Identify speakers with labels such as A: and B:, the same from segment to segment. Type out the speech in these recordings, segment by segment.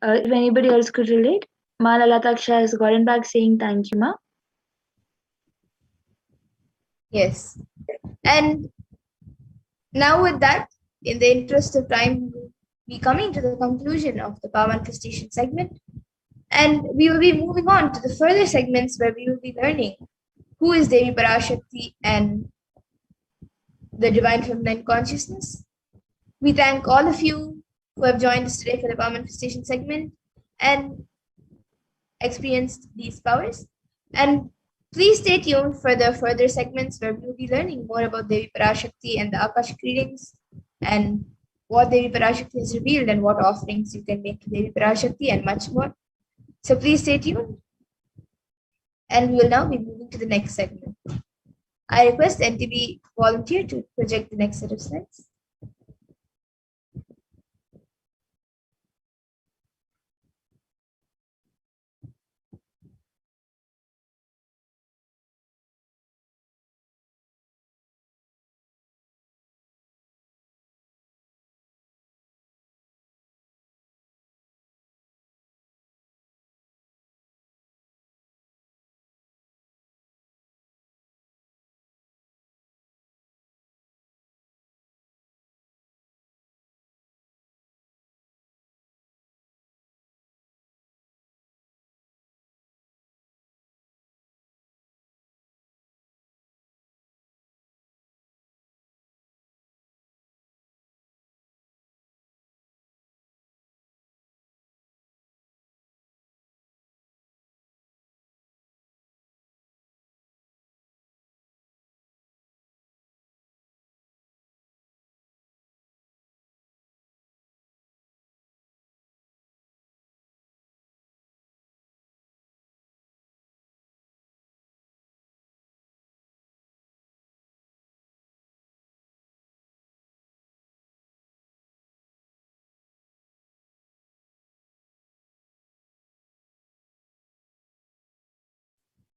A: If anybody else could relate. Ma Lalataksha has gotten back saying thank you, Ma.
B: Yes. And now with that, in the interest of time, we will be coming to the conclusion of the power manifestation segment. And we will be moving on to the further segments where we will be learning who is Devi Parashakti and the divine feminine consciousness. We thank all of you who have joined us today for the power manifestation segment and experienced these powers. And please stay tuned for the further segments where we will be learning more about Devi Parashakti and the Akashic readings and what Devi Parashakti has revealed and what offerings you can make to Devi Parashakti and much more. So please stay tuned. And we will now be moving to the next segment. I request NTB volunteer to project the next set of slides.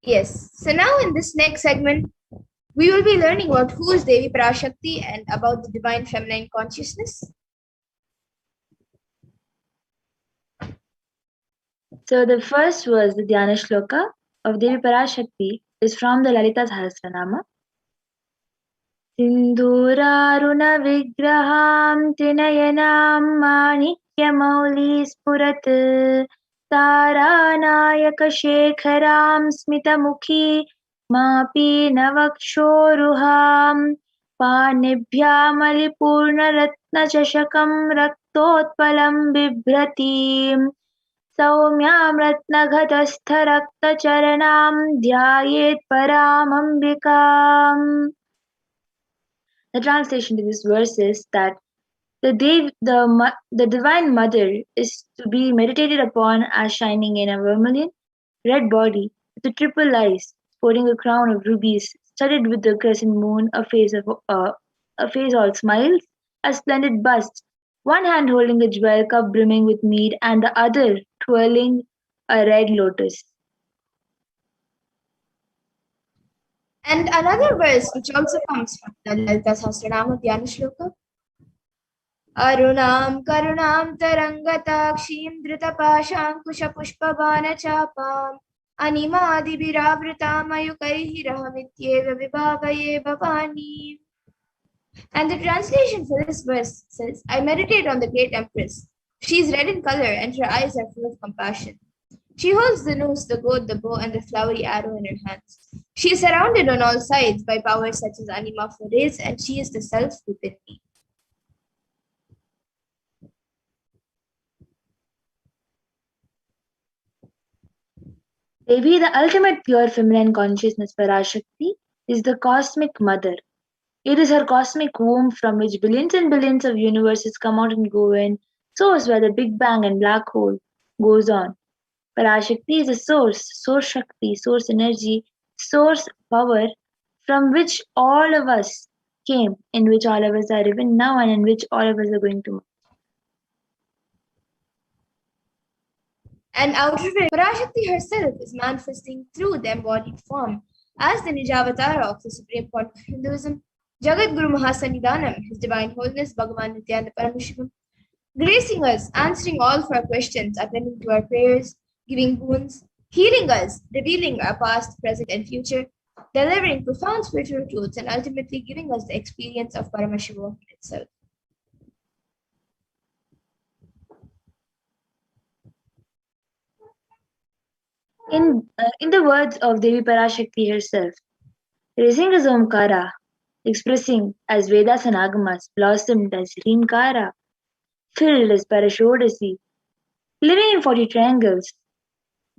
B: Yes, so now in this next segment, we will be learning about who is Devi Parashakti and about the divine feminine consciousness.
A: So the first was the Dhyana Shloka of Devi Parashakti is from the Lalita Sahasranama. Sindhuraruna vigraham trinayanam manikya spurat taranayaka shekharam smitamukhi mapi navakshoruham panibhyamalipurnaratnachashakam raktotpalam bibhratim सौम्यां रत्नघटस्थरक्तचरणां ध्यायेत् परामम्बिकाम्. The translation to this verse is that the divine mother is to be meditated upon as shining in a vermilion red body with the triple eyes, sporting a crown of rubies, studded with the crescent moon, a face all smiles, a splendid bust, one hand holding a jewel cup brimming with mead, and the other twirling a red lotus.
B: And another verse which also comes from the Lalita Sahasranama Dhyana Shloka. Arunam karunam tarangatakshim dhritapaşankuşapuşpabanachapam animadibhiravritam ayukaihirahamityeva vibhavaye bhavani. And the translation for this verse says, I meditate on the great empress. She is red in color and her eyes are full of compassion. She holds the noose, the goad, the bow, and the flowery arrow in her hands. She is surrounded on all sides by powers such as Anima for days, and she is the self within me.
A: Devi, the ultimate pure feminine consciousness Parashakti, is the cosmic mother. It is her cosmic womb from which billions and billions of universes come out and go in, source where the Big Bang and black hole goes on. Parashakti is a source Shakti, source energy, source power from which all of us came, in which all of us are even now, and in which all of us are going to.
B: And out of it, Parashakti herself is manifesting through the embodied form as the Nijavatara of the Supreme Court of Hinduism, Jagat Guru Mahasannidhanam, His Divine Holiness Bhagavan Nithyananda Paramashivam, gracing us, answering all of our questions, attending to our prayers, giving boons, healing us, revealing our past, present, and future, delivering profound spiritual truths, and ultimately giving us the experience of Paramashivoham itself.
A: In the words of Devi Parashakti herself, raising as Omkara, expressing as Vedas and Agamas, blossomed as Rimkara, filled as Parashodasi, living in 40 triangles,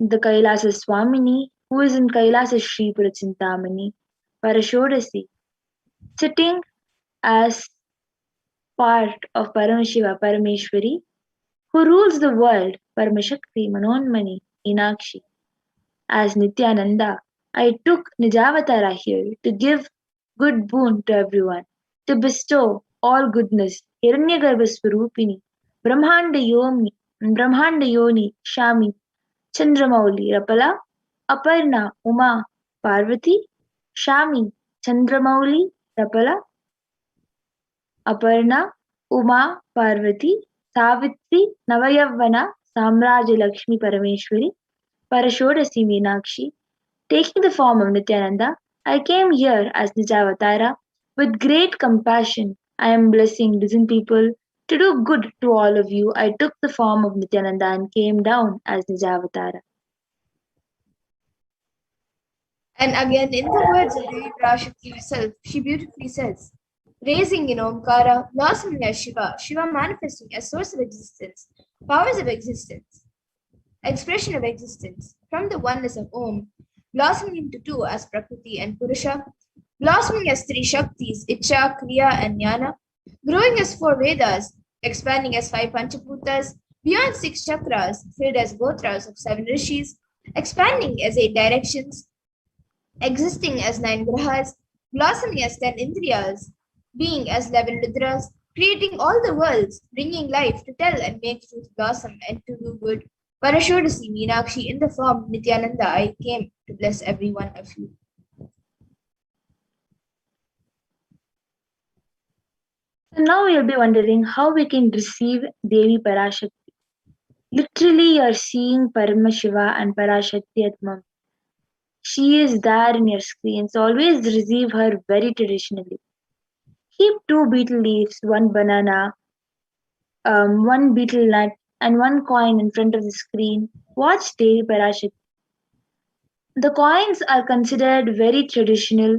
A: the Kailasa Swamini, who is in Kailasa Sri Purachintamani, Parashodasi, sitting as part of Paramashiva Parameshwari, who rules the world, Paramashakti Manonmani, Inakshi. As Nithyananda, I took Nijavatara here to give good boon to everyone, to bestow all goodness, Hiranyagarbha Swarupini, Brahmanda Yoni, Shami, Chandramauli, Rapala, Aparna, Uma, Parvati, Shami, Chandramauli, Rapala, Aparna, Uma, Parvati, Savitri, Navayavana, Samrajalakshmi Parameshwari, Parashodasi Meenakshi. Taking the form of Nityananda, I came here as Nijavatara. With great compassion, I am blessing dozen people. To do good to all of you, I took the form of Nityananda and came down as Nijavatara.
B: And again, in the words of Devi Parashakti herself, she beautifully says, raising in Omkara, blossoming as Shiva, Shiva manifesting as source of existence, powers of existence, expression of existence, from the oneness of Om, blossoming into two as Prakriti and Purusha, blossoming as three Shaktis, Icha, Kriya, and Jnana, growing as four Vedas, expanding as five Panchabhutas, beyond six chakras, filled as gotras of seven rishis, expanding as eight directions, existing as nine grahas, blossoming as 10 indriyas, being as 11 rudras, creating all the worlds, bringing life to tell and make truth blossom and to do good. Parashodasi Meenakshi, in the form Nityananda, I came to bless every one of you.
A: So now you'll be wondering how we can receive Devi Parashakti. Literally, you're seeing Paramashiva and Parashakti at Mum. She is there in your screens. Always receive her very traditionally. Keep two betel leaves, one banana, one betel nut, and one coin in front of the screen. Watch Devi Parashakti. The coins are considered very traditional,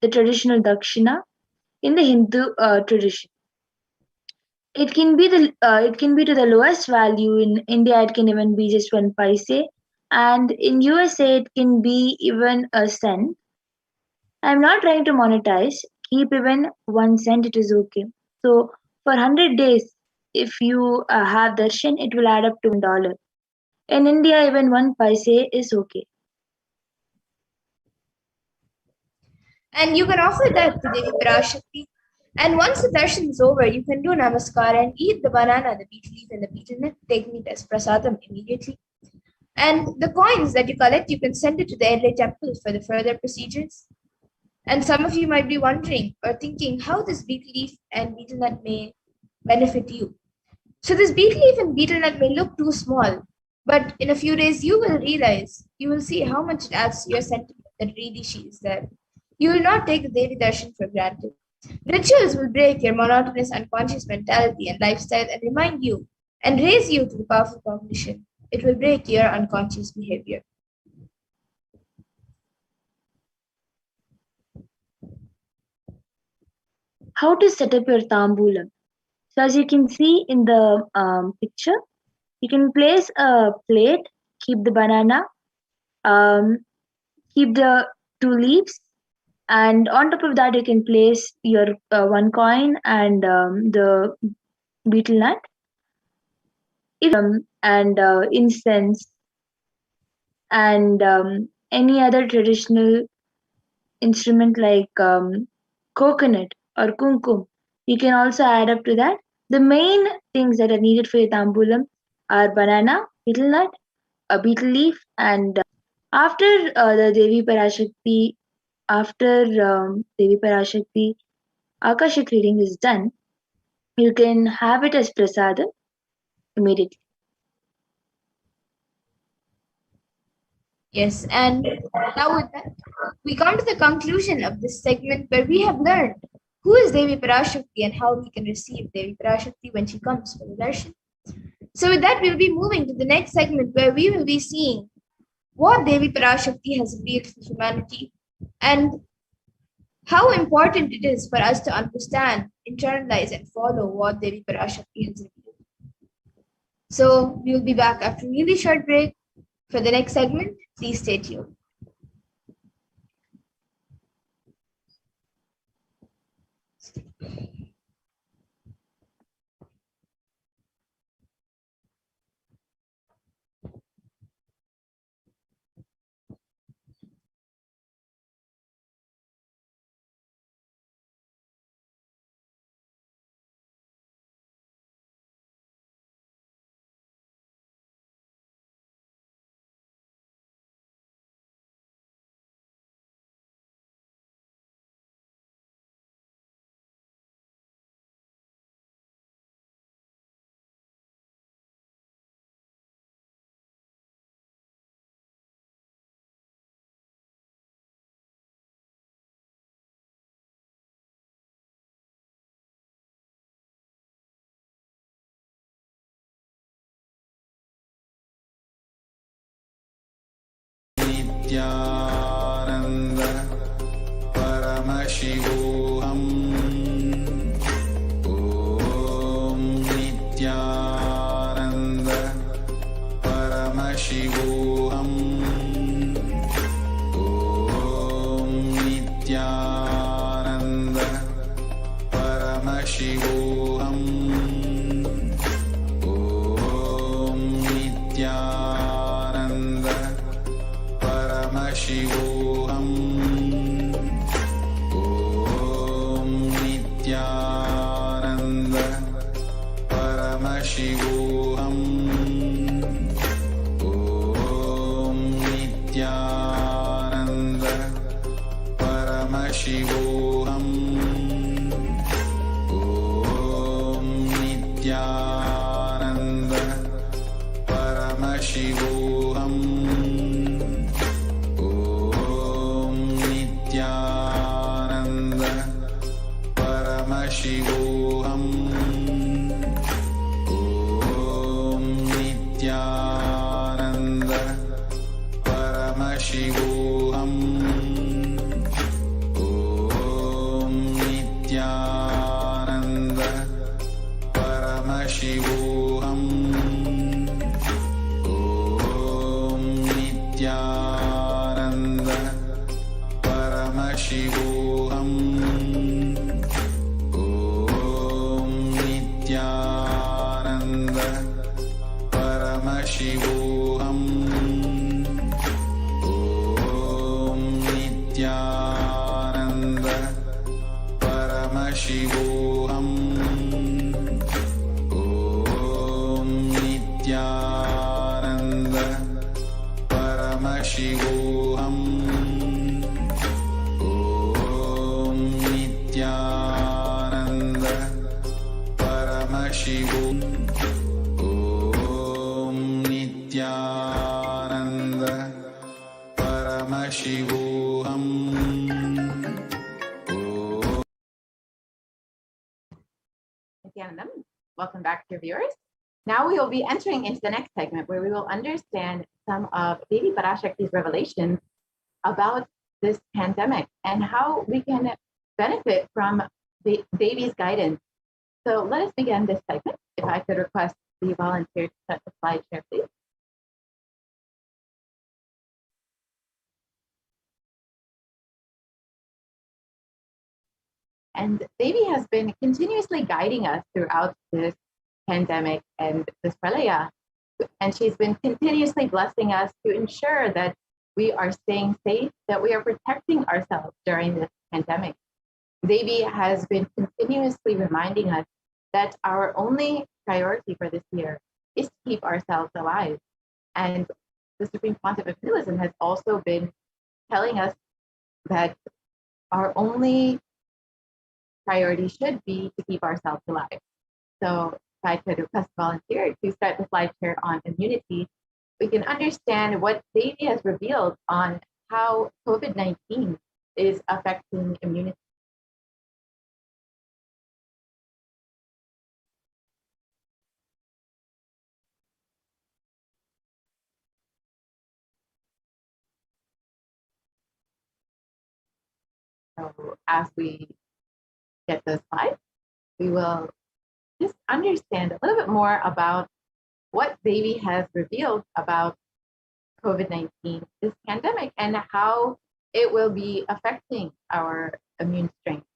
A: the traditional dakshina in the Hindu tradition. It can be to the lowest value. In India it can even be just 1 paise, and in USA it can be even a cent. I'm not trying to monetize. Keep even 1 cent, it is okay. So for 100 days, if you have darshan, it will add up to $1. In India, even 1 paise is okay.
B: And you can offer that to Devi Parashakti. And once the darshan is over, you can do namaskar and eat the banana, the betel leaf, and the betel nut, taking it as prasadam immediately. And the coins that you collect, you can send it to the Airlay temple for the further procedures. And some of you might be wondering or thinking how this betel leaf and betel nut may benefit you. So this betel leaf and betel nut may look too small, but in a few days you will realize, you will see how much it adds to your sentiment that really she is there. You will not take the Devi Darshan for granted. Rituals will break your monotonous unconscious mentality and lifestyle and remind you and raise you to the powerful cognition. It will break your unconscious behavior.
A: How to set up your tambulam? So as you can see in the picture, you can place a plate, keep the banana, um, keep the two leaves, and on top of that you can place your one coin and the betel nut. If and incense and any other traditional instrument like coconut or kumkum, you can also add up to that. The main things that are needed for your tambulam are banana, betel nut, a betel leaf, and after the Devi Parashakti, after Devi Parashakti Akashic reading is done, you can have it as prasada. immediately.
B: Yes, and now with that, we come to the conclusion of this segment where we have learned who is Devi Parashakti and how we can receive Devi Parashakti when she comes for the darshan. So with that, we'll be moving to the next segment where we will be seeing what Devi Parashakti has revealed to humanity and how important it is for us to understand, internalize, and follow what Devi Parashakti has revealed. So we will be back after a really short break for the next segment. Please stay tuned.
C: Nithyananda Paramashivoham. Om Nithyananda Paramashivoham. Om Nithyananda Paramashivoham. Om Nithyananda Paramashivoham. Om Nithyananda Paramashivoham. Om Nithyananda Paramashivoham. Om Nithyananda Paramashivoham. Om Nithyananda Paramashivoham. Om Nithyananda Paramashivoham. Om Nithyananda Paramashivoham. Om Nithyananda Paramashivoham. Om Nithyananda Paramashivoham. Om Nithyananda Paramashivoham. Om Nithyananda Paramashivoham. Om Nithyananda Paramashivoham. Om Nithyananda Paramashivoham.
D: Nithyanandam. Welcome back, dear viewers. Now we will be entering into the next segment where we will understand some of Devi Parashakti's revelations about this pandemic and how we can benefit from the Devi's guidance. So let us begin this segment. If I could request the volunteer to set the slide share, please. And Devi has been continuously guiding us throughout this pandemic and this pralaya. And she's been continuously blessing us to ensure that we are staying safe, that we are protecting ourselves during this pandemic. Devi has been continuously reminding us that our only priority for this year is to keep ourselves alive. And the Supreme Pontiff of Hinduism has also been telling us that our only priority should be to keep ourselves alive. So tried to request volunteer to start the slideshare on immunity, we can understand what Devi has revealed on how COVID-19 is affecting immunity. So as we get those slides, we will just understand a little bit more about what Devi has revealed about COVID-19, this pandemic, and how it will be affecting our immune strength.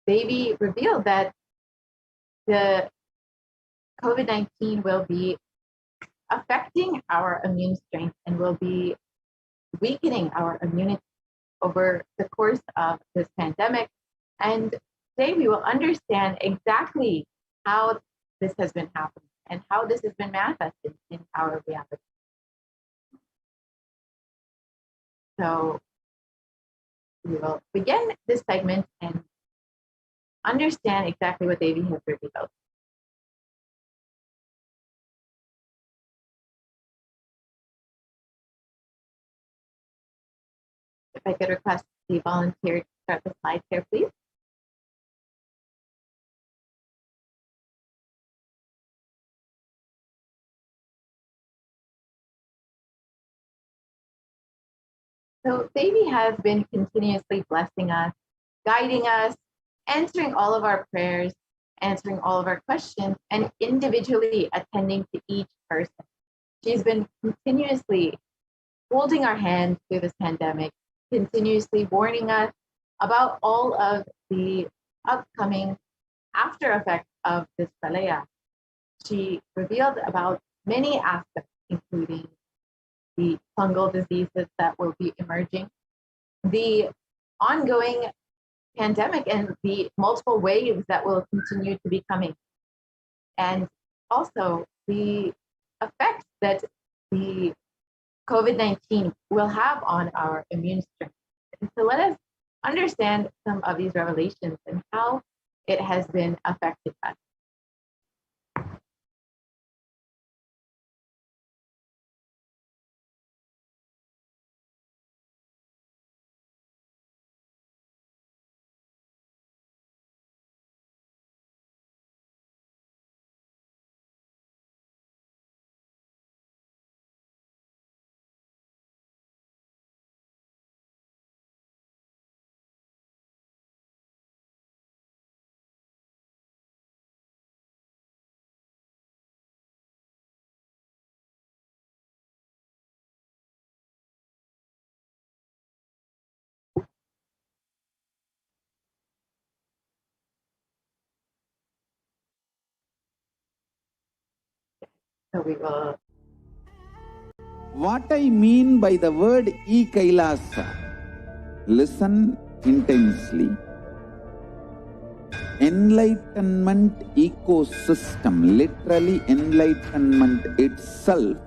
D: Devi revealed that the COVID-19 will be affecting our immune strength and will be weakening our immunity over the course of this pandemic. And today we will understand exactly how this has been happening and how this has been manifested in our reality. So we will begin this segment and understand exactly what Devi has revealed. If I could request the volunteer to start the slide here, please. So Devi has been continuously blessing us, guiding us, answering all of our prayers, answering all of our questions, and individually attending to each person. She's been continuously holding our hand through this pandemic, continuously warning us about all of the upcoming after effects of this pralaya. She revealed about many aspects, including the fungal diseases that will be emerging, the ongoing pandemic and the multiple waves that will continue to be coming, and also the effects that the COVID-19 will have on our immune strength. And so let us understand some of these revelations and how it has been affecting us. So we will.
E: What I mean by the word e-Kailasa, listen intensely. Enlightenment ecosystem, literally enlightenment itself,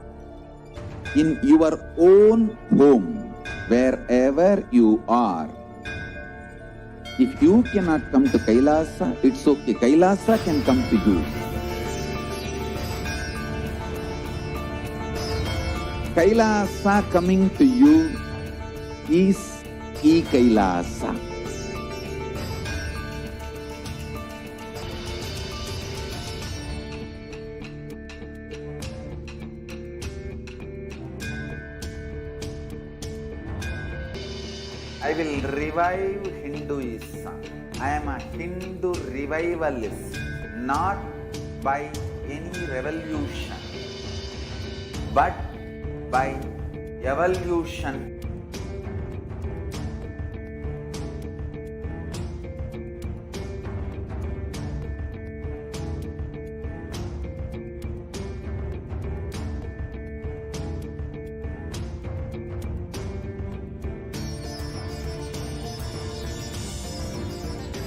E: in your own home, wherever you are. If you cannot come to Kailasa, it's okay. Kailasa can come to you. Kailasa coming to you is e-Kailasa. I will revive Hinduism. I am a Hindu revivalist, not by any revolution, but by evolution.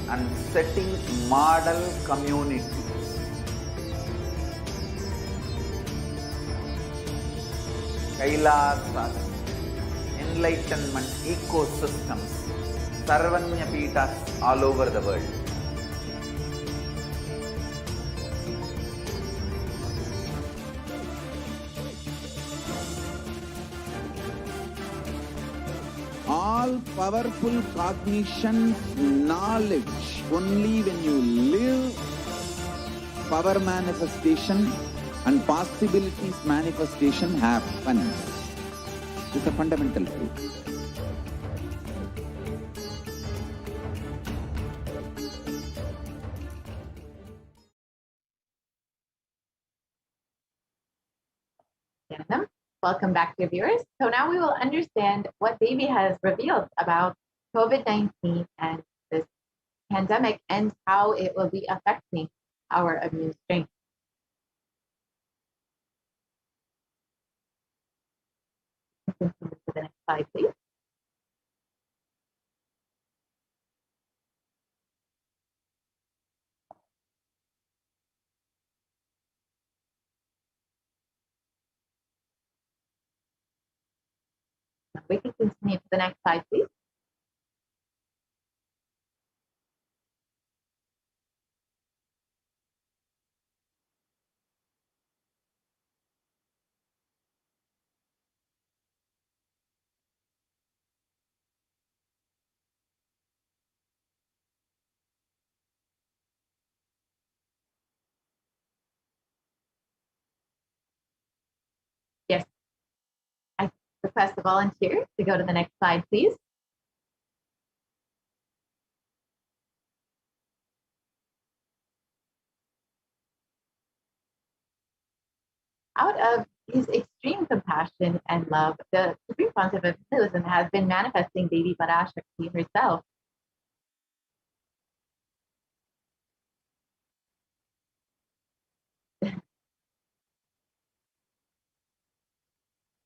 E: And setting model communities. Kailasas, enlightenment ecosystems, Sarvanya Peethas all over the world. all powerful cognition's knowledge. Only when you live, power manifestation and possibilities manifestation happens. It's a fundamental truth.
D: Welcome back, dear viewers. So now we will understand what Devi has revealed about COVID-19 and this pandemic and how it will be affecting our immune strength. Continue to the next slide, please. We can continue to the next slide, please. Yes. I request the volunteer to go to the next slide, please. Out of his extreme compassion and love, the Supreme Pontiff of Hinduism has been manifesting Devi Parashakti herself.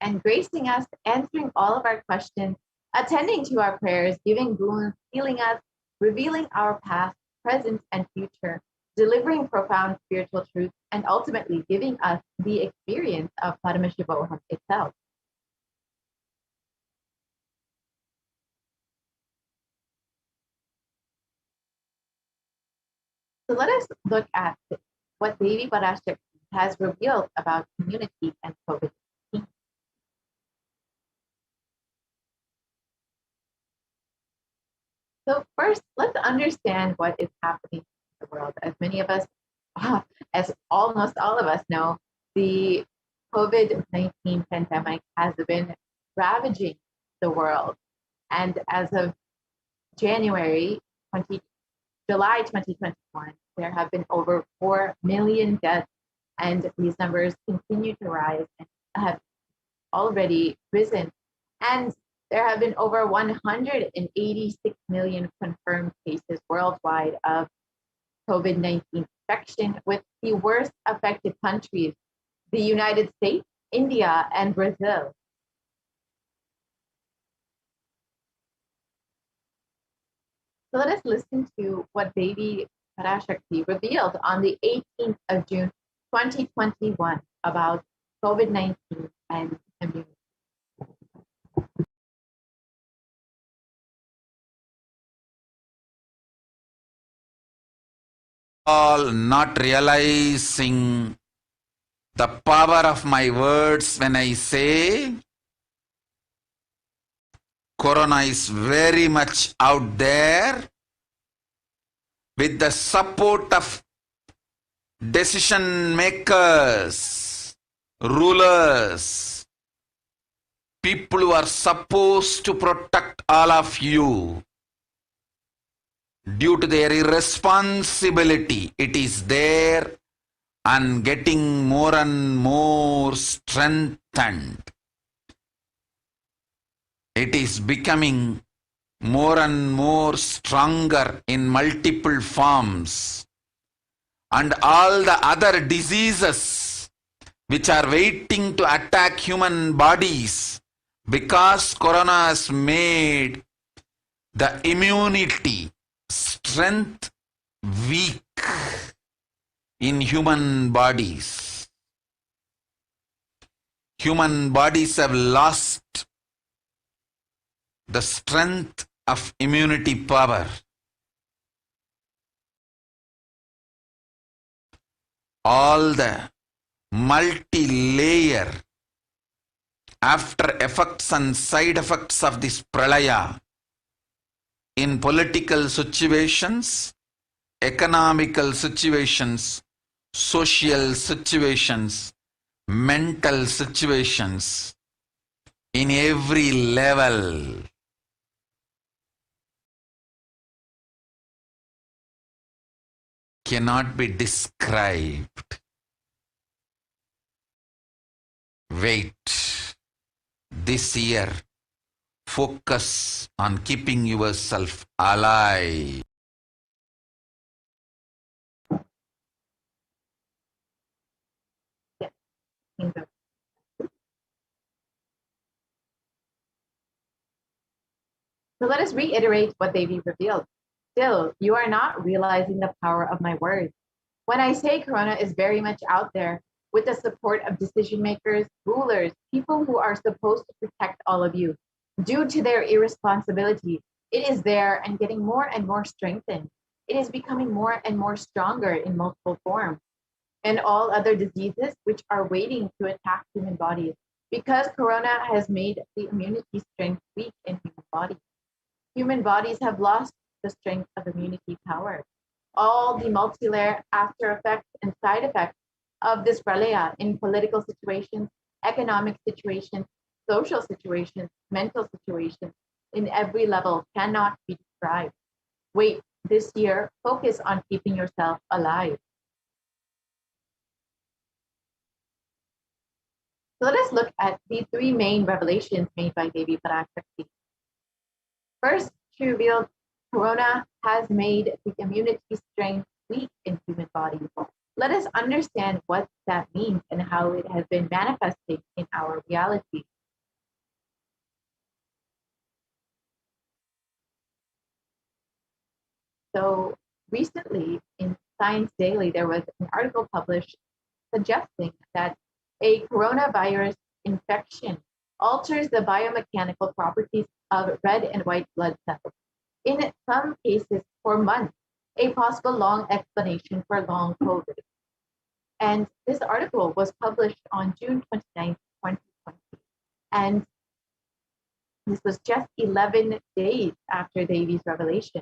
D: And gracing us, answering all of our questions, attending to our prayers, giving boons, healing us, revealing our past, present, and future, delivering profound spiritual truths, and ultimately giving us the experience of Paramashivoham itself. So let us look at what Devi Parashakti has revealed about community and COVID-19. So first, let's understand what is happening in the world. As many of us, as almost all of us know, the COVID-19 pandemic has been ravaging the world. And as of July 2021, there have been over 4 million deaths, and these numbers continue to rise and have already risen. And there have been over 186 million confirmed cases worldwide of COVID-19 infection, with the worst affected countries, the United States, India, and Brazil. So let us listen to what Devi Parashakti revealed on the 18th of June, 2021 about COVID-19 and immunity.
C: All not realizing the power of my words when I say Corona is very much out there with the support of decision makers, rulers, people who are supposed to protect all of you. Due to their irresponsibility, it is there and getting more and more strengthened. It is becoming more and more stronger in multiple forms. And all the other diseases which are waiting to attack human bodies, because Corona has made the immunity strength weak in human bodies. Human bodies have lost the strength of immunity power. All the multi-layer after effects and side effects of this pralaya in political situations, economical situations, social situations, mental situations, in every level. Cannot be described. Wait. This year, focus on keeping yourself alive.
D: Kingdom. So let us reiterate what Devi revealed. Still, you are not realizing the power of my words. When I say Corona is very much out there with the support of decision makers, rulers, people who are supposed to protect all of you, due to their irresponsibility, it is there and getting more and more strengthened. It is becoming more and more stronger in multiple forms. And all other diseases which are waiting to attack human bodies because Corona has made the immunity strength weak in human bodies. Human bodies have lost the strength of immunity power. All the multi-layer after effects and side effects of this pralaya in political situations, economic situations, social situations, mental situations, in every level cannot be described. Wait, this year, focus on keeping yourself alive. So let us look at the three main revelations made by Devi Parashakti. First, she revealed Corona has made the immunity strength weak in human bodies. Let us understand what that means and how it has been manifesting in our reality. So recently in Science Daily, there was an article published suggesting that a coronavirus infection alters the biomechanical properties of red and white blood cells. In some cases, for months, a possible long explanation for long COVID. And this article was published on June 29, 2020. And this was just 11 days after Devi's revelation.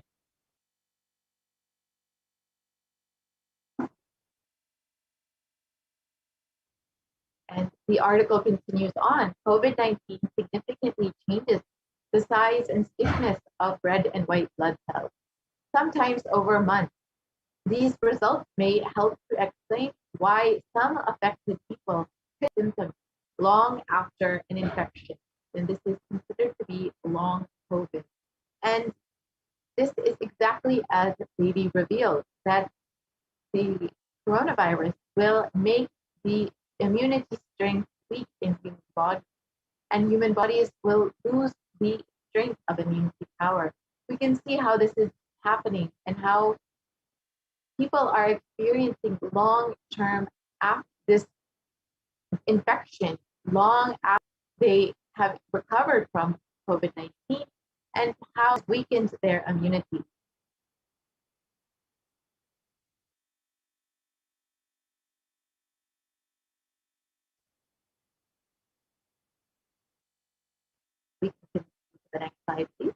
D: And the article continues on. COVID-19 significantly changes the size and stiffness of red and white blood cells, sometimes over months. These results may help to explain why some affected people have symptoms long after an infection. And this is considered to be long COVID. And this is exactly as Devi revealed, that the coronavirus will make the immunity strength weak in human bodies, and human bodies will lose the strength of immunity power. We can see how this is happening and how people are experiencing long-term after this infection, long after they have recovered from COVID-19, and how it weakens their immunity. We can continue to the next slide, please.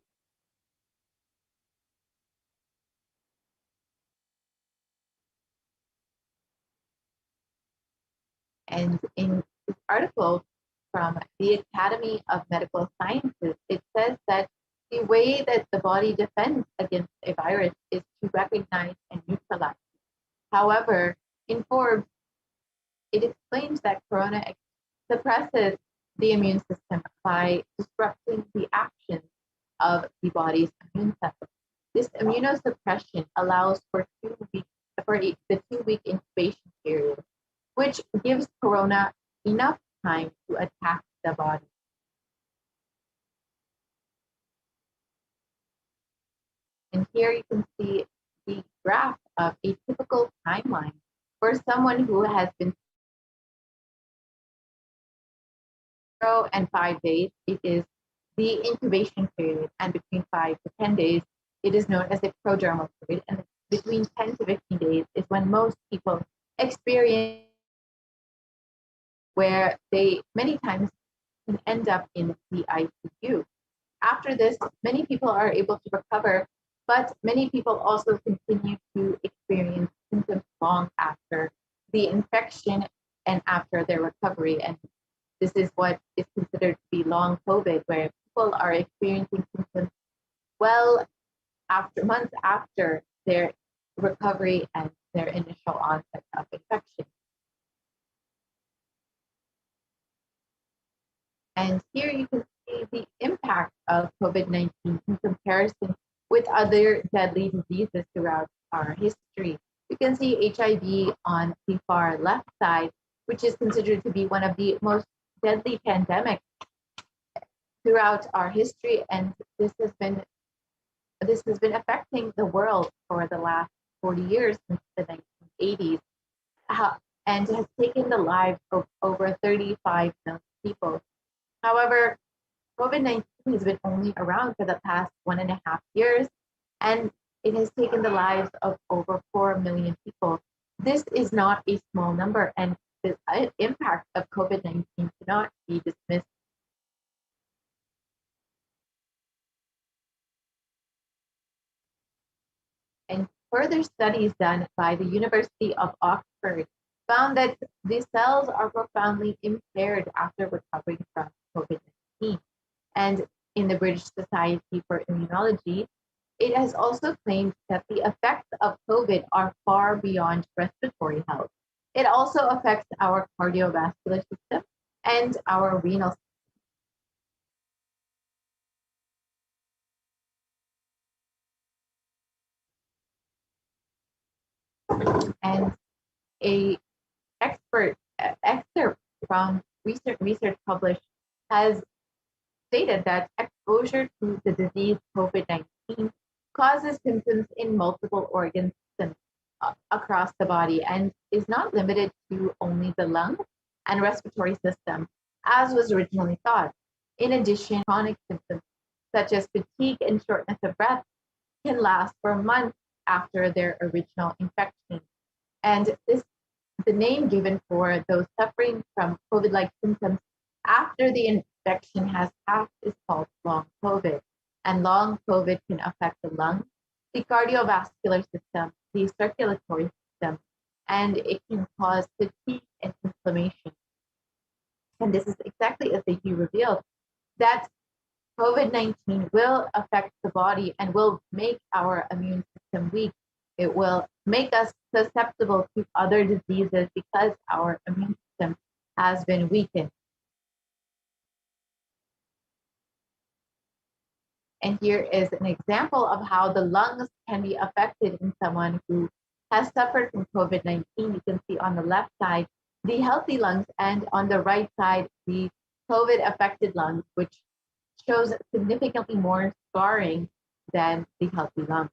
D: And in this article from the Academy of Medical Sciences, it says that the way that the body defends against a virus is to recognize and neutralize. However, in Forbes, it explains that corona suppresses the immune system by disrupting the action of the body's immune cells. This immunosuppression allows for the 2-week incubation period, which gives corona enough time to attack the body. And here you can see the graph of a typical timeline for someone who has been 0 and 5 days. It is the incubation period, and between 5 to 10 days, it is known as the prodromal period. And between 10 to 15 days is when most people experience, where they many times can end up in the ICU. after this, many people are able to recover, but many people also continue to experience symptoms long after the infection and after their recovery. And this is what is considered to be long COVID, where people are experiencing symptoms well after months after their recovery and their initial onset of infection. And here you can see the impact of COVID-19 in comparison with other deadly diseases throughout our history. You can see HIV on the far left side, which is considered to be one of the most deadly pandemics throughout our history, and this has been affecting the world for the last 40 years since the 1980s, and has taken the lives of over 35 million people. However, COVID-19 has been only around for the past 1.5 years, and it has taken the lives of over 4 million people. This is not a small number, and the impact of COVID-19 cannot be dismissed. And further studies done by the University of Oxford found that the cells are profoundly impaired after recovering from COVID-19. And in the British Society for Immunology, it has also claimed that the effects of COVID are far beyond respiratory health. It also affects our cardiovascular system and our renal system. And a excerpt from research published has stated that exposure to the disease COVID-19 causes symptoms in multiple organ systems across the body and is not limited to only the lung and respiratory system, as was originally thought. In addition, chronic symptoms such as fatigue and shortness of breath can last for months after their original infection. And the name given for those suffering from COVID-like symptoms after the infection has passed is called long COVID. And long COVID can affect the lungs, the cardiovascular system, the circulatory system, and it can cause fatigue and inflammation. And this is exactly as he revealed, that COVID-19 will affect the body and will make our immune system weak. It will make us susceptible to other diseases because our immune system has been weakened. And here is an example of how the lungs can be affected in someone who has suffered from COVID-19. You can see on the left side, the healthy lungs, and on the right side, the COVID-affected lungs, which shows significantly more scarring than the healthy lungs.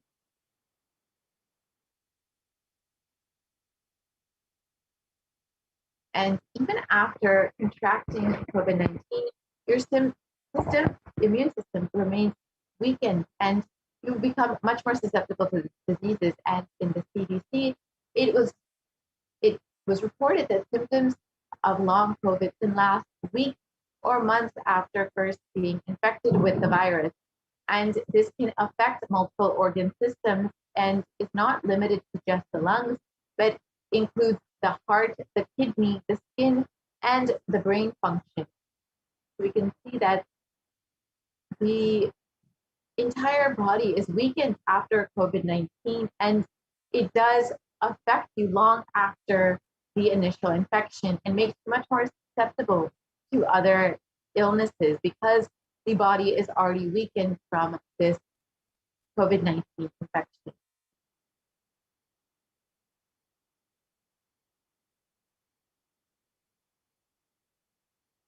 D: And even after contracting COVID-19, your immune system remains weakened and you become much more susceptible to diseases. And in the CDC, it was reported that symptoms of long COVID can last weeks or months after first being infected with the virus. And this can affect multiple organ systems and is not limited to just the lungs, but includes the heart, the kidney, the skin, and the brain function. We can see that the entire body is weakened after COVID-19, and it does affect you long after the initial infection and makes you much more susceptible to other illnesses because the body is already weakened from this COVID-19 infection.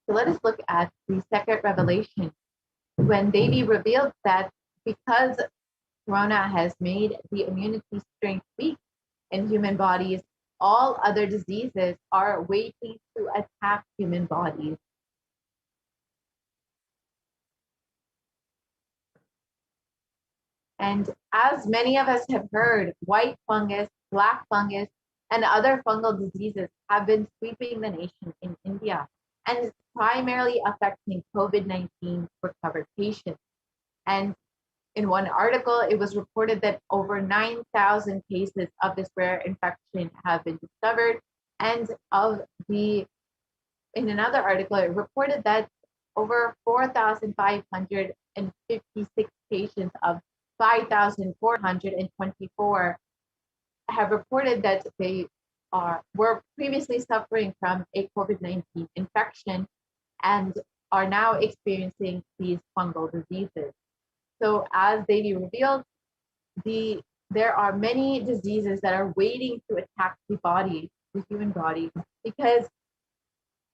D: So let us look at the second revelation when Devi revealed that because Corona has made the immunity strength weak in human bodies, all other diseases are waiting to attack human bodies. And as many of us have heard, white fungus, black fungus, and other fungal diseases have been sweeping the nation in India and primarily affecting COVID-19 recovered patients. And in one article, it was reported that over 9,000 cases of this rare infection have been discovered. And in another article, it reported that over 4,556 patients of 5,424 have reported that they were previously suffering from a COVID-19 infection and are now experiencing these fungal diseases. So as Devi revealed, there are many diseases that are waiting to attack the human body, because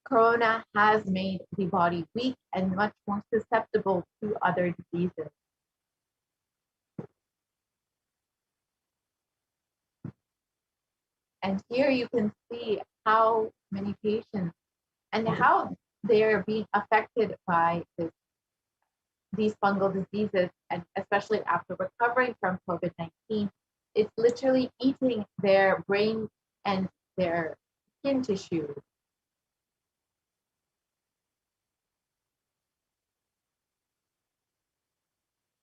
D: Corona has made the body weak and much more susceptible to other diseases. And here you can see how many patients and how they are being affected by these fungal diseases, and especially after recovering from COVID-19, it's literally eating their brain and their skin tissue.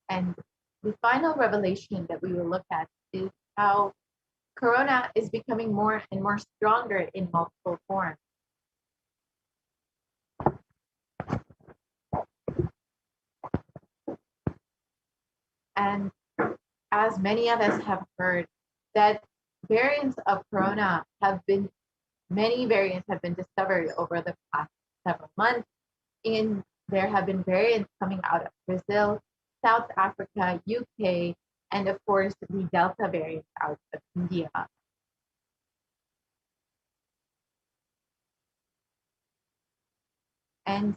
D: And the final revelation that we will look at is how Corona is becoming more and more stronger in multiple forms. And as many of us have heard, that variants of Corona many variants have been discovered over the past several months. And there have been variants coming out of Brazil, South Africa, UK, and of course, the Delta variant out of India. And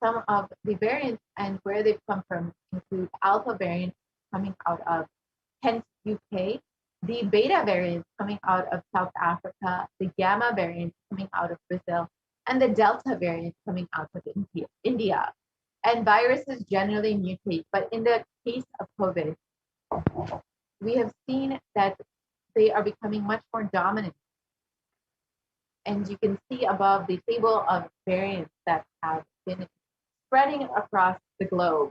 D: some of the variants and where they've come from include Alpha variant coming out of Kent, UK, the Beta variant coming out of South Africa, the Gamma variant coming out of Brazil, and the Delta variant coming out of India. And viruses generally mutate, but in the case of COVID, we have seen that they are becoming much more dominant. And you can see above the table of variants that have been spreading across the globe.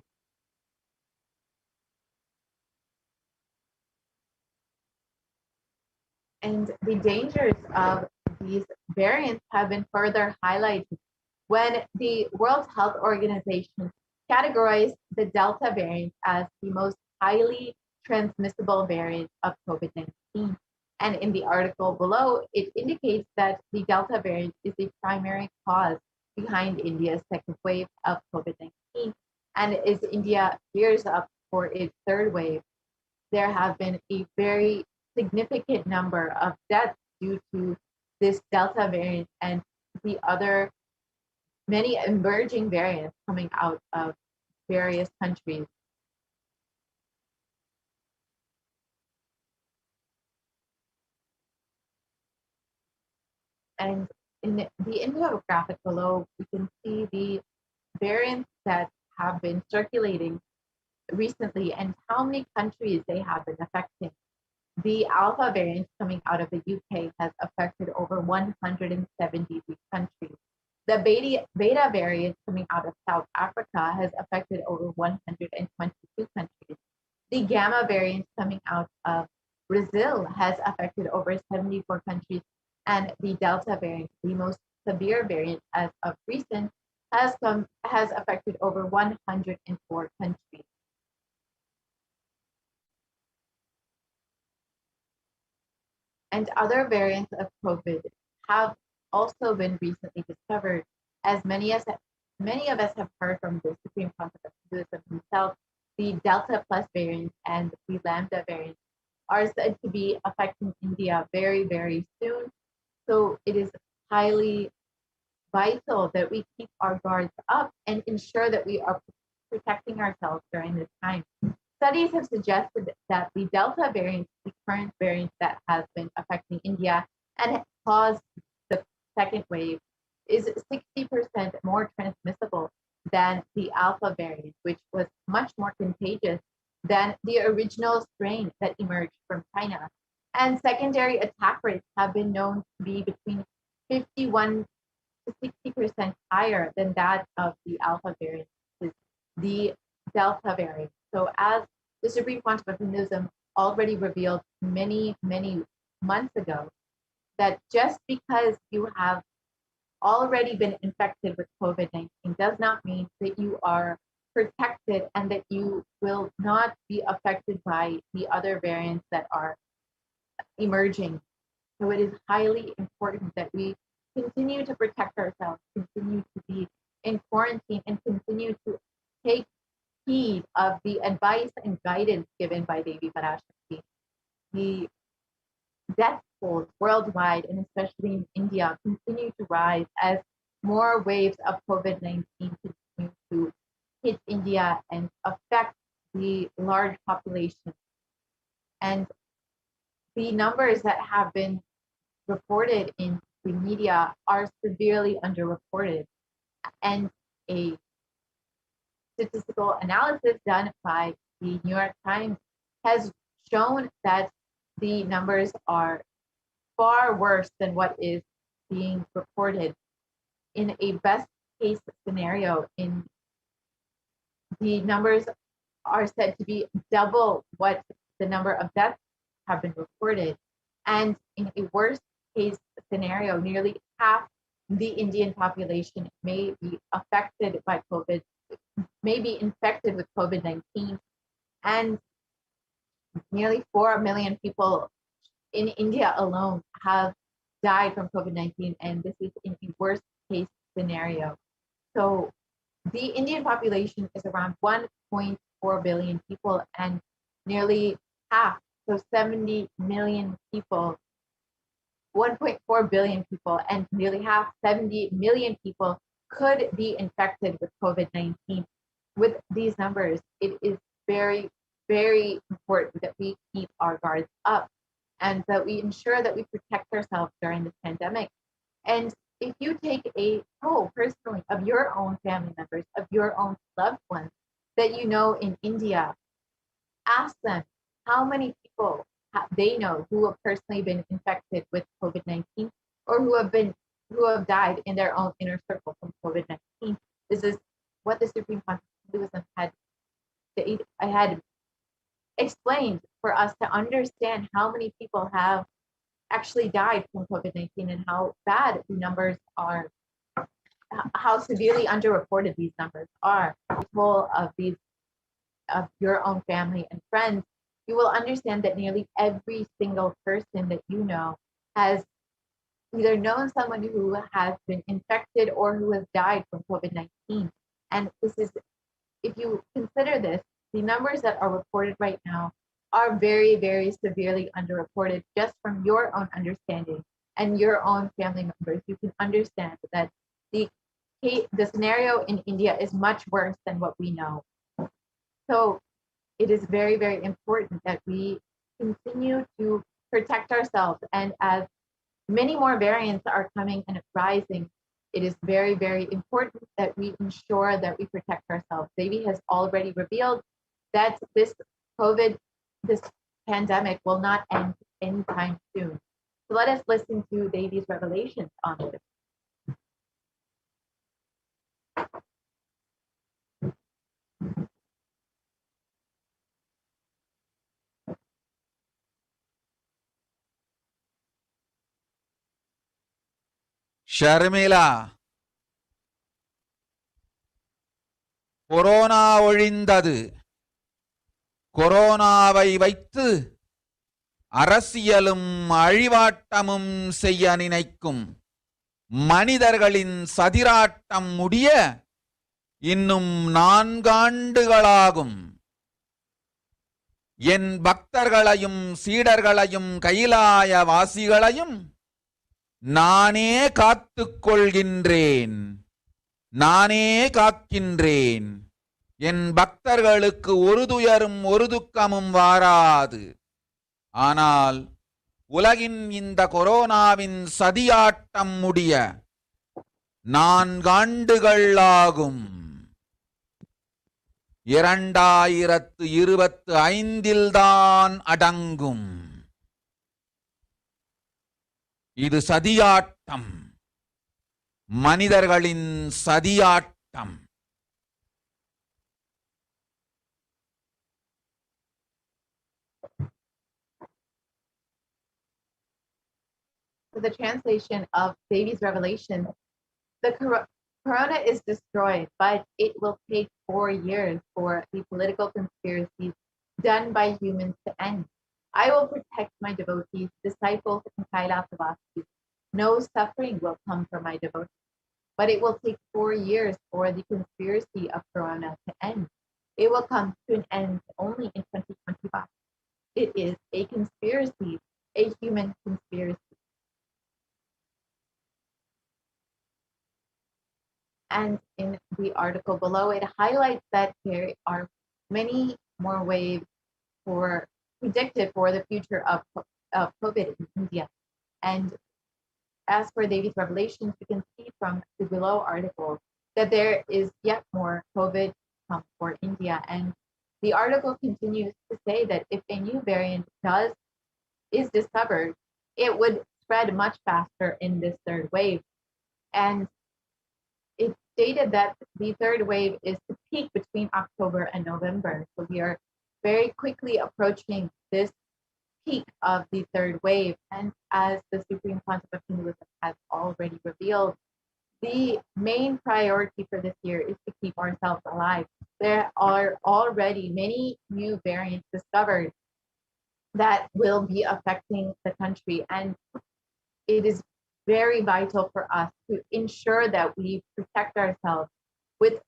D: And the dangers of these variants have been further highlighted when the World Health Organization categorized the Delta variant as the most highly transmissible variant of COVID-19. And in the article below, it indicates that the Delta variant is the primary cause behind India's second wave of COVID-19. And as India gears up for its third wave, there have been a very significant number of deaths due to this Delta variant and the other many emerging variants coming out of various countries. And in the infographic below, we can see the variants that have been circulating recently and how many countries they have been affecting. The Alpha variant coming out of the UK has affected over 173 countries. The Beta variant coming out of South Africa has affected over 122 countries. The Gamma variant coming out of Brazil has affected over 74 countries. And the Delta variant, the most severe variant as of recent, has affected over 104 countries. And other variants of COVID have also been recently discovered, as many of us have heard from the Supreme Council of Buddhism himself. The Delta Plus variant and the Lambda variant are said to be affecting India very, very soon. So it is highly vital that we keep our guards up and ensure that we are protecting ourselves during this time. Studies have suggested that the Delta variant, the current variant that has been affecting India and caused the second wave, is 60% more transmissible than the Alpha variant, which was much more contagious than the original strain that emerged from China. And secondary attack rates have been known to be between 51 to 60% higher than that of the Alpha variant, the Delta variant. So as the Supreme Quantum of Hinduism already revealed many, many months ago, that just because you have already been infected with COVID-19 does not mean that you are protected and that you will not be affected by the other variants that are emerging. So it is highly important that we continue to protect ourselves, continue to be in quarantine, and continue to take heed of the advice and guidance given by Devi Parashakti. The death tolls worldwide, and especially in India, continue to rise as more waves of COVID-19 continue to hit India and affect the large population. And the numbers that have been reported in the media are severely underreported. And a statistical analysis done by the New York Times has shown that the numbers are far worse than what is being reported. In a best case scenario, in the numbers are said to be double what the number of deaths have been reported. And in a worst case scenario, nearly half the Indian population may be affected by COVID, may be infected with COVID-19, and nearly 4 million people in India alone have died from COVID-19, and this is in the worst case scenario. So the Indian population is around 1.4 billion people, and nearly half, so 70 million people, 1.4 billion people, and nearly half, 70 million people could be infected with COVID-19. With these numbers, it is very, very important that we keep our guards up and that we ensure that we protect ourselves during this pandemic. And if you take a poll personally of your own family members, of your own loved ones that you know in India, ask them how many people they know who have personally been infected with COVID-19 or who have died in their own inner circle from COVID-19. This is what the Supreme Quantum of Hinduism had explained for us to understand how many people have actually died from COVID-19 and how bad the numbers are, how severely underreported these numbers are. Full of your own family and friends, you will understand that nearly every single person that you know has either known someone who has been infected or who has died from COVID-19. And this is, if you consider this, the numbers that are reported right now are very, very severely underreported. Just from your own understanding and your own family members, you can understand that the scenario in India is much worse than what we know. So it is very, very important that we continue to protect ourselves. And as many more variants are coming and rising, it is very, very important that we ensure that we protect ourselves. Devi has already revealed that this pandemic will not end anytime soon. So let us listen to Devi's revelations on this.
C: Sharmila, corona ஒழிந்தது. கொரோனாவை வைத்து அரசியலும் அழிவாட்டமும் செய்ய நினைக்கும் மனிதர்களின் சதிராட்டம் முடிய இன்னும் 4 ஆண்டுகளாகும். என் பக்தர்களையும் சீடர்களையும் கைலாய வாசிகளையும் நானே காத்துக் கொள்கின்றேன், நானே காக்கின்றேன். என் பக்தர்களுக்கு ஒரு துயரும் ஒரு துக்கமும் வாராது. ஆனால் உலகின் இந்த கொரோனாவின் சதியாட்டம் முடிய 4 ஆண்டுகள் ஆகும். 2025 தான் அடங்கும். இது சதியாட்டம், மனிதர்களின் சதியாட்டம்.
D: the translation of Devi's revelation, the corona is destroyed, but it will take 4 years for the political conspiracies done by humans to end. I will protect my devotees, disciples, and Kailasavasis. No suffering will come from my devotees, but it will take 4 years for the conspiracy of corona to end. It will come to an end only in 2025. It is a conspiracy, a human conspiracy. And in the article below, it highlights that there are many more waves predicted for the future of COVID in India. And as for Devi's revelations, you can see from the below article that there is yet more COVID come for India. And the article continues to say that if a new variant is discovered, it would spread much faster in this third wave. And it stated that the third wave is to peak between October and November. So we are very quickly approaching this peak of the third wave. And as the Supreme Pontiff of Hinduism has already revealed, the main priority for this year is to keep ourselves alive. There are already many new variants discovered that will be affecting the country. And it is very vital for us to ensure that we protect ourselves with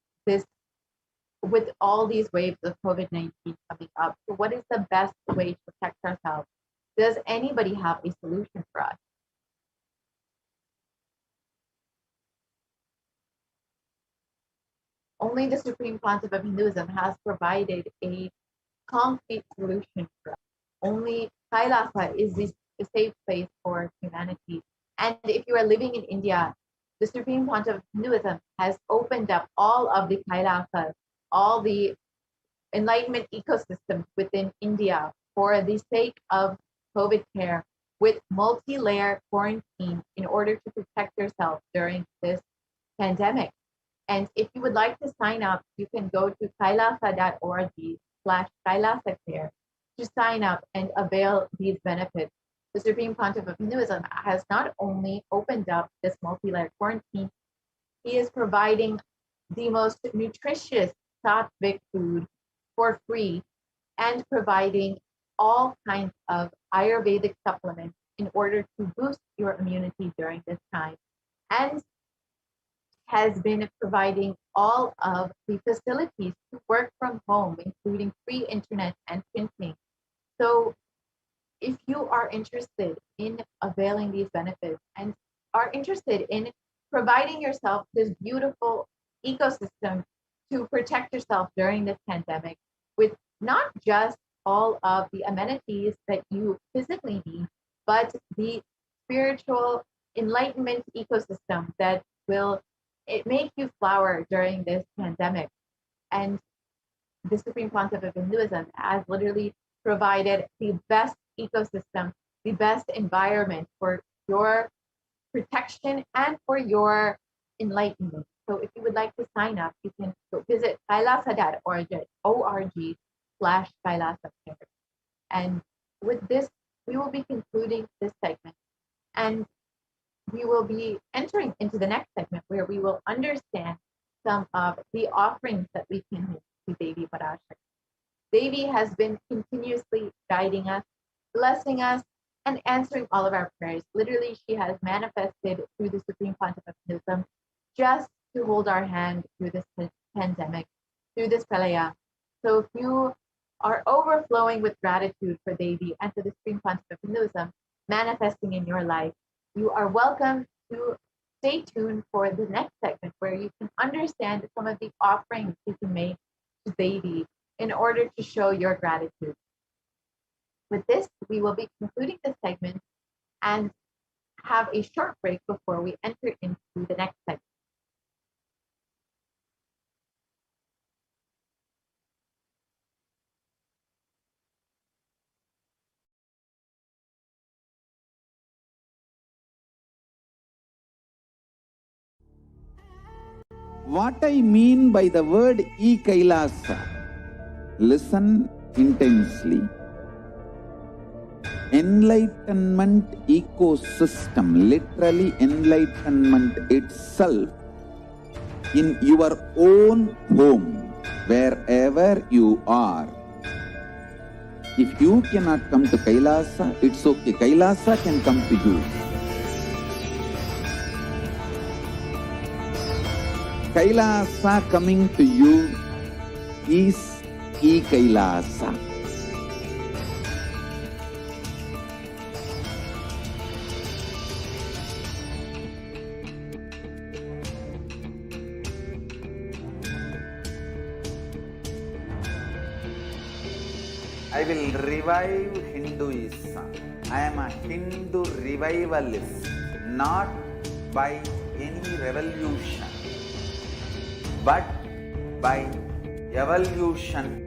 D: all these waves of COVID-19 coming up. So what is the best way to protect ourselves? Does anybody have a solution for us? Only the Supreme Pontiff of Hinduism has provided a concrete solution for us. Only Kailasa is a safe place for humanity. And if you are living in India, the Supreme Pontiff of Hinduism has opened up all of the Kailasas, all the enlightenment ecosystems within India for the sake of COVID care with multi-layer quarantine in order to protect yourself during this pandemic. And if you would like to sign up, you can go to kailasa.org/kailasacare to sign up and avail these benefits. The Supreme Pontiff of Hinduism has not only opened up this multi-layer quarantine, he is providing the most nutritious sattvic food for free and providing all kinds of Ayurvedic supplements in order to boost your immunity during this time, and has been providing all of the facilities to work from home, including free internet and printing. So if you are interested in availing these benefits and are interested in providing yourself this beautiful ecosystem to protect yourself during this pandemic with not just all of the amenities that you physically need, but the spiritual enlightenment ecosystem that will make you flower during this pandemic. And the Supreme Pontiff of Hinduism has literally provided the best ecosystem, the best environment for your protection and for your enlightenment. So if you would like to sign up, you can go visit kailasa.org/kailasacare. And with this, we will be concluding this segment. And we will be entering into the next segment where we will understand some of the offerings that we can make to Devi Parashakti. Devi has been continuously guiding us, blessing us, and answering all of our prayers. Literally, she has manifested through the Supreme Pontiff of Hinduism just to hold our hand through this pandemic, through this pralaya. So if you are overflowing with gratitude for Devi and for the Supreme Pontiff of Hinduism manifesting in your life, you are welcome to stay tuned for the next segment where you can understand some of the offerings you can make to Devi in order to show your gratitude. With this, we will be concluding this segment and have a short break before we enter into the next segment.
E: What I mean by the word e-Kailasa, listen intensely. enlightenment ecosystem, literally enlightenment itself, in your own home, wherever you are. If you cannot come to Kailasa, it's okay. Kailasa can come to you. Kailasa coming to you is e-Kailasa. I will revive Hinduism. I am a Hindu revivalist, not by any revolution, but by evolution.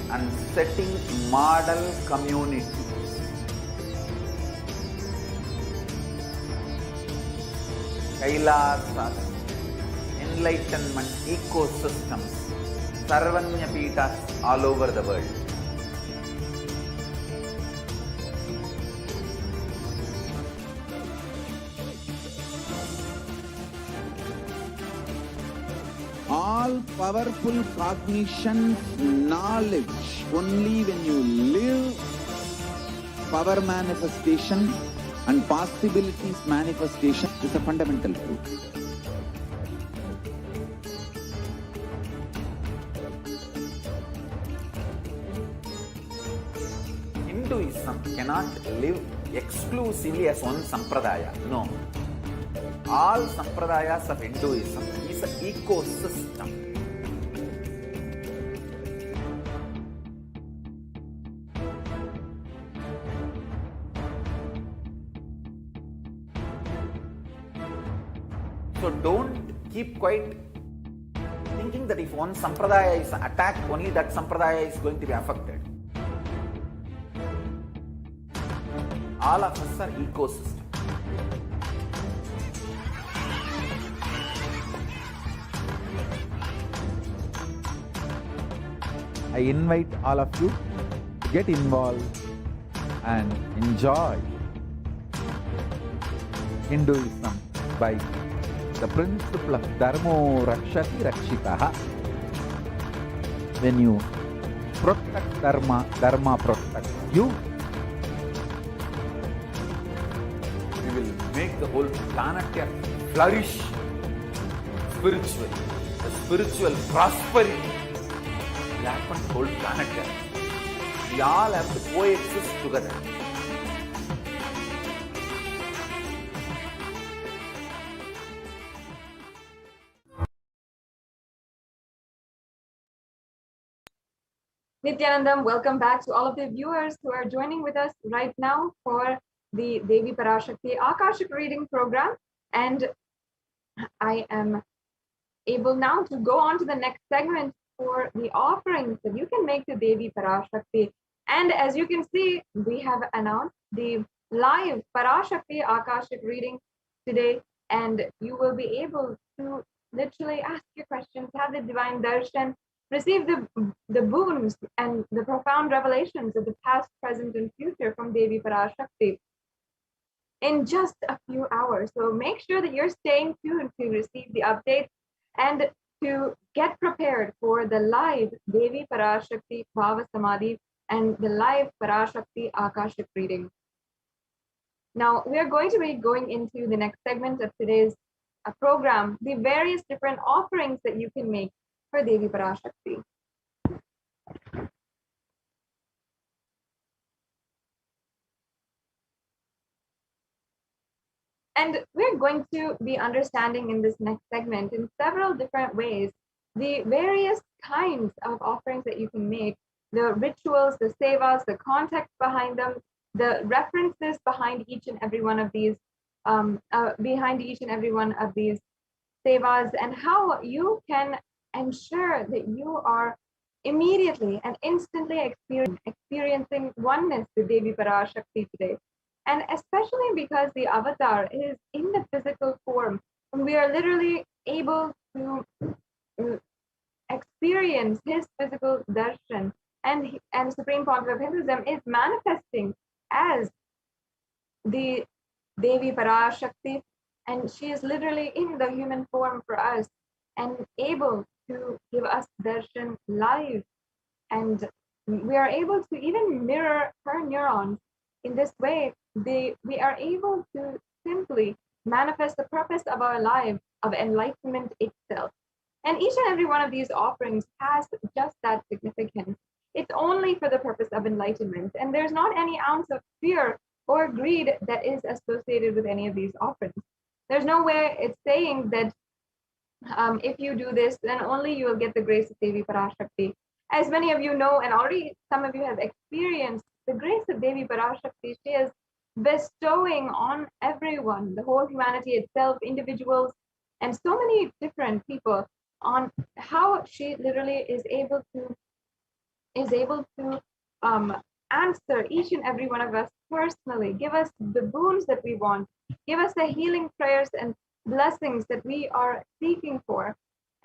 E: And setting model communities. Kailasas, enlightenment ecosystems, Sarvanya Peethas all over the world. All powerful cognition, knowledge, only when you live power manifestation and possibilities manifestation is a fundamental truth. Hinduism cannot live exclusively as one sampradaya. No. All sampradayas of Hinduism is an ecosystem. So don't keep quiet thinking that if one sampradaya is attacked, only that sampradaya is going to be affected. All of us are ecosystems. I invite all of you to get involved and enjoy Hinduism by the principle of Dharmo Rakshati Rakshitaha. When you protect Dharma, Dharma protects you. We will make the whole planet flourish spiritually, the spiritual prosperity. Happen to whole planet here. We all have to coexist together.
D: Nithyanandam, welcome back to all of the viewers who are joining with us right now for the Devi Parashakti Akashic reading program. And I am able now to go on to the next segment for the offerings that you can make to Devi Parashakti. And as you can see, we have announced the live Parashakti Akashic reading today, and you will be able to literally ask your questions, have the divine darshan, receive the boons and the profound revelations of the past, present, and future from Devi Parashakti in just a few hours. So make sure that you're staying tuned to receive the updates and to get prepared for the live Devi Parashakti Bhava Samadhi and the live Parashakti Akashic reading. Now, we are going to be going into the next segment of today's program, the various different offerings that you can make for Devi Parashakti. And we're going to be understanding in this next segment in several different ways the various kinds of offerings that you can make, the rituals, the sevas, the context behind them, the references behind each and every one of these, sevas, and how you can ensure that you are immediately and instantly experiencing oneness with Devi Parashakti today. And especially because the avatar is in the physical form, and we are literally able to experience his physical darshan, and Supreme Pontiff of Hinduism is manifesting as the Devi Parashakti, and she is literally in the human form for us and able to give us darshan live. And we are able to even mirror her neurons. In this way, we are able to simply manifest the purpose of our life, of enlightenment itself. And each and every one of these offerings has just that significance. It's only for the purpose of enlightenment, and there's not any ounce of fear or greed that is associated with any of these offerings. There's no way it's saying that if you do this, then only you will get the grace of Devi Parashakti. As many of you know, and already some of you have experienced, the grace of Devi Parashakti, she is bestowing on everyone, the whole humanity itself, individuals, and so many different people, on how she literally is able to answer each and every one of us personally, give us the boons that we want, give us the healing prayers and blessings that we are seeking for.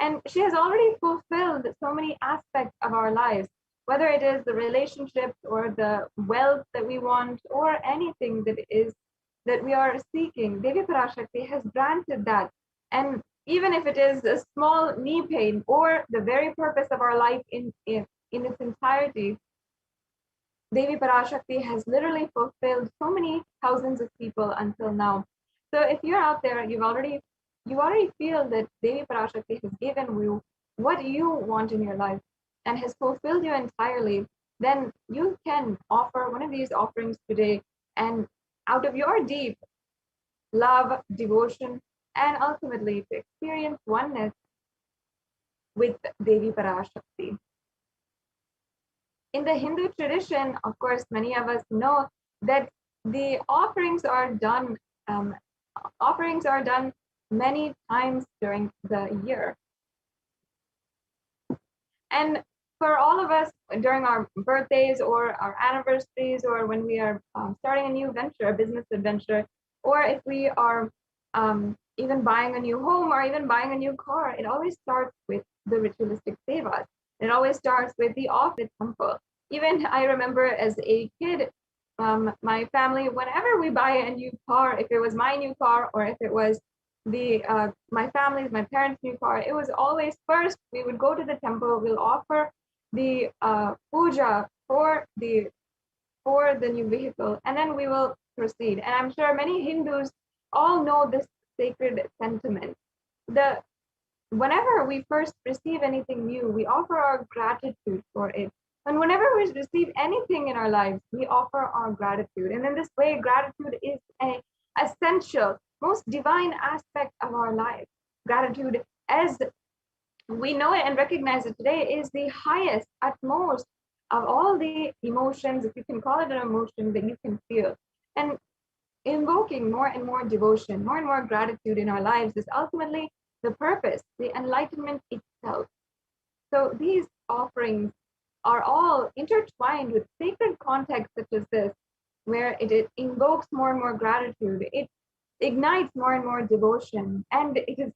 D: And she has already fulfilled so many aspects of our lives, whether it is the relationships or the wealth that we want or anything that we are seeking. Devi Parashakti has granted that. And even if it is a small knee pain or the very purpose of our life in its entirety, Devi Parashakti has literally fulfilled so many thousands of people until now. So if you're out there, you already feel that Devi Parashakti has given you what you want in your life and has fulfilled you entirely, then you can offer one of these offerings today, and out of your deep love, devotion, and ultimately to experience oneness with Devi Parashakti. In the Hindu tradition, of course, many of us know that the offerings are done many times during the year. And for all of us, during our birthdays or our anniversaries, or when we are starting a new venture, a business adventure, or if we are even buying a new home or even buying a new car, it always starts with the ritualistic sevas. It always starts with the off the temple. Even I remember as a kid, my family, whenever we buy a new car, if it was my new car or if it was my parents' new car, it was always first we would go to the temple, we'll offer the puja for the new vehicle, and then we will proceed. And I'm sure many Hindus all know this sacred sentiment. Whenever we first receive anything new, we offer our gratitude for it. And whenever we receive anything in our lives, we offer our gratitude. And in this way, gratitude is an essential, most divine aspect of our life. Gratitude, as we know it and recognize it today, is the highest, utmost of all the emotions, if you can call it an emotion, that you can feel. And invoking more and more devotion, more and more gratitude in our lives is ultimately the purpose, the enlightenment itself. So these offerings are all intertwined with sacred contexts such as this, where it invokes more and more gratitude, it ignites more and more devotion, and it is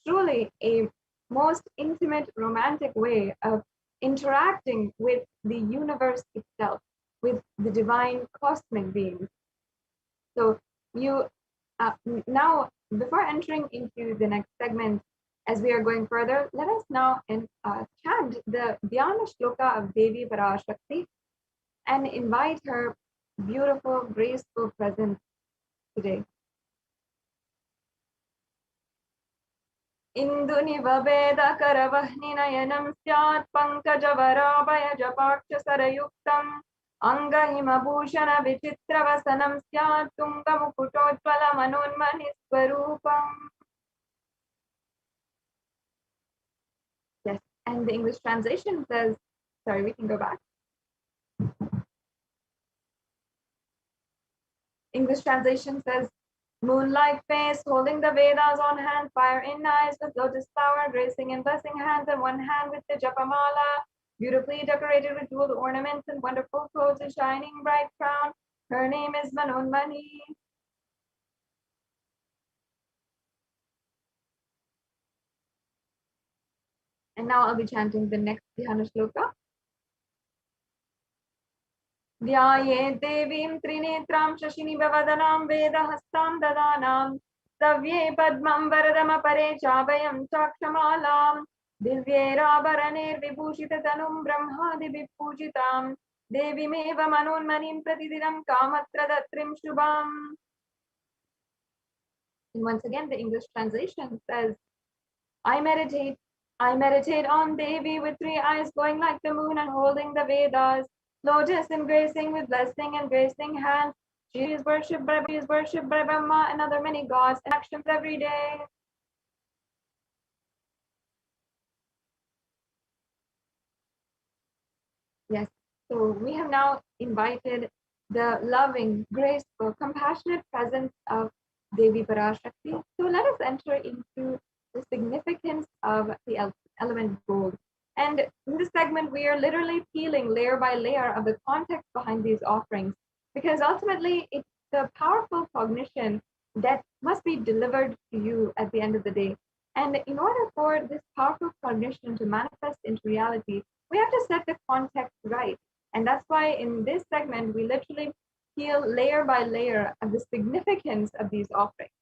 D: truly a most intimate, romantic way of interacting with the universe itself, with the divine cosmic beings. So you now, before entering into the next segment, as we are going further, let us now chant the Dhyana Shloka of Devi Parashakti and invite her beautiful, graceful presence today. Induniva Veda Karavahni Syat Pankajavara Japakcha Sarayuktam Angahima Bhushana Vichitravasanam Syat Tunga Mukutotvala Manonmani Swarupam. Yes, and the English translation says, sorry, we can go back. English translation says, moonlight face, holding the Vedas on hand, fire in eyes, with lotus flower, gracing and blessing hands, and one hand with the Japamala. beautifully decorated with jeweled ornaments and wonderful clothes, a shining bright crown. Her name is Manonmani. And now I'll be chanting the next Dhyana Shloka. ध्याये देवीं त्रिनेत्रां शशिनिभवदनां वेदहस्तां ददानां सव्ये पद्मं वरदमपरे चाभयं चाक्षमालां दिव्यैराभरणैर्विभूषिततनुं ब्रह्मादिभिः पूजितां देवीमेव मनोन्मनीं प्रतिदिनं कामत्रदत्रीं शुभाम्. And once again, the English translation says, I meditate on Devi with three eyes glowing like the moon and holding the Vedas, lotus embracing with blessing and gracing hands. She is worshipped by Brahma and other many gods and actions every day. Yes, so we have now invited the loving, graceful, compassionate presence of Devi Parashakti. So let us enter into the significance of the element gold. And in this segment, we are literally peeling layer by layer of the context behind these offerings, because ultimately it's the powerful cognition that must be delivered to you at the end of the day. And in order for this powerful cognition to manifest into reality, we have to set the context right. And that's why in this segment, we literally peel layer by layer of the significance of these offerings.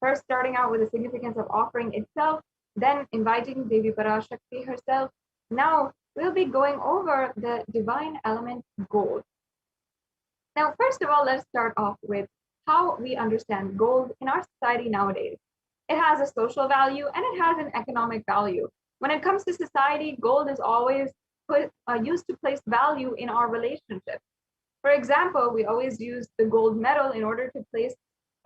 D: First, starting out with the significance of offering itself, then inviting Devi Parashakti herself. Now, we'll be going over the divine element gold. Now, first of all, let's start off with how we understand gold in our society nowadays. It has a social value and it has an economic value. When it comes to society, gold is always used to place value in our relationships. For example, we always use the gold medal in order to place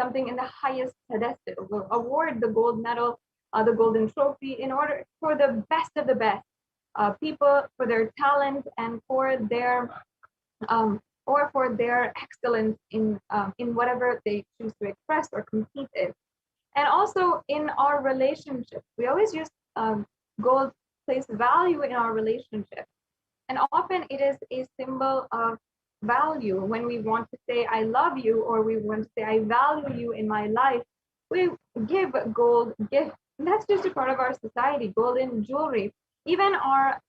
D: something in the highest pedestal. We'll award the gold medal, the golden trophy, in order for the best of the best people, for their talent and for their excellence in whatever they choose to express or compete in. And also in our relationships, we always use gold to place value in our relationships. And often it is a symbol of value. When we want to say, I love you, or we want to say, I value you in my life, we give gold gifts. And that's just a part of our society, golden jewelry. Even our,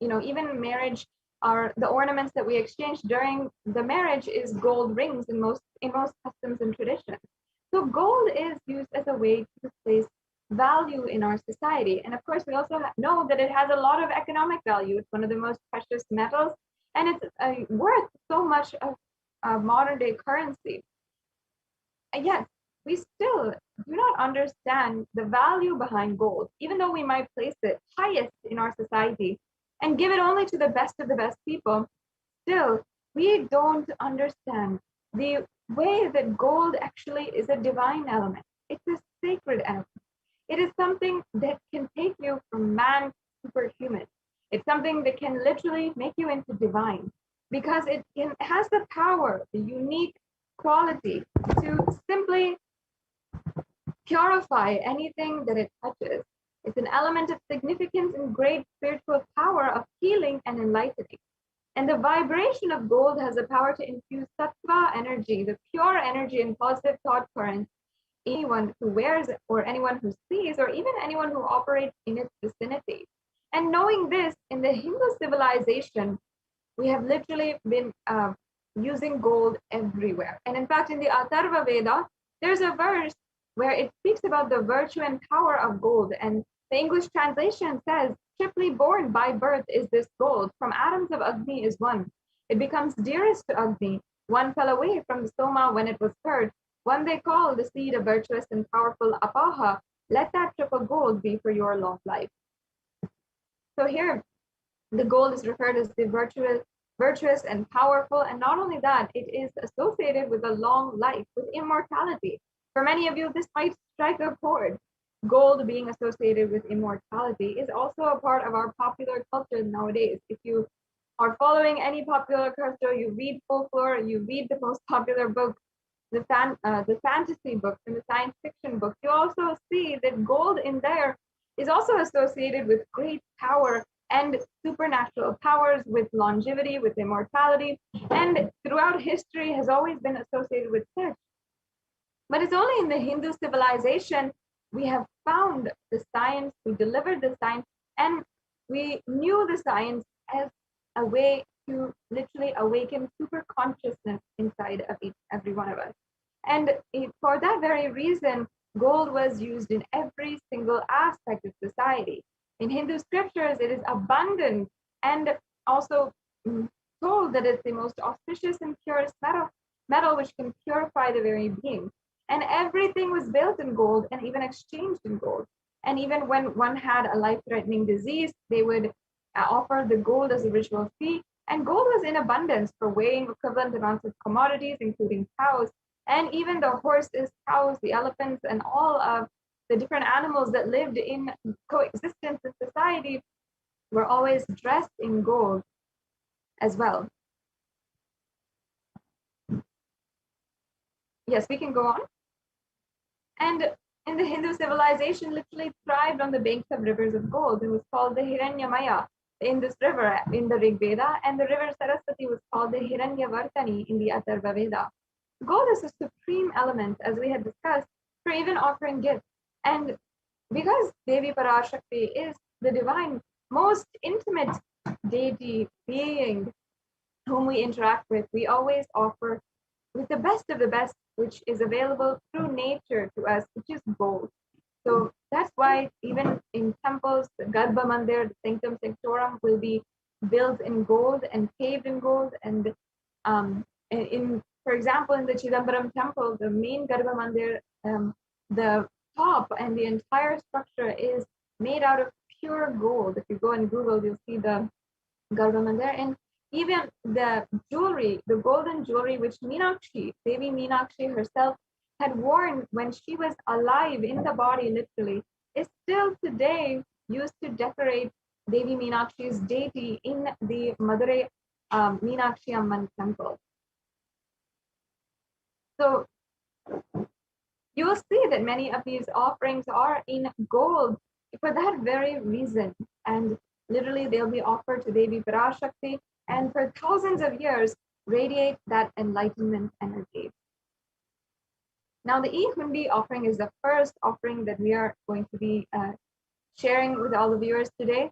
D: even marriage, the ornaments that we exchange during the marriage is gold rings in most customs and traditions. So gold is used as a way to place value in our society. And of course, we also know that it has a lot of economic value. It's one of the most precious metals, and it's worth so much of modern day currency. And yet, we still do not understand the value behind gold, even though we might place it highest in our society and give it only to the best of the best people. Still, we don't understand the way that gold actually is a divine element. It's a sacred element. It is something that can take you from man to superhuman. It's something that can literally make you into divine, because it has the power, the unique quality to simply purify anything that it touches. It's an element of significance and great spiritual power of healing and enlightening. And the vibration of gold has the power to infuse sattva energy, the pure energy and positive thought currents, anyone who wears it, or anyone who sees, or even anyone who operates in its vicinity. And knowing this, in the Hindu civilization, we have literally been using gold everywhere. And in fact, in the Atharva Veda, there's a verse where it speaks about the virtue and power of gold. And the English translation says, triply born by birth is this gold. From atoms of Agni is one. It becomes dearest to Agni. One fell away from the Soma when it was heard. One they call the seed of virtuous and powerful Apaha. Let that triple gold be for your long life. So here, the gold is referred as the virtuous and powerful. And not only that, it is associated with a long life, with immortality. For many of you, this might strike a chord. Gold being associated with immortality is also a part of our popular culture nowadays. If you are following any popular culture, you read folklore, you read the most popular books, the fantasy books and the science fiction books, you also see that gold in there is also associated with great power and supernatural powers with longevity, with immortality, and throughout history has always been associated with sex. But it's only in the Hindu civilization we have found the science, we delivered the science, and we knew the science as a way to literally awaken super consciousness inside of every one of us. And for that very reason, gold was used in every single aspect of society. In Hindu scriptures, it is abundant and also told that it's the most auspicious and purest metal which can purify the very being. And everything was built in gold and even exchanged in gold. And even when one had a life-threatening disease, they would offer the gold as a ritual fee. And gold was in abundance for weighing equivalent amounts of commodities, including cows. And even the horses, cows, the elephants, and all of the different animals that lived in coexistence in society were always dressed in gold as well. Yes, we can go on. And in the Hindu civilization, literally thrived on the banks of rivers of gold. It was called the Hiranyamaya in this river in the Rig Veda, and the river Saraswati was called the Hiranyavartani in the Atharva Veda. Gold is a supreme element, as we had discussed, for even offering gifts. And because Devi Parashakti is the divine, most intimate deity being whom we interact with, we always offer with the best of the best, which is available through nature to us, which is gold. So that's why even in temples, the Garbha Mandir, the Sanctum Sanctorum will be built in gold and paved in gold. And for example, in the Chidambaram temple, the main Garbha Mandir, the top and the entire structure is made out of pure gold. If you go and Google, you'll see the Garbha Mandir. And even the jewelry, the golden jewelry, which Meenakshi, Devi Meenakshi herself had worn when she was alive in the body, literally, is still today used to decorate Devi Meenakshi's deity in the Madurai Meenakshi Amman temple. So you will see that many of these offerings are in gold for that very reason. And literally, they'll be offered to Devi Parashakti, and for thousands of years radiate that enlightenment energy. Now, the E-Hundi offering is the first offering that we are going to be sharing with all the viewers today.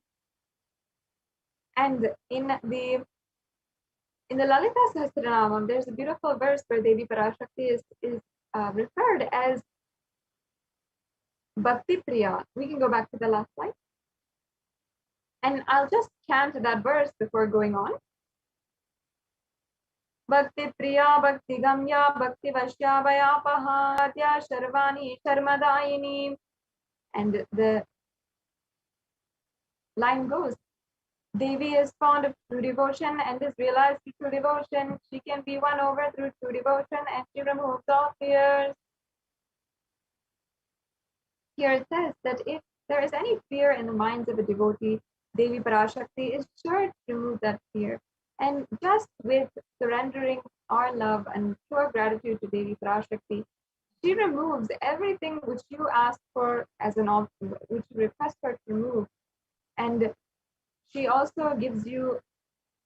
D: And in the Lalita Sahasranamam, there's a beautiful verse where Devi Parashakti is referred as Bhakti Priya. We can go back to the last slide. And I'll just chant that verse before going on. Bhakti Priya, Bhakti Gamya, Bhakti Vashya Vayapahatya Sharvani Sharmadayini. And the line goes, Devi is fond of true devotion and is realized through true devotion. She can be won over through true devotion, and she removes all fears. Here it says that if there is any fear in the minds of a devotee, Devi Parashakti is sure to remove that fear. And just with surrendering our love and pure gratitude to Devi Parashakti, she removes everything which you ask for as an offering, which you request her to remove. And she also gives you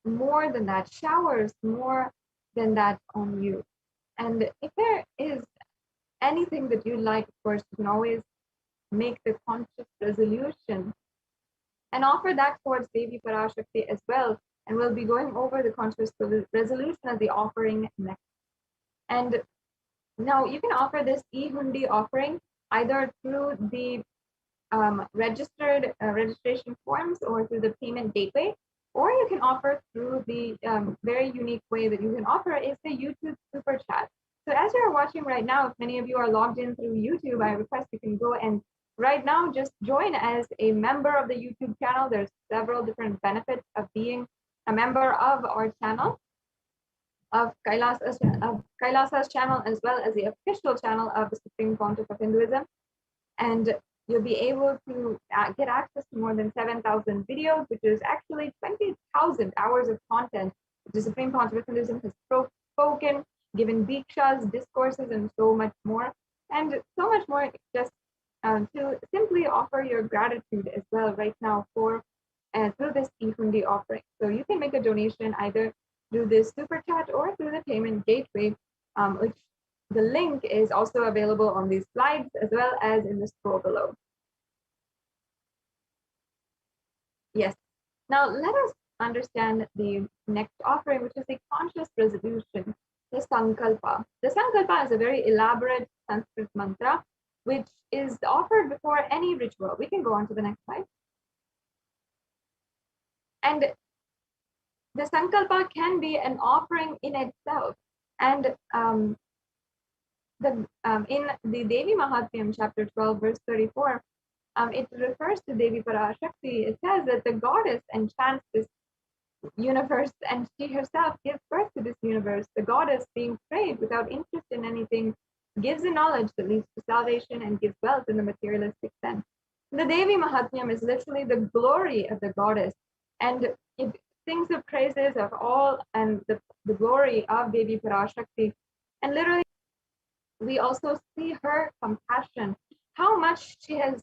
D: more than that, showers more than that on you. And if there is anything that you like, of course, you can always make the conscious resolution and offer that towards Devi Parashakti as well. And we'll be going over the conscious resolution of the offering next. And now you can offer this E-Hundi offering either through the registered registration forms or through the payment gateway, or you can offer through the very unique way that you can offer is the YouTube Super Chat. So as you're watching right now, if many of you are logged in through YouTube, I request you can go and right now just join as a member of the YouTube channel. There's several different benefits of being a member of our channel, of Kailasa's channel, as well as the official channel of the Supreme Pontiff of Hinduism. And you'll be able to get access to more than 7,000 videos, which is actually 20,000 hours of content, which the Supreme Pontiff of Hinduism has spoken, given dikshas, discourses, and so much more. And so much more just to simply offer your gratitude as well right now for through this e-hundi offering. So you can make a donation either through this super chat or through the payment gateway, which the link is also available on these slides as well as in the scroll below. Yes. Now let us understand the next offering, which is a conscious resolution, the Sankalpa. The Sankalpa is a very elaborate Sanskrit mantra, which is offered before any ritual. We can go on to the next slide. And the Sankalpa can be an offering in itself. And in the Devi Mahatmyam, chapter 12, verse 34, it refers to Devi Parashakti. It says that the goddess enchants this universe and she herself gives birth to this universe. The goddess, being prayed without interest in anything, gives a knowledge that leads to salvation and gives wealth in the materialistic sense. The Devi Mahatmyam is literally the glory of the goddess, and it sings the praises of all and the glory of Devi Parashakti. And literally, we also see her compassion, how much she has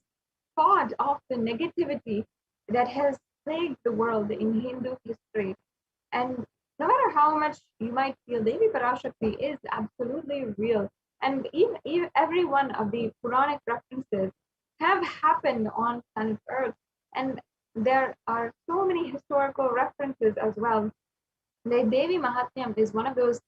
D: fought off the negativity that has plagued the world in Hindu history. And no matter how much you might feel, Devi Parashakti is absolutely real. And even every one of the Puranic references have happened on planet Earth. And there are so many historical references as well. The Devi Mahatmyam is one of those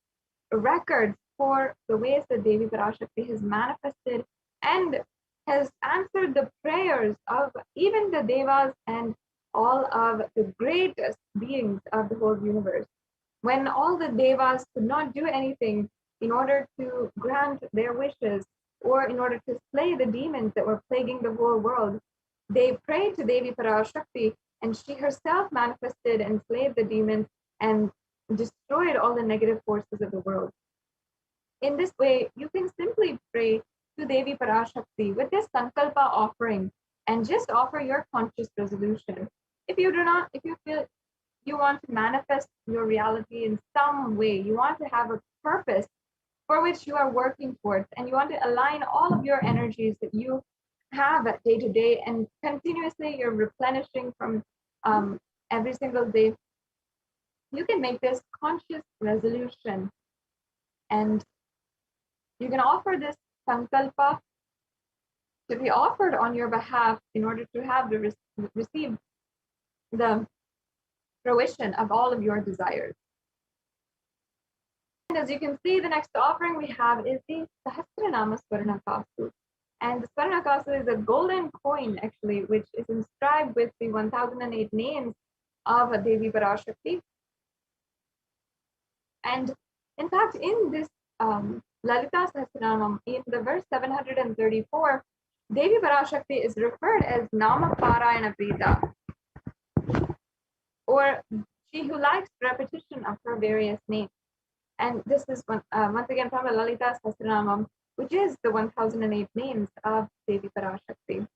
D: records for the ways that Devi Parashakti has manifested and has answered the prayers of even the Devas and all of the greatest beings of the whole universe. When all the Devas could not do anything in order to grant their wishes or in order to slay the demons that were plaguing the whole world, they prayed to Devi Parashakti, and she herself manifested and slayed the demons and destroyed all the negative forces of the world. In this way, you can simply pray to Devi Parashakti with this Sankalpa offering and just offer your conscious resolution. If you feel you want to manifest your reality in some way, you want to have a purpose for which you are working towards, and you want to align all of your energies that you have day to day, and continuously you're replenishing from every single day, you can make this conscious resolution. And you can offer this Sankalpa to be offered on your behalf in order to have receive the fruition of all of your desires. And as you can see, the next offering we have is the Sahasranama Swarnakasu. And the Swarnakasu is a golden coin, actually, which is inscribed with the 1008 names of Devi Parashakti. And in fact, in this Lalita Sahasranamam, in the verse 734, Devi Parashakti is referred as Nama Parayana Prita, or she who likes repetition of her various names. And this is once again from the Lalita Sahasranamam, which is the 1008 names of Devi Parashakti.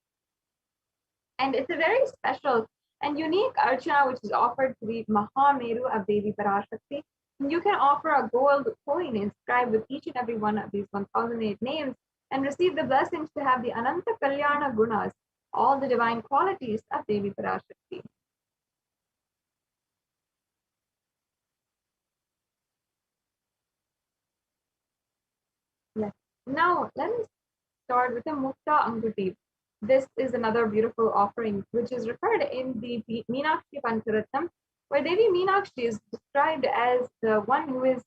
D: And it's a very special and unique archana which is offered to the Mahameru of Devi Parashakti. And you can offer a gold coin inscribed with each and every one of these 1008 names and receive the blessings to have the Ananta Kalyana Gunas, all the divine qualities of Devi Parashakti. Yes. Now, let us start with the Mukta Anguti. This is another beautiful offering, which is referred in the Meenakshi Pancharatnam, where Devi Meenakshi is described as the one who is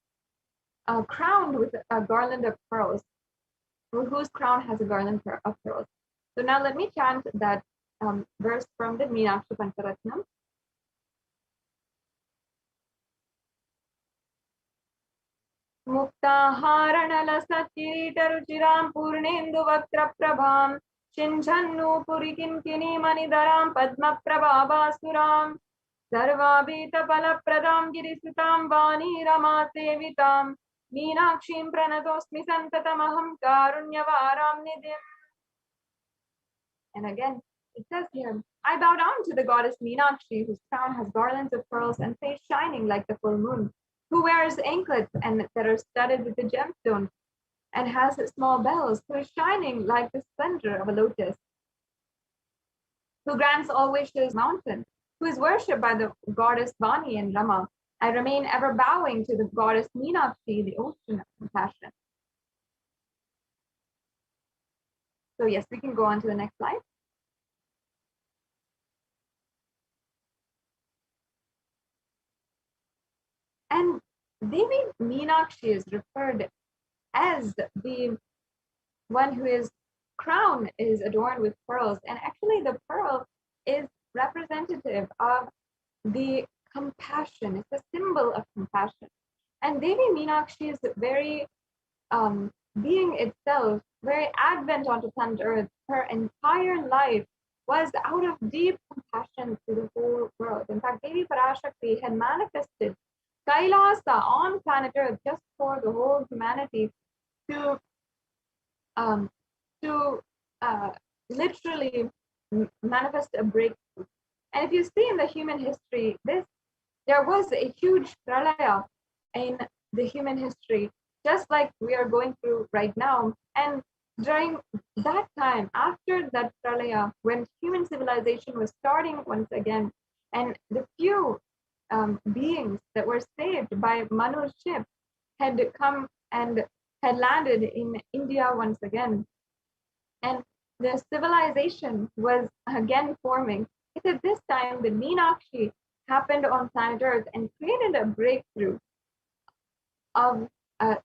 D: crowned with a garland of pearls, whose crown has a garland of pearls. So now let me chant that verse from the Meenakshi Pancharatnam. मुक्ताहारणलसच्चिरीटरुचिरां पूर्णेन्दुवक्त्रप्रभां शिञ्झन्नूपुरिकिङ्किणीमणिधरां पद्मप्रभाभासुरां सर्वाभीतफलप्रदां गिरिसुतां वाणीरमासेवितां मीनाक्षीं प्रणतोऽस्मि सन्ततमहं कारुण्यवारां निधिम्. And again, it says here, I bow down to the goddess Meenakshi, whose crown has garlands of pearls and face shining like the full moon, who wears anklets and that are studded with the gemstones, and has small bells, who is shining like the splendor of a lotus, who grants all wishes mountain, who is worshipped by the goddess Vani and Rama. I remain ever bowing to the goddess Meenakshi, the ocean of compassion. So yes, we can go on to the next slide. And Devi Meenakshi is referred as the one who is crown is adorned with pearls. And actually the pearl is representative of the compassion. It's a symbol of compassion. And Devi Meenakshi is very being itself, very advent onto planet Earth. Her entire life was out of deep compassion to the whole world. In fact, Devi Parashakti had manifested Kailasa on planet Earth just for the whole humanity to literally manifest a breakthrough. And if you see in the human history, there was a huge pralaya in the human history, just like we are going through right now. And during that time, after that pralaya, when human civilization was starting once again, and the few beings that were saved by Manu's ship had come and had landed in India once again, and the civilization was again forming. It's at this time that Meenakshi happened on planet Earth and created a breakthrough of a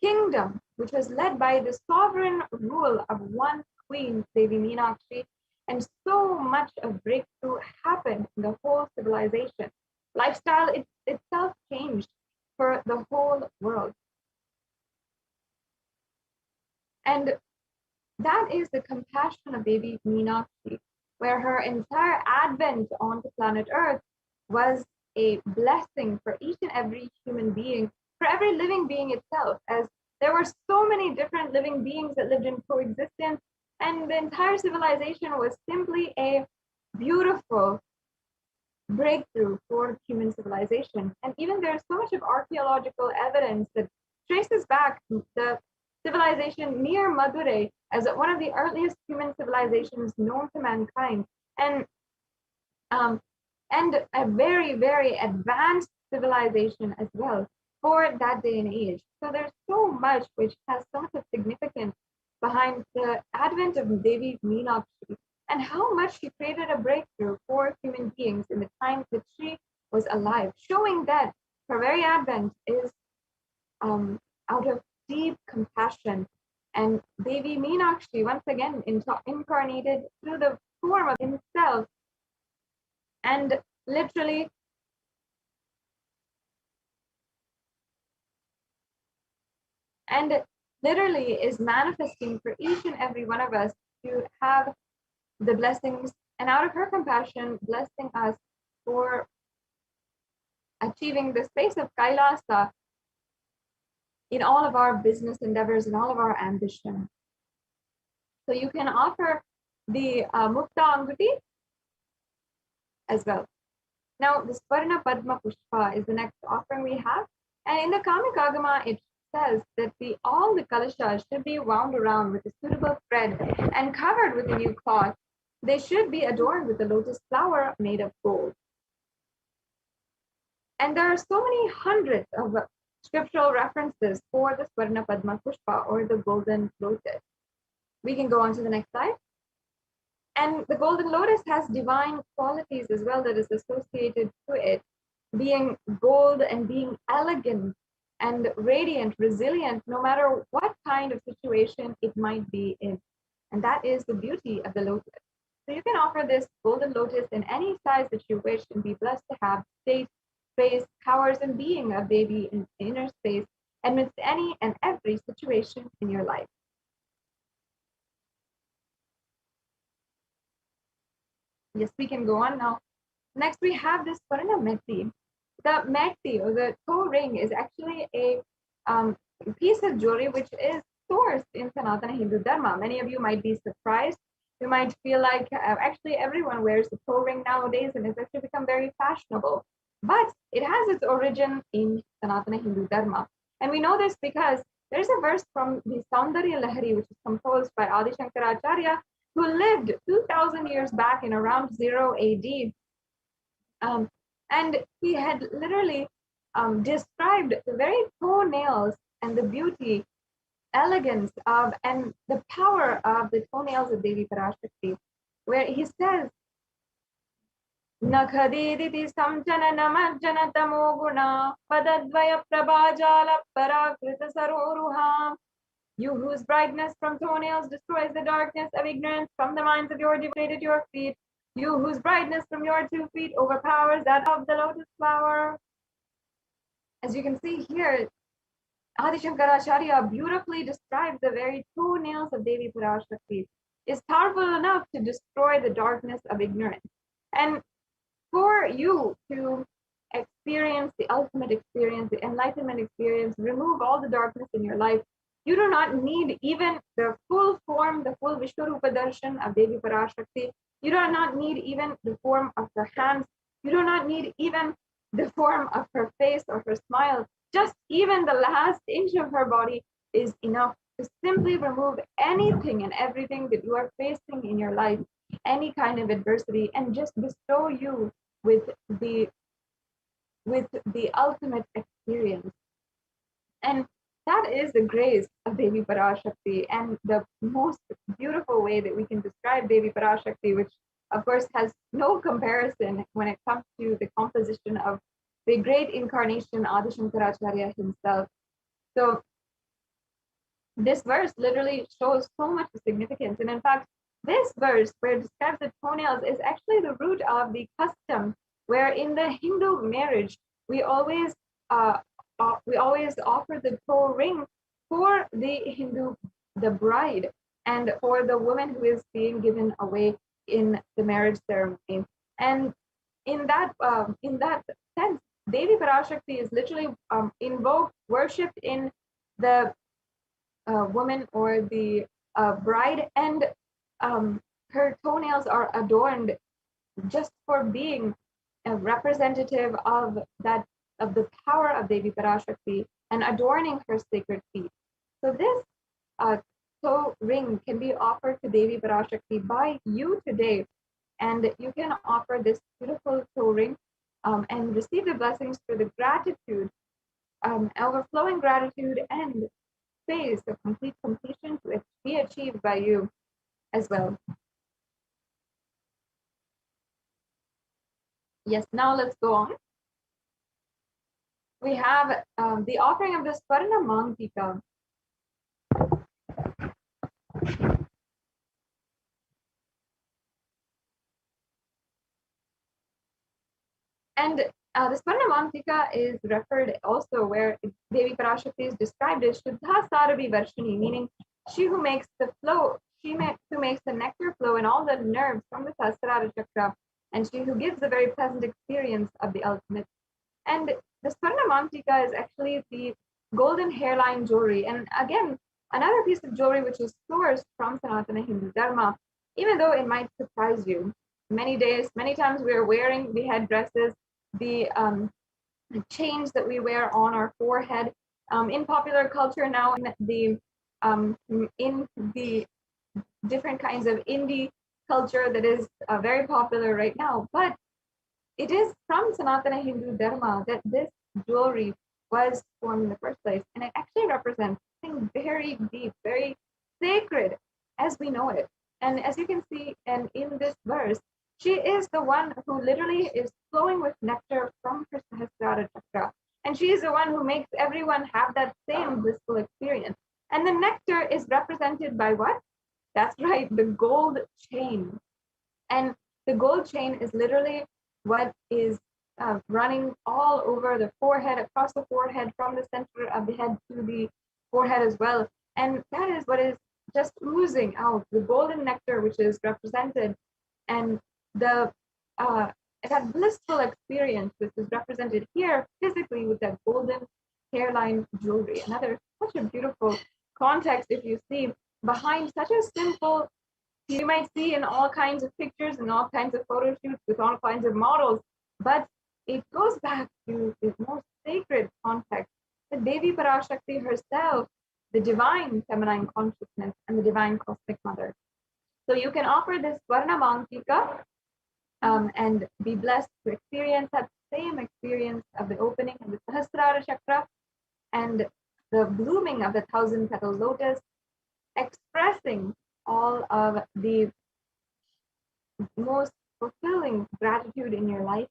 D: kingdom which was led by the sovereign rule of one queen, Devi Meenakshi, and so much of breakthrough happened in the whole civilization. Lifestyle itself changed for the whole world. And that is the compassion of Devi Meenakshi, where her entire advent onto planet Earth was a blessing for each and every human being, for every living being itself, as there were so many different living beings that lived in coexistence, and the entire civilization was simply a beautiful breakthrough for human civilization. And even there's so much of archaeological evidence that traces back the civilization near Madurai as one of the earliest human civilizations known to mankind, and a very, very advanced civilization as well for that day and age. So there's so much which has so much of significance behind the advent of Devi Meenakshi and how much she created a breakthrough for human beings in the time that she was alive, showing that her very advent is out of deep compassion. And Devi Meenakshi, once again, incarnated through the form of himself and literally is manifesting for each and every one of us to have the blessings, and out of her compassion, blessing us for achieving the space of Kailasa in all of our business endeavors and all of our ambition. So you can offer the Mukta Anguti as well. Now, the Swarna Padma Pushpa is the next offering we have. And in the Kamikagama, it says that all the kalashas should be wound around with a suitable thread and covered with a new cloth. They should be adorned with a lotus flower made of gold. And there are so many hundreds of scriptural references for the Swarna Padma Pushpa, or the golden lotus. We can go on to the next slide. And the golden lotus has divine qualities as well that is associated to it, being gold and being elegant and radiant, resilient, no matter what kind of situation it might be in. And that is the beauty of the lotus. So you can offer this golden lotus in any size that you wish and be blessed to have state, space, powers, and being of Devi in inner space amidst any and every situation in your life. Yes, we can go on now. Next, we have this Parana Metti. The Metti, or the toe ring, is actually a piece of jewelry which is sourced in Sanatana Hindu Dharma. Many of you might be surprised. You might feel like actually everyone wears the toe ring nowadays, and it's actually become very fashionable. But it has its origin in Sanatana Hindu Dharma. And we know this because there's a verse from the Saundarya Lahari, which is composed by Adi Shankaracharya, who lived 2,000 years back in around 0 AD. And he had literally described the very toenails and the beauty, elegance of, and the power of the toenails of Devi Parashakti, where he says, Nakhadiditi samjana namajjana tamoguna padadvaya prabhajala parakrita saroruham. You whose brightness from toenails destroys the darkness of ignorance from the minds of your devoted your feet. You whose brightness from your 2 feet overpowers that of the lotus flower. As you can see here, Adi Shankaracharya beautifully describes the very toenails of Devi Parashakti is powerful enough to destroy the darkness of ignorance. And for you to experience the ultimate experience, the enlightenment experience, remove all the darkness in your life, you do not need even the full form, the full Vishwarupa darshan of Devi Parashakti. You do not need even the form of her hands. You do not need even the form of her face or her smile. Just even the last inch of her body is enough to simply remove anything and everything that you are facing in your life, any kind of adversity, and just bestow you with the ultimate experience. And that is the grace of Devi Parashakti, and the most beautiful way that we can describe Devi Parashakti, which of course has no comparison when it comes to the composition of the great incarnation Adi Shankaracharya himself. So this verse literally shows so much significance. And in fact, this verse where it describes the toenails is actually the root of the custom where in the Hindu marriage, we always offer the toe ring for the bride, and for the woman who is being given away in the marriage ceremony. And in that sense, Devi Parashakti is literally invoked, worshipped in the woman or the bride, and her toenails are adorned just for being a representative of the power of Devi Parashakti and adorning her sacred feet. So this toe ring can be offered to Devi Parashakti by you today, and you can offer this beautiful toe ring and receive the blessings for the gratitude, overflowing gratitude and space of complete completion to be achieved by you as well. Yes, now let's go on. We have the offering of the Swarna Mantika. And the Swarna Mantika is referred also where Devi Parashakti is described as Shuddha Sarabi Varshini, meaning she who makes the flow, who makes the nectar flow in all the nerves from the Sahasrara Chakra, and she who gives a very pleasant experience of the ultimate. And the Swarna Mantika is actually the golden hairline jewelry. And again, another piece of jewelry which is sourced from Sanatana Hindu Dharma, even though it might surprise you. Many times we are wearing the headdresses, the chains that we wear on our forehead. In popular culture now, in the different kinds of indie culture that is very popular right now. But it is from Sanatana Hindu Dharma that this jewelry was formed in the first place. And it actually represents something very deep, very sacred as we know it. And as you can see, and in this verse, she is the one who literally is flowing with nectar from her Sahasrara Chakra. And she is the one who makes everyone have that same blissful experience. And the nectar is represented by what? That's right, the gold chain. And the gold chain is literally what is running all over the forehead, across the forehead, from the center of the head to the forehead as well. And that is what is just oozing out, the golden nectar, which is represented, and that blissful experience, which is represented here physically with that golden hairline jewelry. Another such a beautiful context if you see behind such a simple, you might see in all kinds of pictures and all kinds of photo shoots with all kinds of models, but it goes back to the most sacred context, the Devi Parashakti herself, the divine feminine consciousness and the divine cosmic mother. So you can offer this Varna Mantika and be blessed to experience that same experience of the opening of the Sahasrara Chakra and the blooming of the 1,000-petal lotus, expressing all of the most fulfilling gratitude in your life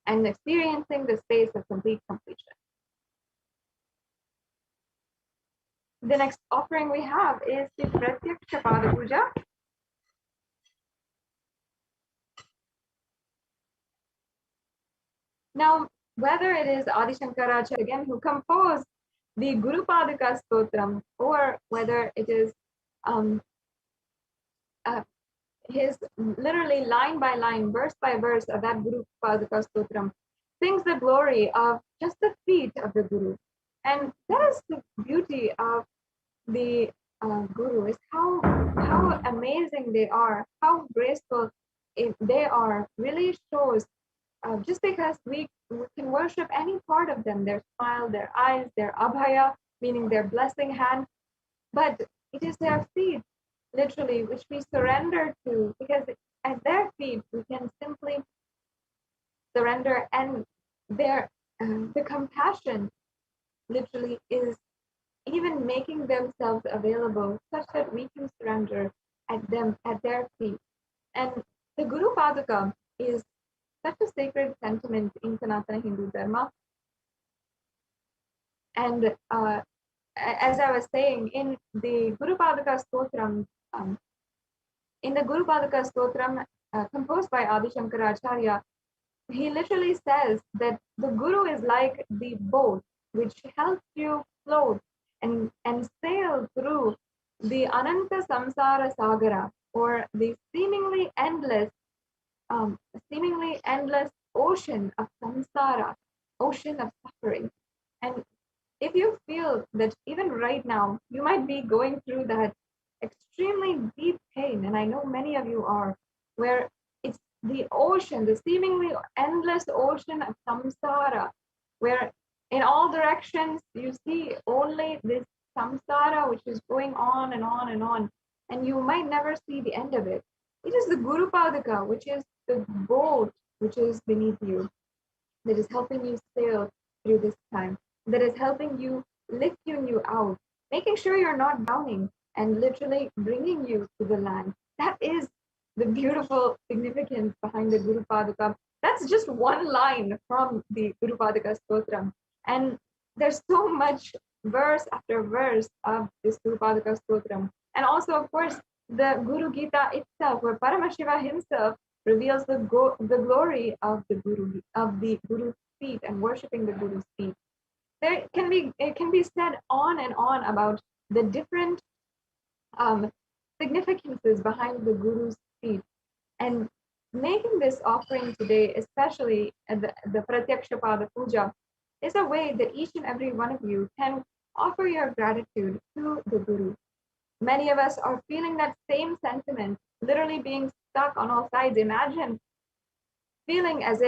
D: and experiencing the space of complete completion. The next offering we have is the Pratyaksha Pada Puja. Now, whether it is Adi Shankaracharya again who composed the Guru Padaka Stotram, or whether it is his literally line by line, verse by verse of that Guru Padaka Stotram, sings the glory of just the feet of the Guru. And that is the beauty of the Guru, is how amazing they are, how graceful they are, really shows just because we can worship any part of them, their smile, their eyes, their abhaya, meaning their blessing hand, but it is their feet, literally, which we surrender to, because at their feet we can simply surrender, and their the compassion literally is even making themselves available such that we can surrender at their feet. And the Guru Padaka is such a sacred sentiment in Sanatana Hindu Dharma. And as I was saying, in the Guru Padaka Stotram, composed by Adi Shankaracharya, he literally says that the Guru is like the boat which helps you float and sail through the Ananta Samsara Sagara, or the seemingly endless ocean of samsara, ocean of suffering. And if you feel that even right now you might be going through that extremely deep pain, and I know many of you are, where it's the ocean, the seemingly endless ocean of samsara, where in all directions you see only this samsara which is going on and on and on, and you might never see the end of it. It is the Guru Padaka, which is the boat which is beneath you, that is helping you sail through this time, that is helping you, lifting you out, making sure you're not drowning, and literally bringing you to the land. That is the beautiful significance behind the Guru Padaka. That's just one line from the Guru Padaka Stotram. And there's so much verse after verse of this Guru Padaka Stotram. And also, of course, the Guru Gita itself, where Paramashiva himself reveals the glory of the Guru's feet and worshipping the Guru's feet. It can be said on and on about the different significances behind the Guru's feet. And making this offering today, especially at the Pratyaksha Pada Puja, is a way that each and every one of you can offer your gratitude to the Guru. Many of us are feeling that same sentiment, literally being stuck on all sides. Imagine feeling as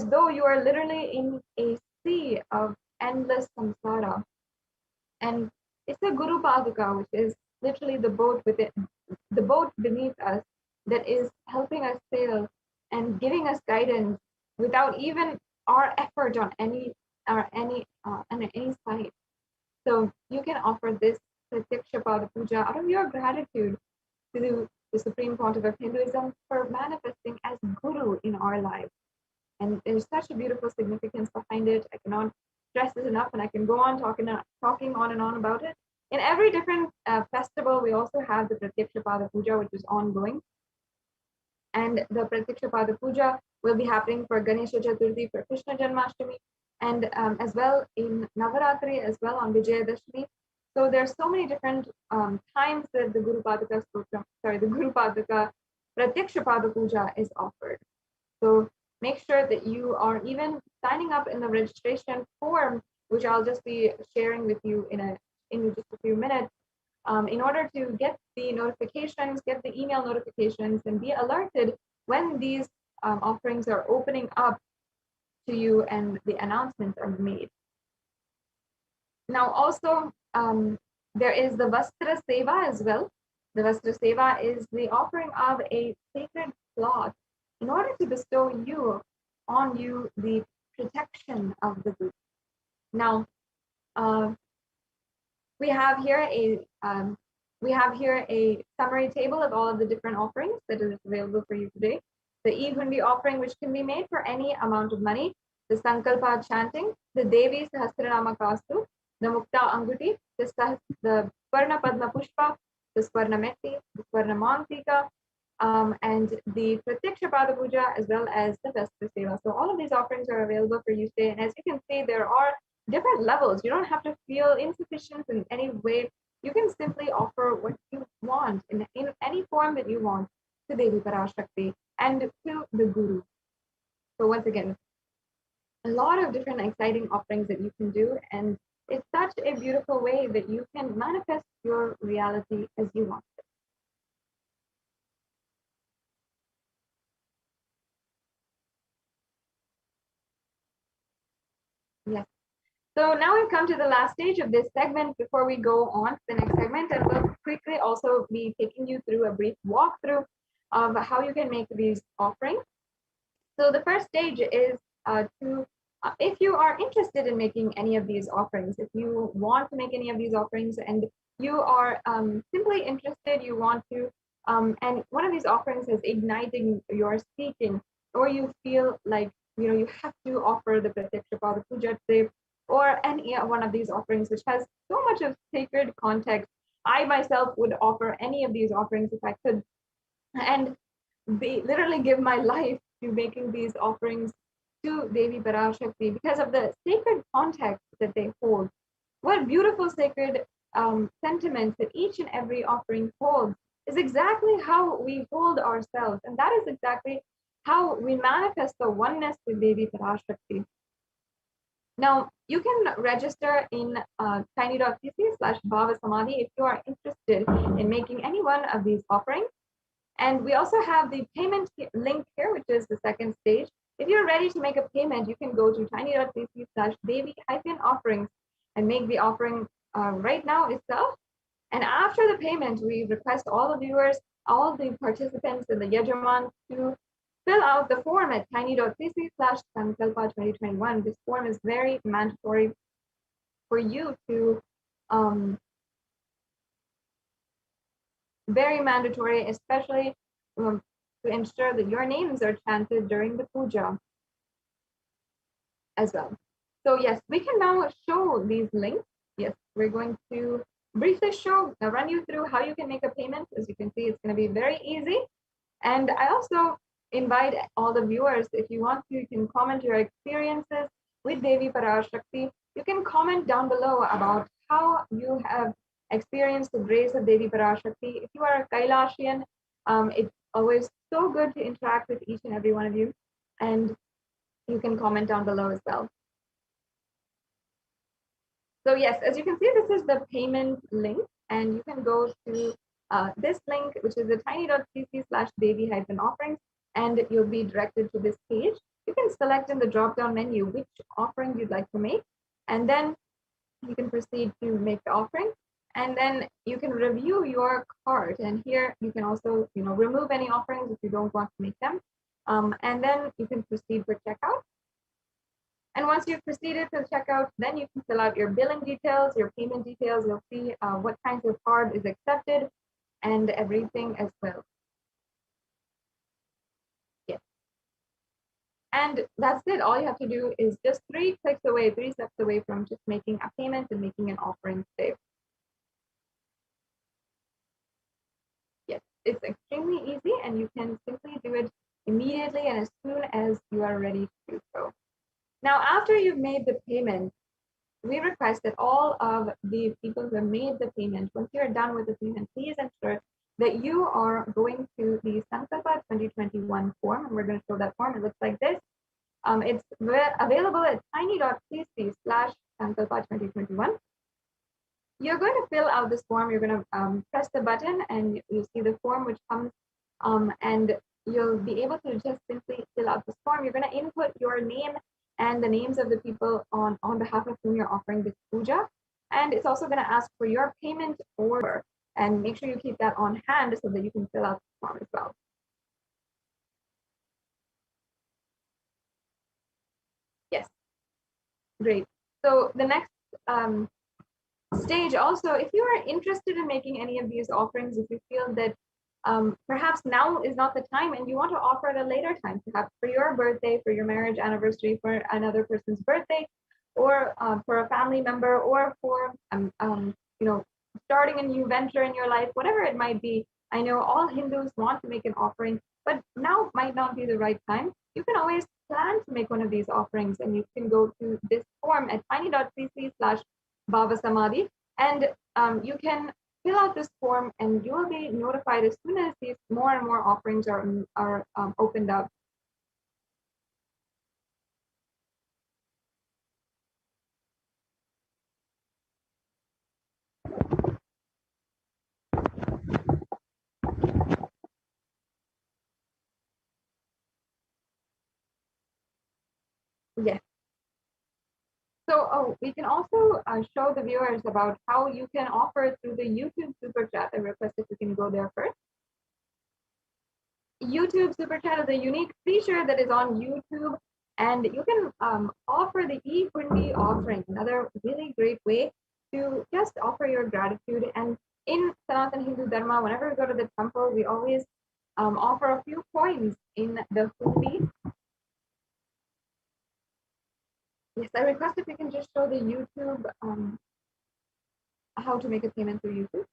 D: though you are literally in a sea of endless samsara. And it's a Guru Padaka, which is literally the boat beneath us, that is helping us sail and giving us guidance without even our effort on any side. So you can offer this Pratyaksha Pada Puja out of your gratitude to the Supreme Pontiff of Hinduism for manifesting as Guru in our lives. And there's such a beautiful significance behind it. I cannot stress this enough, and I can go on talking on and on about it. In every different festival, we also have the Pratyaksha Pada Puja, which is ongoing. And the Pratyaksha Pada Puja will be happening for Ganesha Chaturthi, for Krishna Janmashtami, and as well in Navaratri, as well on Vijayadashmi. So there's so many different times that the Guru Padaka Pratyaksha Pada Puja is offered. So make sure that you are even signing up in the registration form, which I'll just be sharing with you in just a few minutes, in order to get the notifications, get the email notifications, and be alerted when these offerings are opening up to you and the announcements are made. Now also, there is the Vastra Seva as well. The Vastra Seva is the offering of a sacred cloth in order to bestow on you the protection of the Guru. Now, we have here a summary table of all of the different offerings that is available for you today. The E-Hundi offering, which can be made for any amount of money, the Sankalpa chanting, the Devi Sahasranama Kastu, the Mukta Anguti, the Swarna Padma Pushpa, the Swarna Metti, the Swarna Mantika, and the Pratyaksha Pada Puja, as well as the Vespa Seva. So all of these offerings are available for you today. And as you can see, there are different levels. You don't have to feel insufficient in any way. You can simply offer what you want in any form that you want to Devi Parashakti and to the Guru. So once again, a lot of different exciting offerings that you can do, and it's such a beautiful way that you can manifest your reality as you want it. Yes. So now we've come to the last stage of this segment before we go on to the next segment, and we'll quickly also be taking you through a brief walkthrough of how you can make these offerings. So the first stage is if you are interested in making any of these offerings, if you want to make any of these offerings and you are simply interested, you want to, and one of these offerings is igniting your seeking, or you feel like, you have to offer the Pratyaksha Pada Puja today, or any one of these offerings which has so much of sacred context. I myself would offer any of these offerings if I could, and literally give my life to making these offerings to Devi Parashakti because of the sacred context that they hold. What beautiful sacred sentiments that each and every offering holds is exactly how we hold ourselves, and that is exactly how we manifest the oneness with Devi Parashakti. Now, you can register in tiny.cc/Bhava Samadhi if you are interested in making any one of these offerings. And we also have the payment link here, which is the second stage. If you're ready to make a payment, you can go to tiny.cc/Devi-offerings and make the offering right now itself. And after the payment, we request all the viewers, all the participants in the Yajaman to fill out the form at tiny.cc/Sankalpa2021. This form is very mandatory for you to, very mandatory, especially to ensure that your names are chanted during the puja as well. So yes, we can now show these links. Yes, we're going to briefly run you through how you can make a payment. As you can see, it's going to be very easy. And I also invite all the viewers, if you want to, you can comment your experiences with Devi Parashakti. You can comment down below about how you have experienced the grace of Devi Parashakti. If you are a Kailashian, it's always so good to interact with each and every one of you. And you can comment down below as well. So yes, as you can see, this is the payment link, and you can go to this link, which is the tiny.cc/Devi-offerings, and you'll be directed to this page. You can select in the drop-down menu which offering you'd like to make, and then you can proceed to make the offering, and then you can review your cart. And here you can also, remove any offerings if you don't want to make them, and then you can proceed for checkout. And once you've proceeded to checkout, then you can fill out your billing details, your payment details. You'll see what kinds of card is accepted and everything as well. Yes. And that's it. All you have to do is just 3 steps away from just making a payment and making an offering today. Yes, it's extremely easy, and you can simply do it immediately and as soon as you are ready to do so. Now, after you've made the payment, we request that all of the people who have made the payment, once you're done with the payment, please ensure that you are going to the Sankalpa 2021 form, and we're going to show that form. It looks like this. It's available at tiny.cc/Sankalpa 2021. You're going to fill out this form. You're going to press the button, and you'll see the form which comes, and you'll be able to just simply fill out this form. You're going to input your name and the names of the people on behalf of whom you're offering this puja. And it's also going to ask for your payment order, and make sure you keep that on hand so that you can fill out the form as well. So the next stage also, if you are interested in making any of these offerings, if you feel that perhaps now is not the time and you want to offer at a later time, perhaps for your birthday, for your marriage anniversary, for another person's birthday, or for a family member, or for starting a new venture in your life, whatever it might be. I know all Hindus want to make an offering, but now might not be the right time. You can always plan to make one of these offerings, and you can go to this form at tiny.cc/Bhava Samadhi, and you can fill out this form, and you will be notified as soon as these more and more offerings are opened up. Yes. So we can also show the viewers about how you can offer through the YouTube Super Chat. I request if you can go there first. YouTube Super Chat is a unique feature that is on YouTube, and you can offer the e-Pundi offering, another really great way to just offer your gratitude. And in Sanatana Hindu Dharma, whenever we go to the temple, we always offer a few coins in the Pundi. Yes, I request if you can just show the YouTube how to make a payment through YouTube.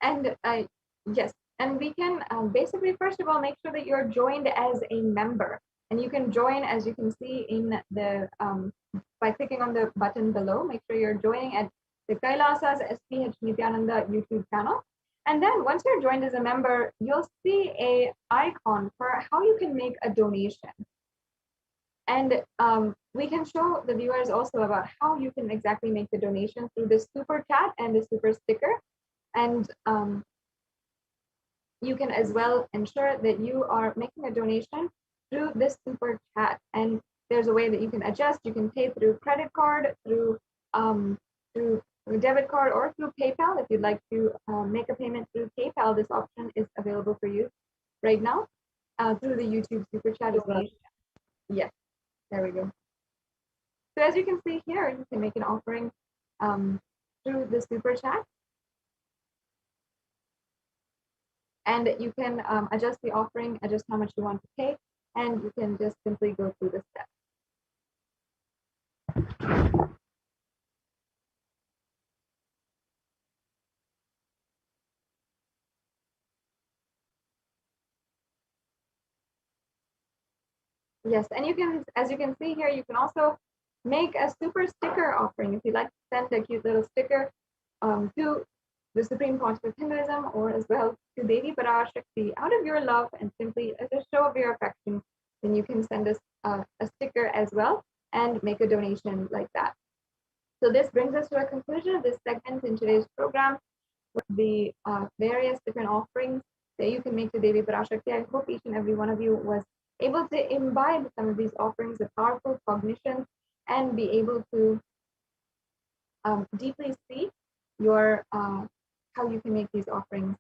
D: And yes, and we can basically, first of all, make sure that you're joined as a member. And you can join, as you can see in the, by clicking on the button below, make sure you're joining at the Kailasa's HDH Nithyananda YouTube channel. And then once you're joined as a member, you'll see a icon for how you can make a donation. And we can show the viewers also about how you can exactly make the donation through the super chat and the super sticker. And you can as well ensure that you are making a donation through this super chat. And there's a way that you can adjust. You can pay through credit card, through a debit card, or through PayPal. If you'd like to make a payment through PayPal, this option is available for you right now through the YouTube super chat as well. Yes, there we go. So as you can see here, you can make an offering through the super chat. And you can adjust the offering, adjust how much you want to pay, and you can just simply go through the steps. Yes, and you can, as you can see here, you can also make a super sticker offering. If you'd like to send a cute little sticker to the Supreme Pontiff of Hinduism, or as well to Devi Parashakti, out of your love and simply as a show of your affection, then you can send us a sticker as well and make a donation like that. So this brings us to a conclusion of this segment in today's program with the various different offerings that you can make to Devi Parashakti. I hope each and every one of you was able to imbibe some of these offerings of powerful cognition and be able to deeply see your how you can make these offerings.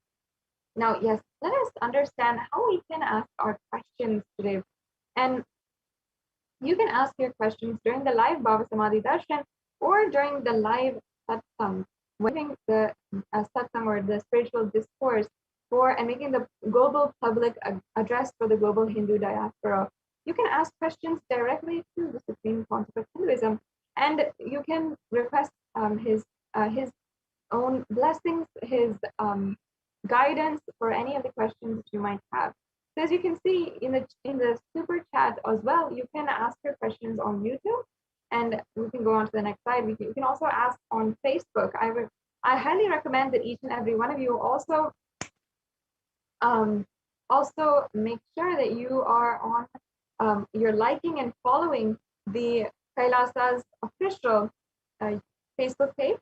D: Now, yes, let us understand how we can ask our questions today. And you can ask your questions during the live Bhava Samadhi Darshan or during the live satsang, when the satsang or the spiritual discourse for and making the global public address for the global Hindu diaspora. You can ask questions directly to the Supreme Pontiff of Hinduism, and you can request his own blessings, his guidance for any of the questions that you might have. So as you can see in the super chat as well, you can ask your questions on YouTube, and we can go on to the next slide. You can also ask on Facebook. I highly recommend that each and every one of you also make sure that you are on you're liking and following the Kailasa's official Facebook page.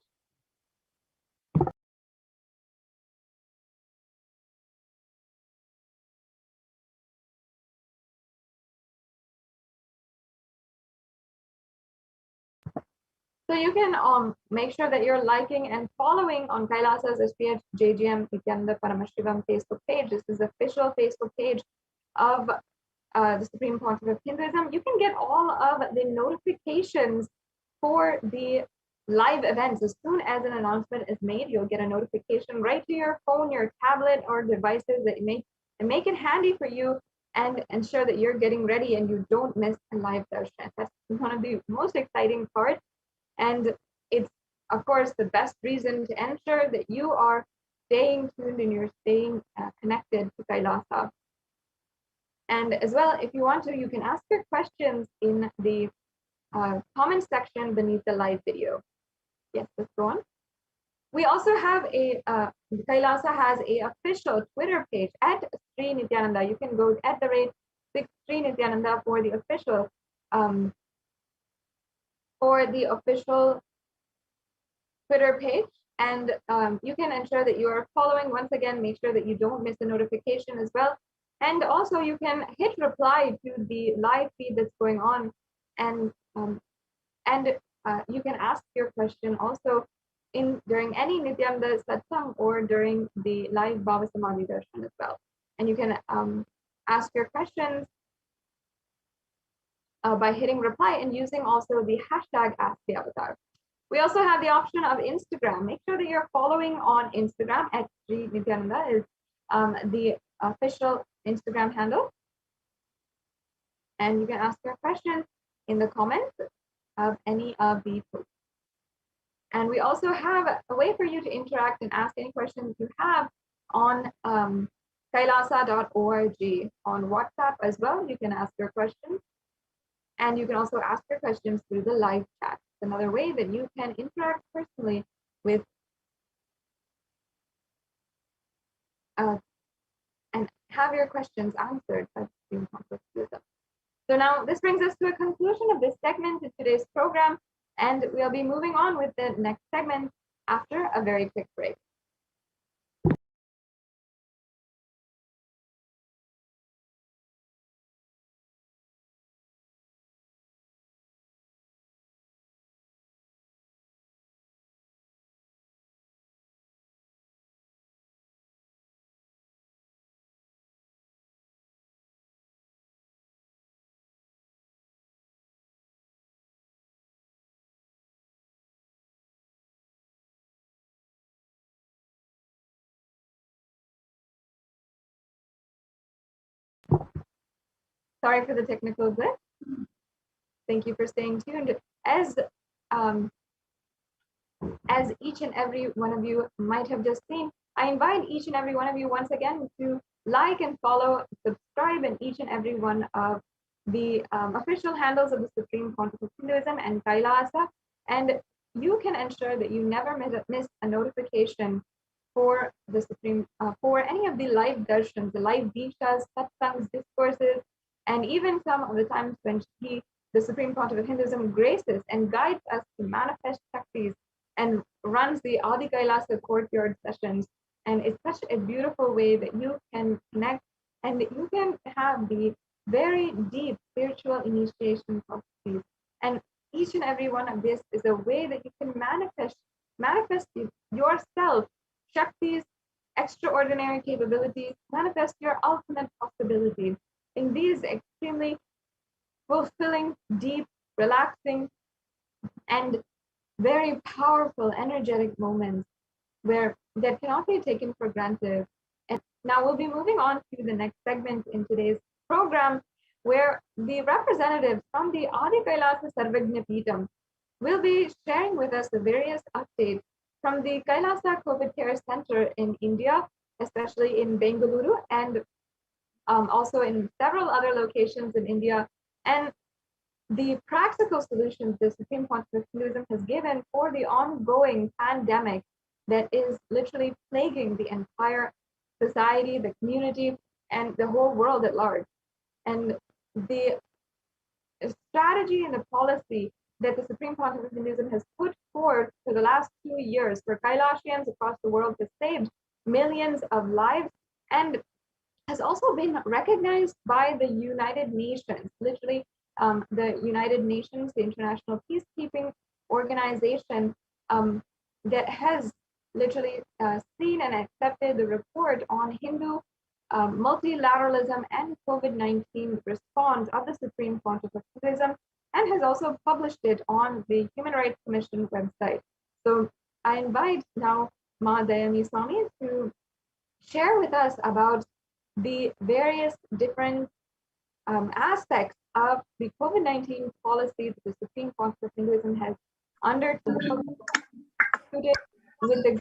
D: So you can make sure that you're liking and following on Kailasa's HDH JGM Nithyananda Paramashivam Facebook page. This is the official Facebook page of the Supreme Pontiff of Hinduism, you can get all of the notifications for the live events. As soon as an announcement is made, you'll get a notification right to your phone, your tablet, or devices that make it handy for you and ensure that you're getting ready and you don't miss a live darshan. That's one of the most exciting parts. And it's, of course, the best reason to ensure that you are staying tuned and you're staying connected to Kailasa. And as well, if you want to, you can ask your questions in the comment section beneath the live video. Yes, let's go on. We also have Kailasa has a official Twitter page at Sri Nithyananda. You can go at the rate 6 Sri Nithyananda for the official Twitter page. And you can ensure that you are following. Once again, make sure that you don't miss a notification as well. And also you can hit reply to the live feed that's going on. And you can ask your question also during any Nityananda satsang or during the live Bhava Samadhi darshan as well. And you can ask your questions by hitting reply and using also the hashtag #AskTheAvatar. We also have the option of Instagram. Make sure that you're following on Instagram at Sri Nithyananda is the official Instagram handle. And you can ask your questions in the comments of any of the posts. And we also have a way for you to interact and ask any questions you have on kailasa.org on WhatsApp as well. You can ask your questions. And you can also ask your questions through the live chat. It's another way that you can interact personally with and have your questions answered by the Supreme Pontiff of Hinduism. So now this brings us to a conclusion of this segment in today's program, and we'll be moving on with the next segment after a very quick break. Sorry for the technical glitch. Thank you for staying tuned. As each and every one of you might have just seen, I invite each and every one of you once again to like and follow, subscribe in each and every one of the official handles of the Supreme Pontiff of Hinduism and Kailasa, and you can ensure that you never miss a notification for the Supreme, for any of the live darshans, the live dikshas, satsangs, discourses, and even some of the times when the Supreme Pontiff of Hinduism graces and guides us to manifest Shaktis and runs the Adi Kailasa courtyard sessions. And it's such a beautiful way that you can connect and you can have the very deep spiritual initiation processes. And each and every one of this is a way that you can manifest yourself, Shaktis, extraordinary capabilities, manifest your ultimate possibilities in these extremely fulfilling, deep, relaxing, and very powerful, energetic moments that cannot be taken for granted. And now we'll be moving on to the next segment in today's program, where the representatives from the Adi Kailasa Sarvagna Peetham will be sharing with us the various updates from the Kailasa COVID Care Center in India, especially in Bengaluru, and also in several other locations in India, and the practical solutions the Supreme Pontiff of Hinduism has given for the ongoing pandemic that is literally plaguing the entire society, the community, and the whole world at large. And the strategy and the policy that the Supreme Pontiff of Hinduism has put forth for the last 2 years for Kailashians across the world has saved millions of lives and has also been recognized by the United Nations. Literally, the United Nations, the international peacekeeping organization that has literally seen and accepted the report on Hindu multilateralism and COVID-19 response of the Supreme Court of Hinduism, and has also published it on the Human Rights Commission website. So I invite now Ma Dayami Swami to share with us about the various different aspects of the COVID-19 policy that the Supreme Court of Hinduism has undertaken with the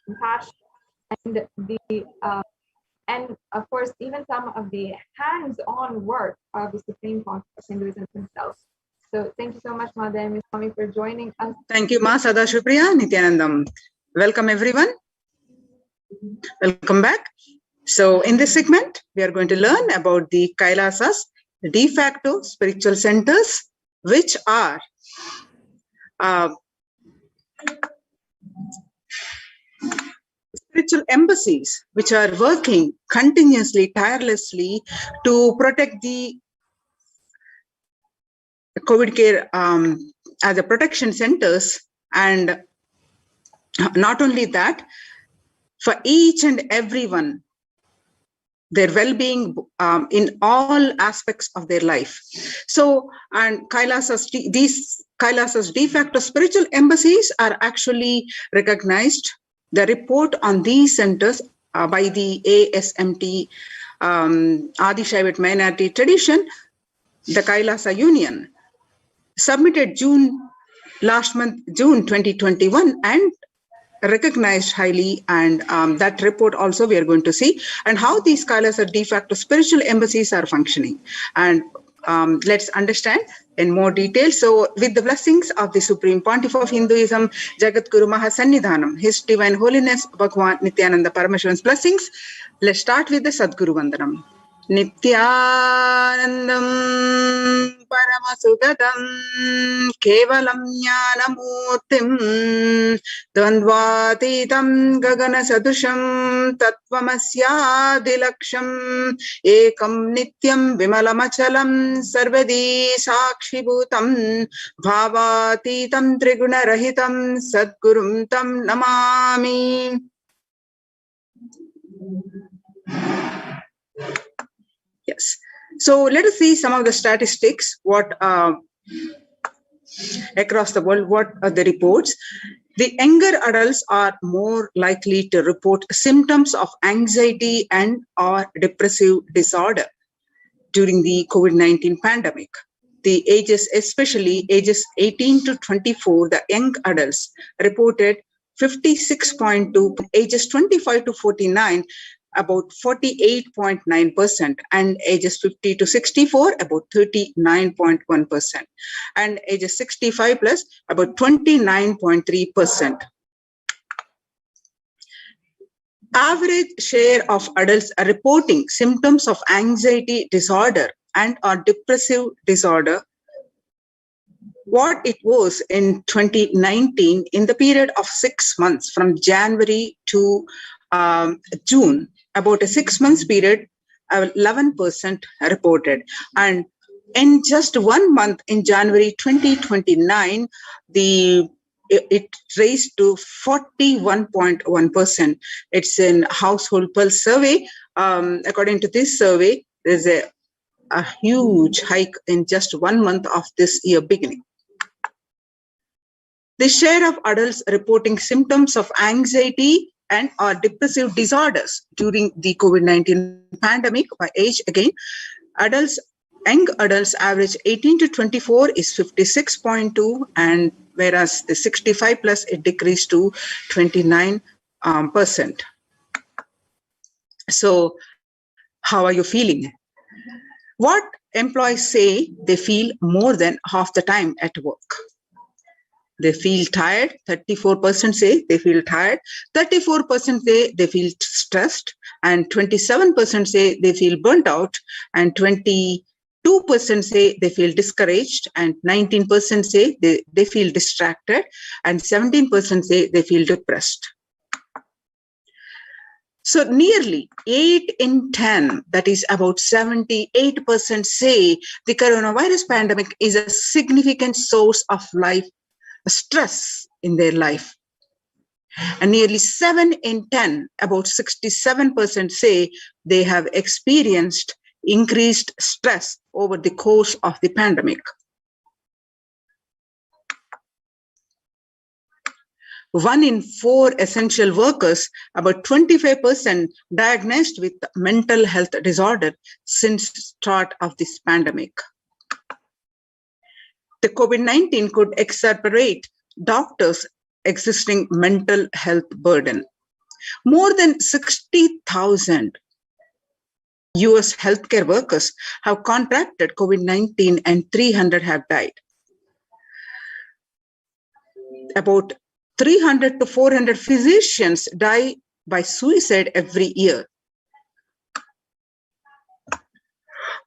D: compassion and the and of course even some of the hands-on work of the Supreme Court of Hinduism himself. So thank you so much, Ma Dayami Swami, for joining us.
F: Thank you, Ma Sada Shupriya Nithyanandam. Welcome everyone. Welcome back. So in this segment, we are going to learn about the Kailasas, de facto spiritual centers, which are spiritual embassies, which are working continuously, tirelessly to protect the COVID care as a protection centers. And not only that, for each and everyone, their well-being in all aspects of their life. So, and these Kailasas de facto spiritual embassies are actually recognized. The report on these centers by the ASMT, Adi Shaivite Minority Tradition, the Kailasa Union, submitted last month, June 2021, and recognized highly, and that report also we are going to see, and how these Kailasa de facto spiritual embassies are functioning. And let's understand in more detail. So with the blessings of the Supreme Pontiff of Hinduism, Jagat Guru Mahasannidhanam, His Divine Holiness Bhagwan Nithyananda Paramashivan's blessings, let's start with the Sadguru Vandanam. Nithyanandam Paramasugadam Kevalam Jnanamurtim Dvandvatitam Gagana Sadusham Tatvamasyadilaksham Ekam Nityam Vimalamachalam Sarvadi Sakshibhutam Bhavatitam Trigunarahitam Sadgurum Tam Namami. Yes. So let us see some of the statistics, what across the world, what are the reports. The younger adults are more likely to report symptoms of anxiety and or depressive disorder during the COVID-19 pandemic. The ages, especially ages 18 to 24, the young adults reported 56.2, ages 25 to 49, about 48.9%, and ages 50 to 64, about 39.1%, and ages 65 plus, about 29.3%. Average share of adults are reporting symptoms of anxiety disorder and or depressive disorder, what it was in 2019 in the period of 6 months from January to June. About a 6 months period, 11% reported. And in just 1 month in January 2029, it raised to 41.1%. It's in Household Pulse survey. According to this survey, there's a huge hike in just 1 month of this year beginning. The share of adults reporting symptoms of anxiety and or depressive disorders during the COVID-19 pandemic by age, again, young adults average 18 to 24 is 56.2, and whereas the 65 plus it decreased to 29%. So how are you feeling? What employees say they feel more than half the time at work? They feel tired. 34% say they feel tired. 34% say they feel stressed. And 27% say they feel burnt out. And 22% say they feel discouraged. And 19% say they feel distracted. And 17% say they feel depressed. So nearly 8 in 10, that is about 78%, say the coronavirus pandemic is a significant source of life stress in their life. And nearly 7 in 10, about 67%, say they have experienced increased stress over the course of the pandemic. 1 in 4 essential workers, about 25%, diagnosed with mental health disorder since start of this pandemic. The COVID-19 could exacerbate doctors' existing mental health burden. More than 60,000 US healthcare workers have contracted COVID-19 and 300 have died. About 300 to 400 physicians die by suicide every year.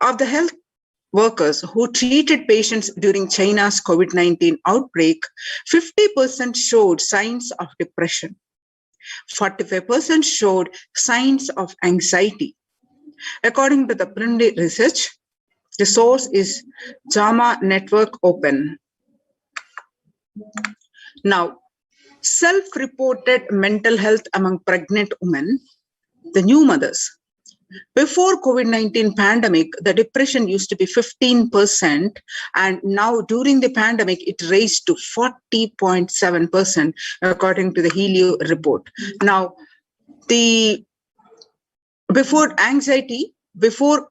F: Of the health workers who treated patients during China's COVID-19 outbreak, 50% showed signs of depression. 45% showed signs of anxiety. According to the preliminary research, the source is JAMA Network Open. Now, self-reported mental health among pregnant women, the new mothers. Before COVID-19 pandemic, the depression used to be 15%, and now during the pandemic, it raised to 40.7%, according to the Helio report. Now, before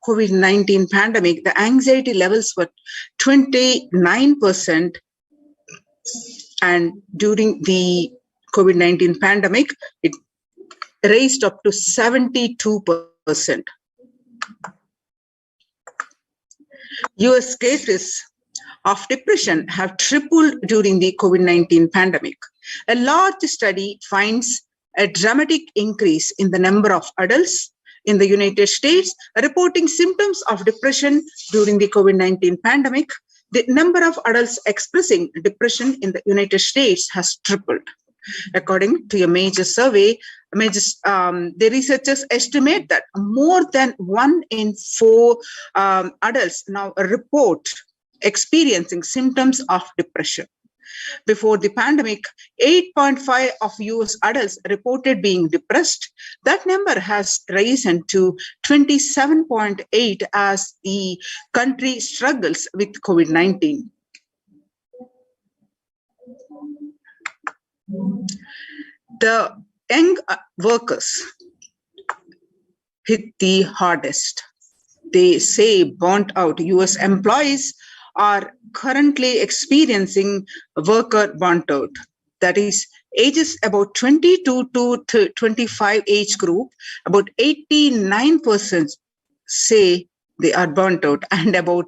F: COVID-19 pandemic, the anxiety levels were 29%, and during the COVID-19 pandemic, it raised up to 72%. US cases of depression have tripled during the COVID-19 pandemic. A large study finds a dramatic increase in the number of adults in the United States reporting symptoms of depression during the COVID-19 pandemic. The number of adults expressing depression in the United States has tripled. According to a major survey, the researchers estimate that more than 1 in 4 adults now report experiencing symptoms of depression. Before the pandemic, 8.5% of US adults reported being depressed. That number has risen to 27.8% as the country struggles with COVID-19. The young workers hit the hardest. They say burnt out. US employees are currently experiencing worker burnt out. That is, ages about 22 to 25 age group, about 89% say they are burnt out, and about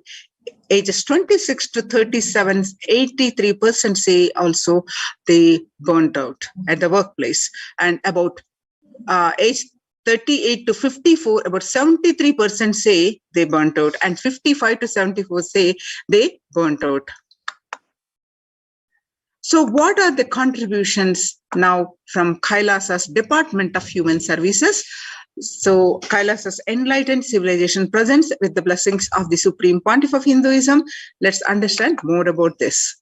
F: ages 26 to 37, 83% say also they burnt out at the workplace. And about age 38 to 54, about 73% say they burnt out, and 55 to 74 say they burnt out. So what are the contributions now from Kailasa's Department of Human Services? So Kailasa's enlightened civilization presents with the blessings of the Supreme Pontiff of Hinduism. Let's understand more about this.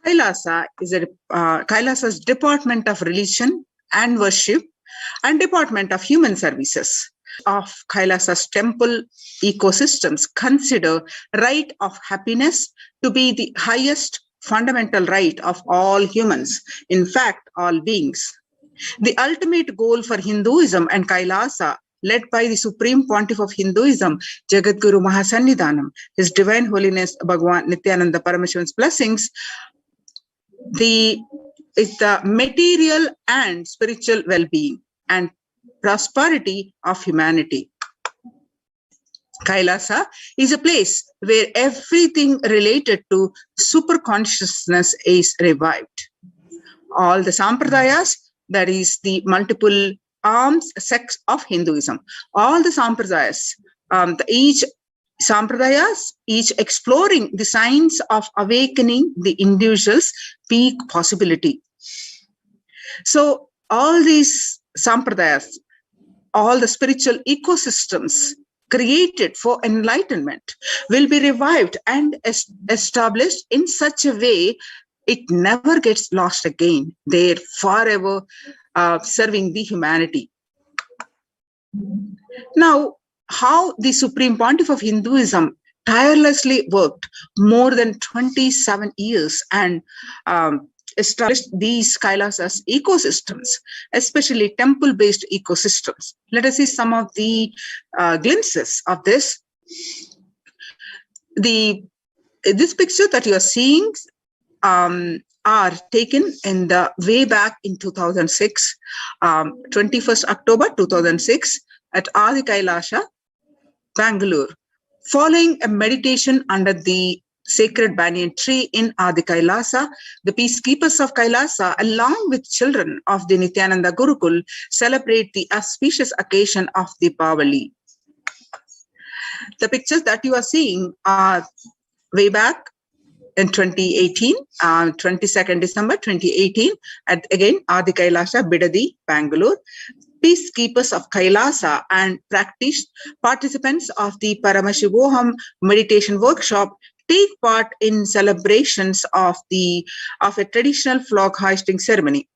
F: Kailasa's Department of Religion and Worship and Department of Human Services of Kailasa's temple ecosystems consider right of happiness to be the highest fundamental right of all humans, in fact, all beings. The ultimate goal for Hinduism and Kailasa, led by the Supreme Pontiff of Hinduism, Jagadguru Mahasannidhanam, His Divine Holiness Bhagavan Nithyananda Paramashivan's blessings, is the material and spiritual well-being and prosperity of humanity. Kailasa is a place where everything related to superconsciousness is revived. All the sampradayas, that is the multiple arms, sects of Hinduism, all the sampradayas, each exploring the science of awakening the individual's peak possibility. So all these sampradayas, all the spiritual ecosystems created for enlightenment will be revived and established in such a way it never gets lost again. They're forever serving the humanity. Now, how the Supreme Pontiff of Hinduism tirelessly worked more than 27 years and established these Kailasas ecosystems, especially temple-based ecosystems. Let us see some of the glimpses of this. This picture that you are seeing are taken in the way back in 2006, 21st October 2006 at Adi Kailasha, Bangalore, following a meditation under the sacred banyan tree in Adi Kailasa. The peacekeepers of Kailasa, along with children of the Nithyananda Gurukul, celebrate the auspicious occasion of Deepavali. The pictures that you are seeing are way back in 2018, 22nd December 2018, at again Adi Kailasha, Bidadi, Bangalore. Peacekeepers of Kailasa and participants of the Paramashivoham meditation workshop take part in celebrations of a traditional flag hoisting ceremony.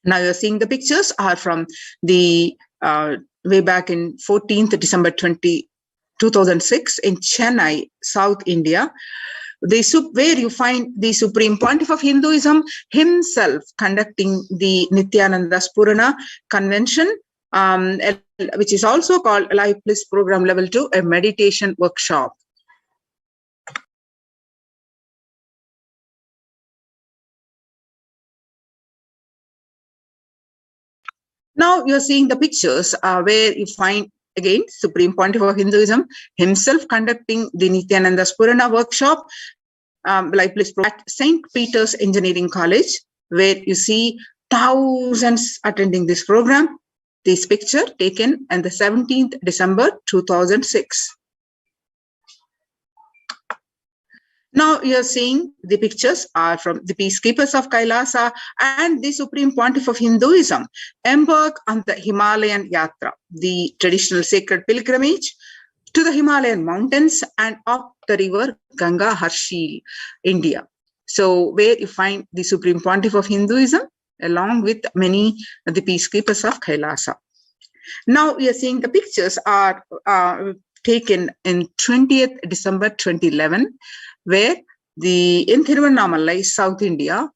F: Now you're seeing the pictures are from the way back in 14th December 2006 in Chennai, South India, where you find the Supreme Pontiff of Hinduism himself conducting the Nithyananda Spurana Convention, which is also called Life Bliss Program Level 2, a meditation workshop. Now you're seeing the pictures where you find again Supreme Pontiff of Hinduism himself conducting the Nithyananda Spurana workshop, Life Bliss at St. Peter's Engineering College, where you see thousands attending this program. This picture taken on the 17th December 2006. Now you're seeing the pictures are from the peacekeepers of Kailasa and the Supreme Pontiff of Hinduism embark on the Himalayan Yatra, the traditional sacred pilgrimage to the Himalayan mountains and up the river Ganga, Harshil, India. So where you find the Supreme Pontiff of Hinduism along with many of the peacekeepers of Kailasa. Now we are seeing the pictures are taken in 20th December 2011, where in Thiruvannamalai, South India,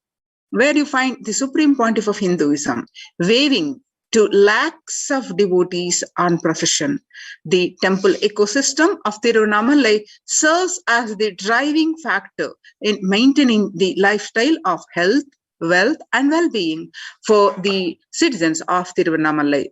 F: where you find the Supreme Pontiff of Hinduism waving to lakhs of devotees on procession. The temple ecosystem of Thiruvannamalai serves as the driving factor in maintaining the lifestyle of health, wealth, and well-being for the citizens of Thiruvannamalai.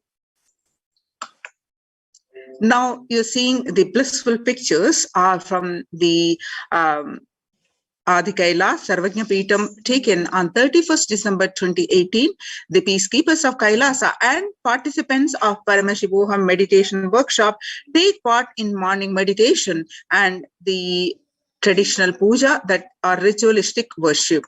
F: Now you're seeing the blissful pictures are from the Adi Kailash Sarvajna Peetam taken on 31st December 2018. The peacekeepers of Kailasa and participants of Paramashivoham meditation workshop take part in morning meditation and the traditional puja that are ritualistic worship.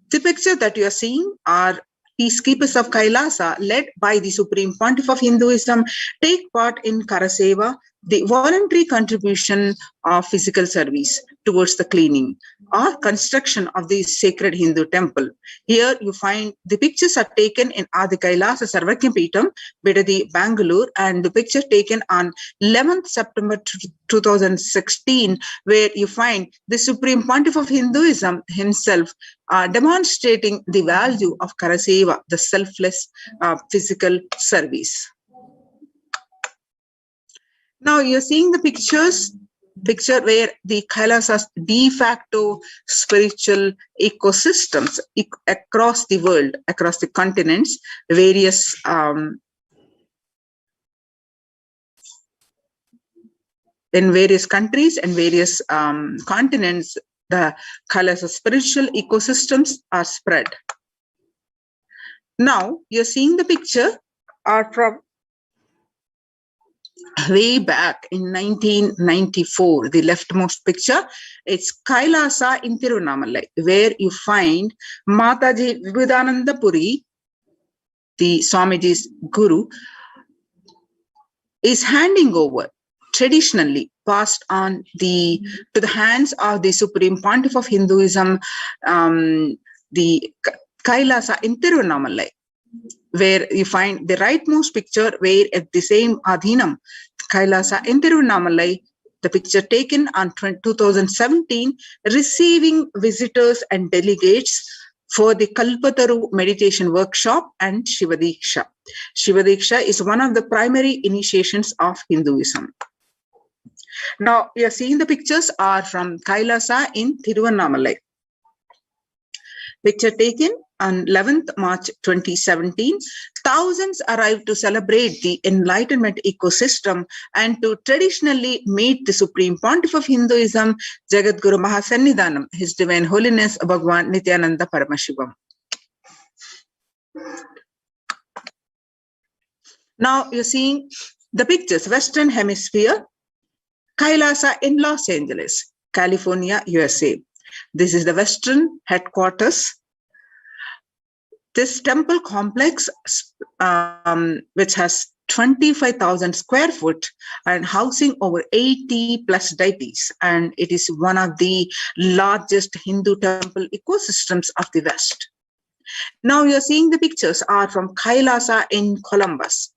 F: The picture that you are seeing are peacekeepers of Kailasa, led by the Supreme Pontiff of Hinduism, take part in Karaseva, the voluntary contribution of physical service towards the cleaning or construction of the sacred Hindu temple. Here you find the pictures are taken in Adi Kailasa Sarvajna Peetam, Bidadi, Bangalore, and the picture taken on 11th September 2016, where you find the Supreme Pontiff of Hinduism himself demonstrating the value of Karaseva, the selfless physical service. Now you're seeing the picture where the Kailasa's de facto spiritual ecosystems across the world, across the continents, various in various countries and various continents, the Kailasa's spiritual ecosystems are spread. Now you're seeing the picture are from way back in 1994, the leftmost picture. It's Kailasa in Tiruvannamalai, where you find Mataji Vivekananda Puri, the Swamiji's guru, is handing over traditionally passed on to the hands of the Supreme Pontiff of Hinduism, the Kailasa in Tiruvannamalai, where you find the rightmost picture where at the same Adhinam, Kailasa in Tiruvannamalai, the picture taken on 2017, receiving visitors and delegates for the Kalpataru meditation workshop and Shivadiksha. Shivadiksha is one of the primary initiations of Hinduism. Now, you are seeing the pictures are from Kailasa in Tiruvannamalai. Picture taken on 11th March 2017. Thousands arrived to celebrate the enlightenment ecosystem and to traditionally meet the Supreme Pontiff of Hinduism, Jagadguru Mahasannidhanam, His Divine Holiness Bhagwan Nithyananda Paramashivam. Now you're seeing the pictures, Western Hemisphere, Kailasa in Los Angeles, California, USA. This is the Western headquarters. This temple complex, which has 25,000 square foot and housing over 80 plus deities, and it is one of the largest Hindu temple ecosystems of the West. Now you're seeing the pictures are from Kailasa in Columbus.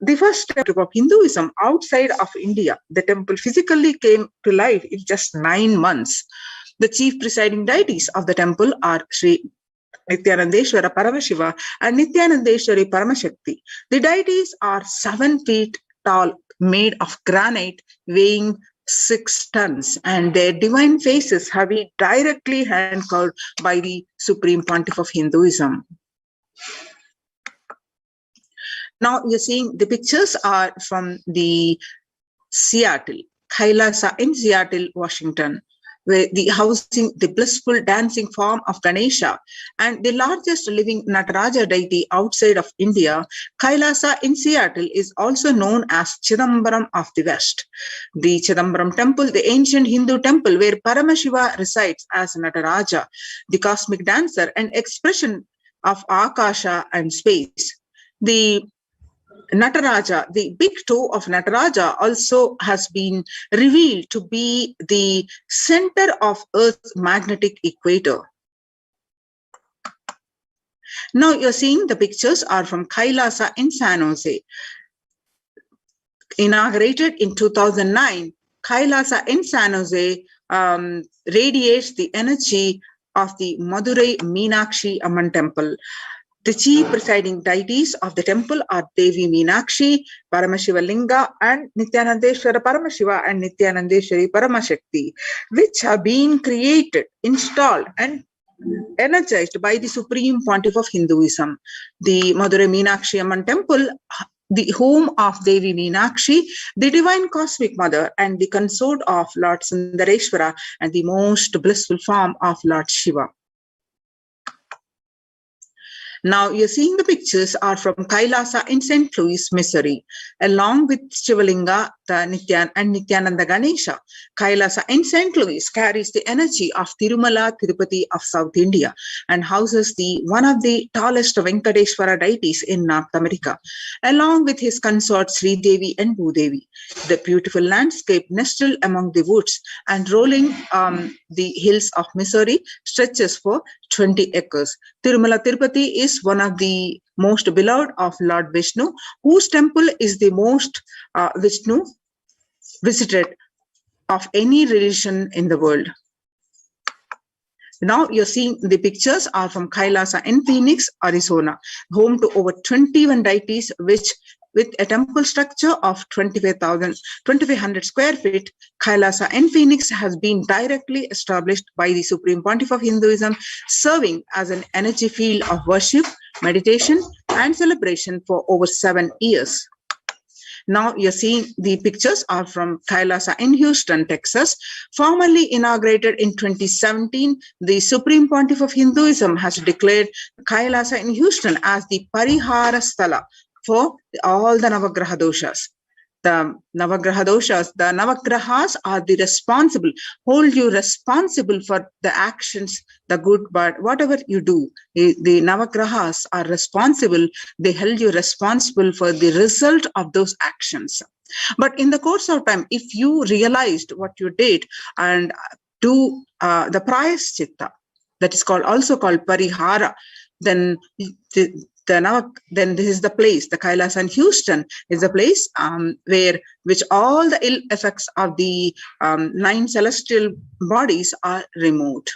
F: The first temple of Hinduism outside of India. The temple physically came to life in just 9 months. The chief presiding deities of the temple are Sri Nithyanandeshwara Paramashiva and Nithyanandeshwari Paramashakti. The deities are 7 feet tall, made of granite, weighing 6 tons, and their divine faces have been directly hand-carved by the Supreme Pontiff of Hinduism. Now you're seeing the pictures are from the Seattle, Kailasa in Seattle, Washington, where the housing the blissful dancing form of Ganesha and the largest living Nataraja deity outside of India. Kailasa in Seattle is also known as Chidambaram of the West. The Chidambaram temple, the ancient Hindu temple where Paramashiva resides as Nataraja, the cosmic dancer and expression of Akasha and space. The Nataraja, the big toe of Nataraja, also has been revealed to be the center of Earth's magnetic equator. Now you're seeing the pictures are from Kailasa in San Jose. Inaugurated in 2009, Kailasa in San Jose radiates the energy of the Madurai Meenakshi Amman temple. The chief presiding deities of the temple are Devi Meenakshi, Paramashiva Linga, and Nithyanandeshwara Paramashiva and Nithyanandeshwari Paramashakti, which have been created, installed, and energized by the Supreme Pontiff of Hinduism. The Madurai Meenakshi Amman temple, the home of Devi Meenakshi, the divine cosmic mother and the consort of Lord Sundareshwara and the most blissful form of Lord Shiva. Now you're seeing the pictures are from Kailasa in St. Louis, Missouri, along with Shivalinga, the Nithyananda Ganesha. Kailasa in St. Louis carries the energy of Tirumala Tirupati of South India and houses one of the tallest Venkateshwara deities in North America, along with his consorts Sri Devi and Bhudevi. The beautiful landscape nestled among the woods and rolling the hills of Missouri stretches for 20 acres. Tirumala Tirupati is one of the most beloved of Lord Vishnu, whose temple is the most Vishnu visited of any religion in the world. Now you're seeing the pictures are from Kailasa in Phoenix, Arizona, home to over 21 deities, which with a temple structure of 2,500 square feet. Kailasa in Phoenix has been directly established by the Supreme Pontiff of Hinduism, serving as an energy field of worship, meditation, and celebration for over 7 years. Now you're seeing the pictures are from Kailasa in Houston, Texas. Formerly inaugurated in 2017, the Supreme Pontiff of Hinduism has declared Kailasa in Houston as the Parihara Sthala for all the Navagraha doshas. The Navagraha doshas, the Navagrahas are the responsible, hold you responsible for the actions, the good, but whatever you do, the Navagrahas are responsible, they held you responsible for the result of those actions. But in the course of time, if you realized what you did and do the Prayaschitta, that is also called Parihara, then then this is the place, the Kailas and Houston is the place which all the ill effects of the 9 celestial bodies are removed.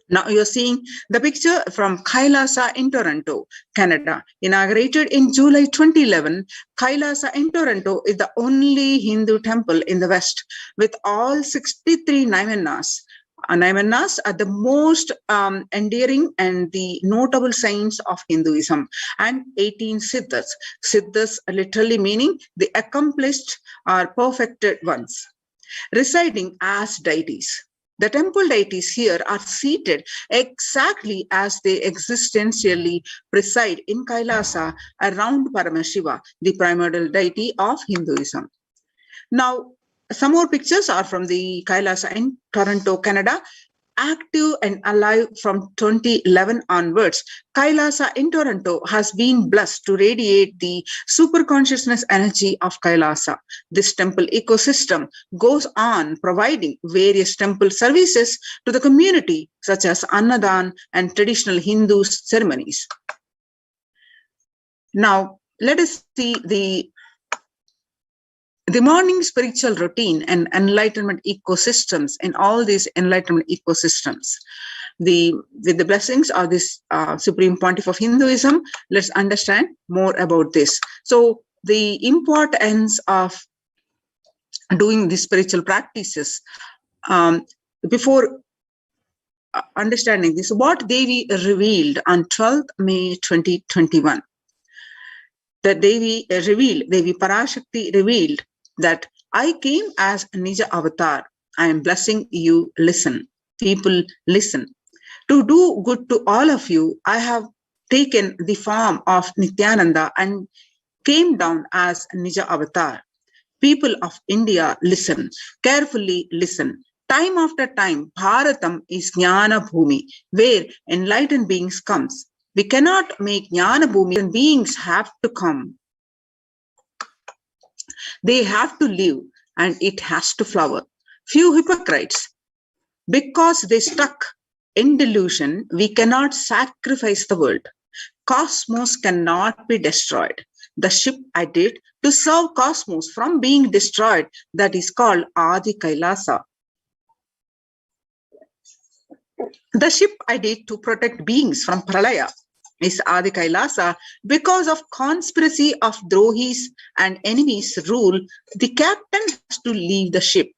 F: Now you're seeing the picture from Kailasa in Toronto, Canada. Inaugurated in July 2011, Kailasa in Toronto is the only Hindu temple in the West with all 63 Naimanas. Naimanas are the most endearing and the notable saints of Hinduism, and 18 Siddhas. Siddhas literally meaning the accomplished or perfected ones, residing as deities. The temple deities here are seated exactly as they existentially preside in Kailasa around Paramashiva, the primordial deity of Hinduism. Now, some more pictures are from the Kailasa in Toronto, Canada. Active and alive from 2011 onwards, Kailasa in Toronto has been blessed to radiate the super consciousness energy of Kailasa. This temple ecosystem goes on providing various temple services to the community, such as Annadan and traditional Hindu ceremonies. Now, let us see the morning spiritual routine and enlightenment ecosystems in all these enlightenment ecosystems. With the blessings of this Supreme Pontiff of Hinduism, let's understand more about this. So the importance of doing these spiritual practices, before understanding this, what Devi revealed on 12th May 2021. The Devi Parashakti revealed that I came as Nija Avatar. I am blessing you, listen. People, listen. To do good to all of you, I have taken the form of Nithyananda and came down as Nija Avatar. People of India, listen. Carefully listen. Time after time, Bharatam is Jnana Bhumi, where enlightened beings comes. We cannot make Jnana Bhumi, and beings have to come. They have to live and it has to flower. Few hypocrites, because they stuck in delusion, we cannot sacrifice the world. Cosmos cannot be destroyed. The ship I did to serve cosmos from being destroyed, that is called Adi Kailasa. The ship I did to protect beings from Pralaya is Adi Kailasa. Because of conspiracy of Drohis and enemies rule, the captain has to leave the ship.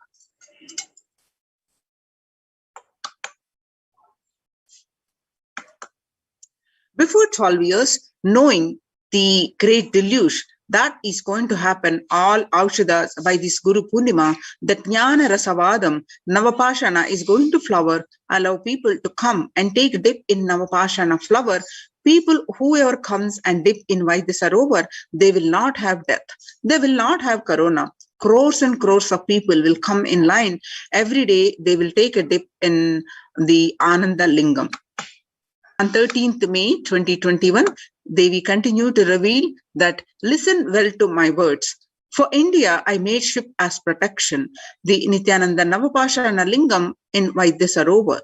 F: Before 12 years, knowing the great deluge that is going to happen, all Aukshadas by this Guru Purnima, that Jnana Rasavadam, Navapashana is going to flower, allow people to come and take dip in Navapashana flower. People, whoever comes and dip in Vaidyasarovar, they will not have death. They will not have corona. Crores and crores of people will come in line. Every day they will take a dip in the Ananda Lingam. On 13th May 2021, Devi continued to reveal that listen well to my words. For India, I made ship as protection. The Nithyananda Navapashana Lingam in Vaidyasarovar.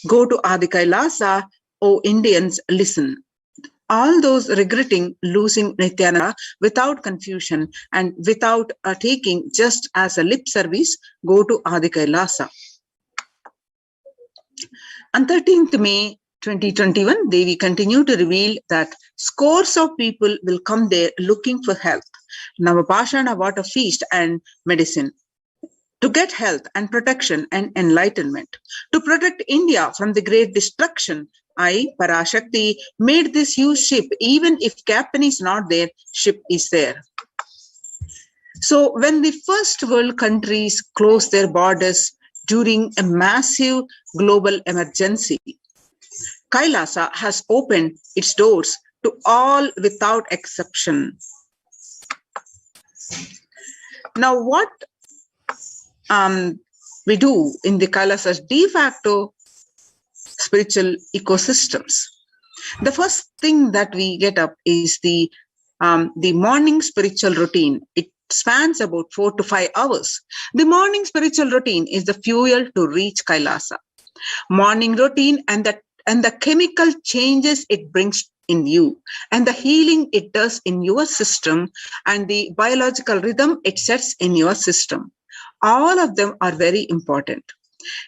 F: Go to Adi Kailasa, O Indians, listen. All those regretting losing Nithyananda without confusion and without taking just as a lip service, go to Adi Kailasa. On 13th May 2021, Devi continued to reveal that scores of people will come there looking for health, Navapashana water feast and medicine, to get health and protection and enlightenment. To protect India from the great destruction, I, Parashakti, made this huge ship. Even if captain is not there, ship is there. So when the first world countries closed their borders during a massive global emergency, Kailasa has opened its doors to all without exception. Now, what we do in the Kailasa's de facto spiritual ecosystems, the first thing that we get up is the the morning spiritual routine. It spans about 4 to 5 hours. The morning spiritual routine is the fuel to reach Kailasa. Morning routine and the chemical changes it brings in you, and the healing it does in your system, and the biological rhythm it sets in your system. All of them are very important.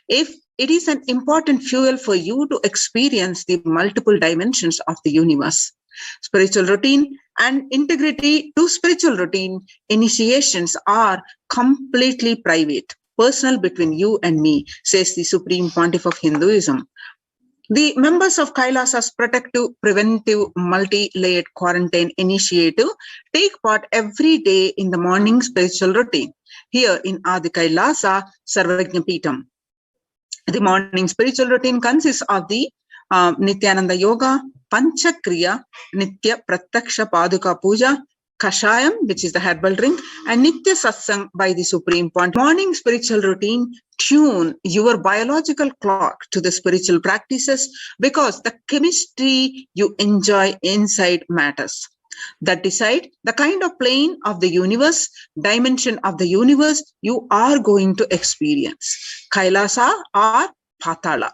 F: If it is an important fuel for you to experience the multiple dimensions of the universe. Spiritual routine and integrity to spiritual routine initiations are completely private, personal between you and me, says the Supreme Pontiff of Hinduism. The members of Kailasa's protective, preventive, multi-layered quarantine initiative take part every day in the morning spiritual routine here in Adi Kailasa Sarvajna Peetham. The morning spiritual routine consists of the Nithyananda Yoga, Panchakriya, Nitya Prataksha Paduka Puja, Kashayam, which is the herbal drink, and Nitya Satsang by the Supreme Pontiff. Morning spiritual routine tune your biological clock to the spiritual practices because the chemistry you enjoy inside matters. That decide the kind of plane of the universe, dimension of the universe you are going to experience. Kailasa or Patala.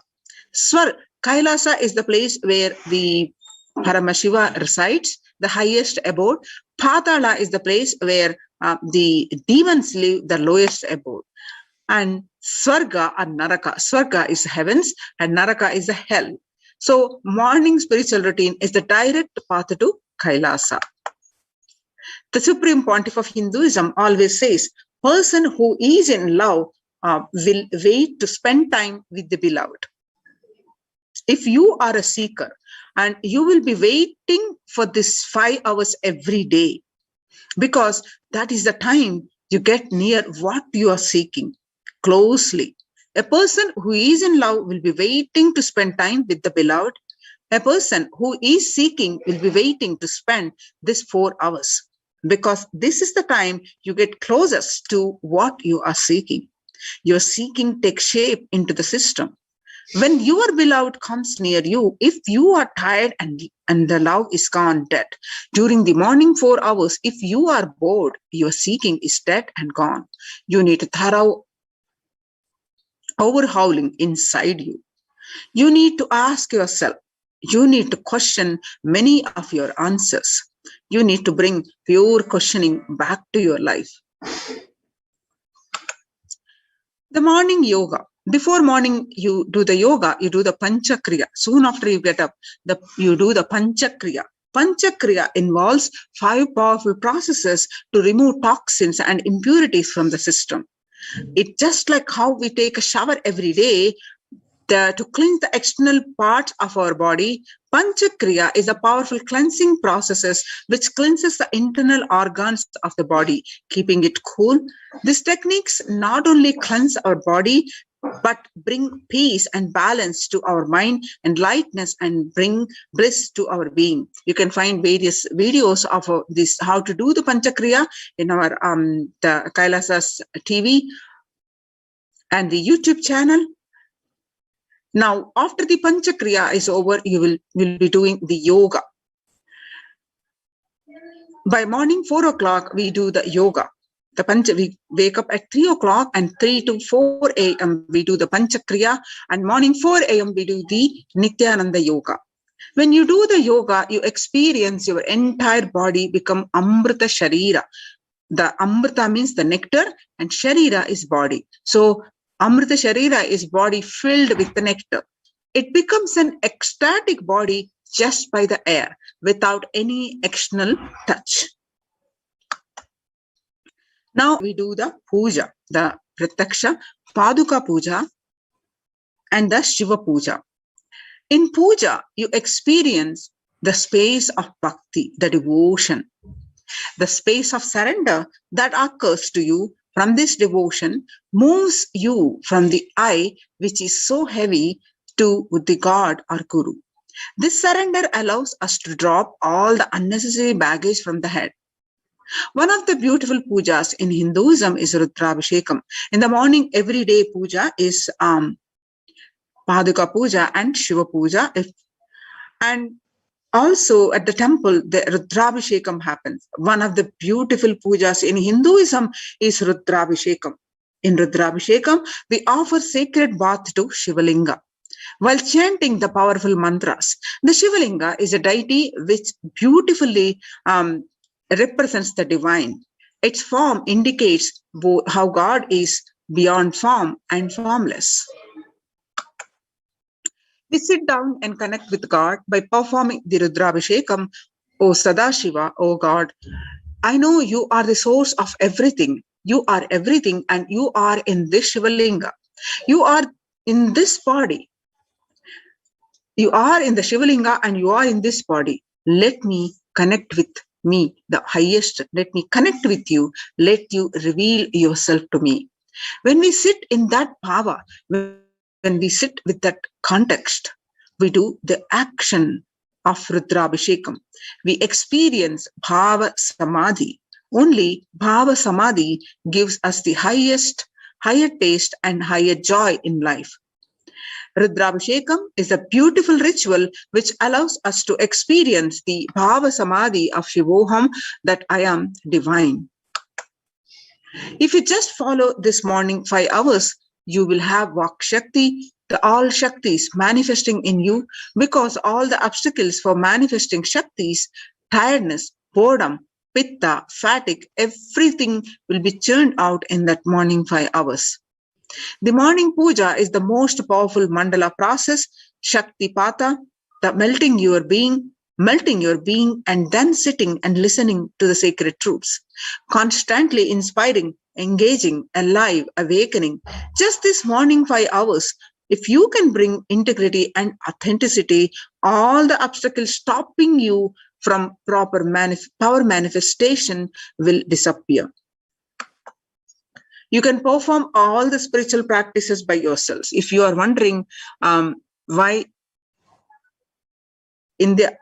F: Kailasa is the place where the Paramashiva resides, the highest abode. Patala is the place where the demons live, the lowest abode. And Swarga or Naraka. Swarga is heavens and Naraka is the hell. So morning spiritual routine is the direct path to Kailasa. The Supreme Pontiff of Hinduism always says, person who is in love will wait to spend time with the beloved. If you are a seeker and you will be waiting for this 5 hours every day, because that is the time you get near what you are seeking closely. A person who is in love will be waiting to spend time with the beloved. A person who is seeking will be waiting to spend this 4 hours, because this is the time you get closest to what you are seeking. Your seeking takes shape into the system. When your beloved comes near you, if you are tired and the love is gone dead, during the morning 4 hours, if you are bored, your seeking is dead and gone. You need a thorough overhauling inside you. You need to ask yourself. You need to question many of your answers. You need to bring pure questioning back to your life. The morning yoga. Before morning, you do the yoga, you do the Panchakriya. Soon after you get up, you do the Panchakriya. Panchakriya involves 5 powerful processes to remove toxins and impurities from the system. It's just like how we take a shower every day to cleanse the external parts of our body. Panchakriya is a powerful cleansing process which cleanses the internal organs of the body, keeping it cool. These techniques not only cleanse our body, but bring peace and balance to our mind and lightness and bring bliss to our being. You can find various videos of this, how to do the Panchakriya in our the Kailasa's TV and the YouTube channel. Now, after the Panchakriya is over, you will be doing the yoga. By morning 4 o'clock, we do the yoga. We wake up at 3 o'clock and 3 to 4 a.m. we do the Panchakriya, and morning 4 a.m. we do the Nithyananda Yoga. When you do the yoga, you experience your entire body become Amrita Sharira. The Amrita means the nectar and Sharira is body. So Amrita Sharira is body filled with the nectar. It becomes an ecstatic body just by the air without any external touch. Now we do the puja, the Prataksha Paduka Puja and the Shiva Puja. In puja, you experience the space of bhakti, the devotion, the space of surrender that occurs to you from this devotion moves you from the I, which is so heavy, to the God or Guru. This surrender allows us to drop all the unnecessary baggage from the head. One of the beautiful pujas in Hinduism is Rudrabhishekam. In the morning, every day puja is Paduka Puja and Shiva Puja. And Also at the temple, the Rudrabhishekam happens. One of the beautiful pujas in Hinduism is Rudrabhishekam. In Rudrabhishekam, we offer sacred bath to Shivalinga. While chanting the powerful mantras, the Shivalinga is a deity which beautifully represents the divine. Its form indicates how God is beyond form and formless. We sit down and connect with God by performing the Rudrabhishekam. O Sadashiva, O God, I know you are the source of everything. You are everything and you are in this Shivalinga. You are in this body. You are in the Shivalinga and you are in this body. Let me connect with me, the highest. Let me connect with you. Let you reveal yourself to me. When we sit in that power, when we sit with that context, we do the action of Rudrabhishekam. We experience Bhava Samadhi. Only Bhava Samadhi gives us the higher taste and higher joy in life. Rudrabhishekam is a beautiful ritual which allows us to experience the Bhava Samadhi of Shivoham, that I am divine. If you just follow this morning 5 hours, you will have Vak Shakti, the all Shaktis manifesting in you, because all the obstacles for manifesting Shaktis, tiredness, boredom, pitta, fatigue, everything will be churned out in that morning 5 hours. The morning puja is the most powerful mandala process, Shakti Pata, the melting your being, and then sitting and listening to the sacred truths, constantly inspiring, engaging, alive, awakening. Just this morning 5 hours, if you can bring integrity and authenticity, all the obstacles stopping you from proper power manifestation will disappear. You can perform all the spiritual practices by yourselves. If you are wondering why in the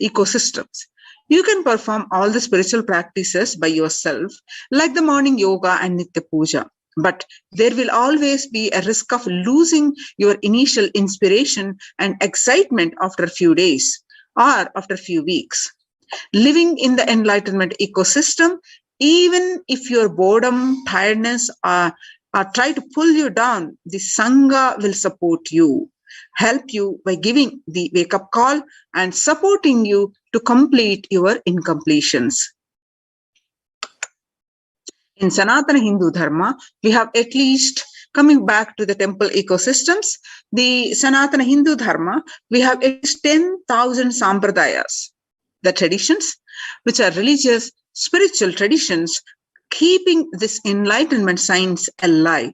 F: ecosystems, you can perform all the spiritual practices by yourself, like the morning yoga and Nitya Puja. But there will always be a risk of losing your initial inspiration and excitement after a few days or after a few weeks. Living in the enlightenment ecosystem, even if your boredom, tiredness try to pull you down, the Sangha will support you, help you by giving the wake-up call and supporting you to complete your incompletions. In Sanatana Hindu Dharma, we have at least, coming back to the temple ecosystems, the Sanatana Hindu Dharma, we have at least 10,000 sampradayas, the traditions, which are religious, spiritual traditions, keeping this enlightenment science alive.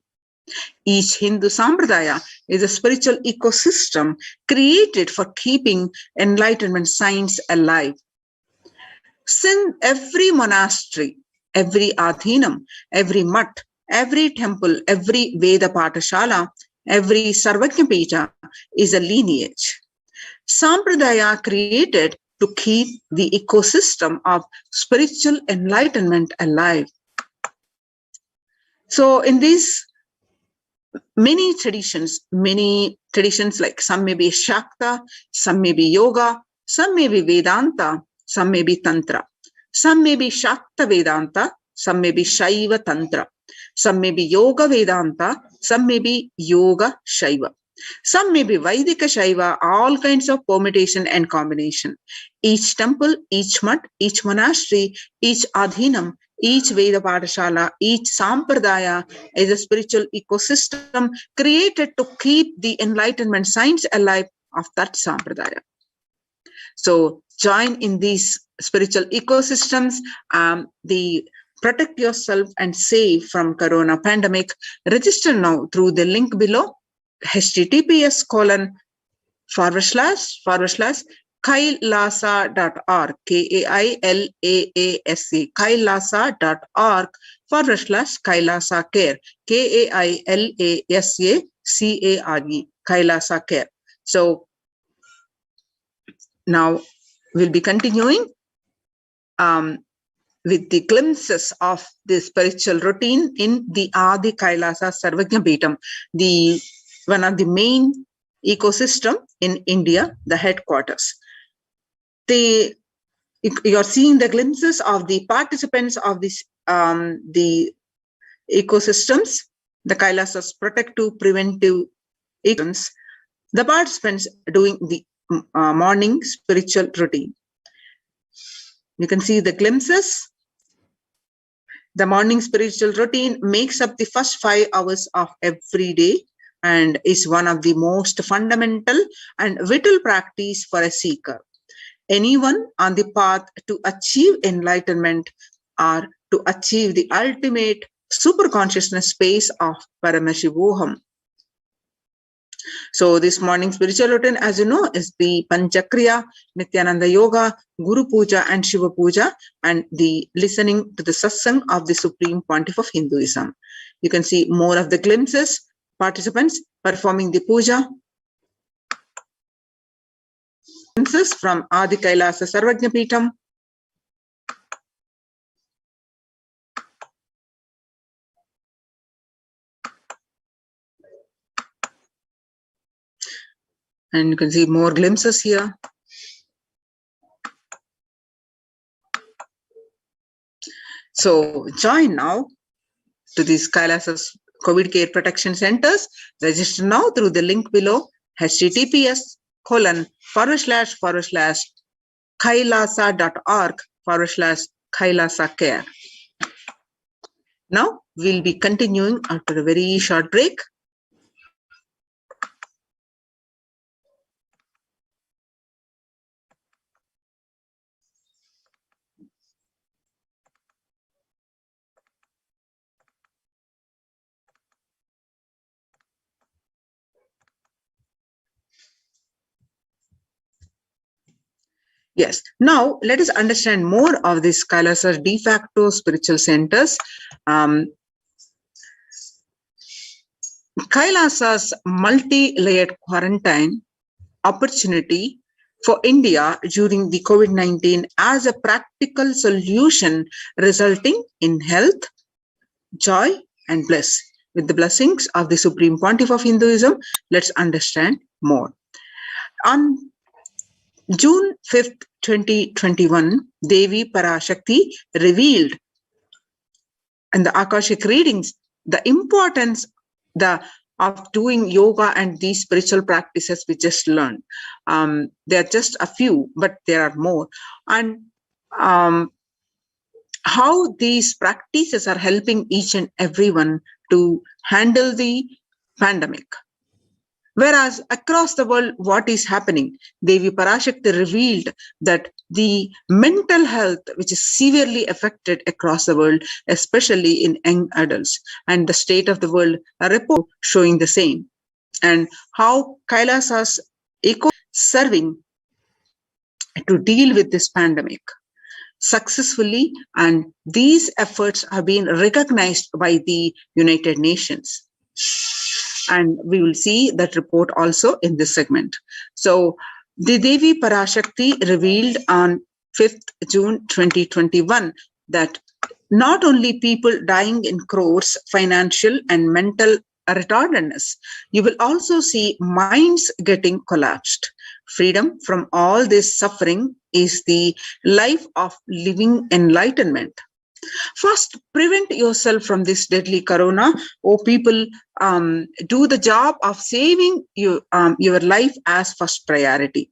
F: Each Hindu sampradaya is a spiritual ecosystem created for keeping enlightenment science alive. Since every monastery, every adhinam, every mutt, every temple, every Veda Patashala, every Sarvajñapita is a lineage. Sampradaya created to keep the ecosystem of spiritual enlightenment alive. So in these many traditions like some may be Shakta, some may be Yoga, some may be Vedanta, some may be Tantra. Some may be Shakta Vedanta, some may be Shaiva Tantra. Some may be Yoga Vedanta, some may be Yoga Shaiva. Some may be Vaidika Shaiva, all kinds of permutation and combination. Each temple, each mutt, each monastery, each adhinam, each Veda Patashala, each Sampradaya is a spiritual ecosystem created to keep the enlightenment science alive of that Sampradaya. So join in these spiritual ecosystems, protect yourself and save from Corona pandemic. Register now through the link below, https:// kailasa.org, kailasa.org/Kailasa Care, KAILASACARE, Kailasa Care. So now we'll be continuing with the glimpses of the spiritual routine in the Adi Kailasa Sarvajñapitam, one of the main ecosystem in India, the headquarters. you're seeing the glimpses of the participants of this the ecosystems, the Kailasa's protective, preventive ecosystems, the participants doing the morning spiritual routine. You can see the glimpses. The morning spiritual routine makes up the first 5 hours of every day and is one of the most fundamental and vital practice for a seeker. Anyone on the path to achieve enlightenment or to achieve the ultimate super consciousness space of Paramashivoham. So this morning spiritual routine, as you know, is the Panchakriya, Nithyananda Yoga, Guru Puja and Shiva Puja, and the listening to the satsang of the Supreme Pontiff of Hinduism. You can see more of the glimpses, participants performing the puja. Glimpses from Adi Kailasa Sarvajna Peetham. And you can see more glimpses here. So join now to these Kailasa's COVID care protection centers. Register now through the link below, https://kailasa.org/Kailasa care. Now we'll be continuing after a very short break. Yes, now let us understand more of this Kailasa's de facto spiritual centers. Kailasa's multi-layered quarantine opportunity for India during the COVID-19 as a practical solution resulting in health, joy and bliss. With the blessings of the Supreme Pontiff of Hinduism, let's understand more. On June 5th, 2021, Devi Parashakti revealed in the Akashic readings the importance of doing yoga and these spiritual practices we just learned. There are just a few, but there are more. And how these practices are helping each and everyone to handle the pandemic. Whereas across the world, what is happening? Devi Parashakti revealed that the mental health, which is severely affected across the world, especially in young adults, and the state of the world, a report showing the same, and how Kailasa's eco serving to deal with this pandemic successfully, and these efforts have been recognized by the United Nations. And we will see that report also in this segment. So the Devi Parashakti revealed on 5th June 2021 that not only people dying in crores, financial and mental retardedness, you will also see minds getting collapsed. Freedom from all this suffering is the life of living enlightenment. First, prevent yourself from this deadly corona, or people do the job of saving your life as first priority.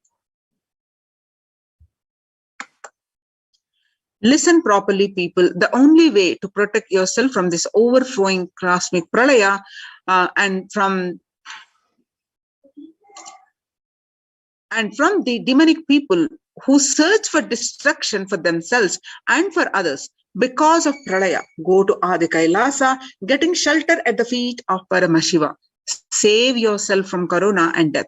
F: Listen properly, people. The only way to protect yourself from this overflowing cosmic pralaya and from the demonic people who search for destruction for themselves and for others because of pralaya, go to Adi Kailasa, getting shelter at the feet of Paramashiva. Save yourself from corona and death.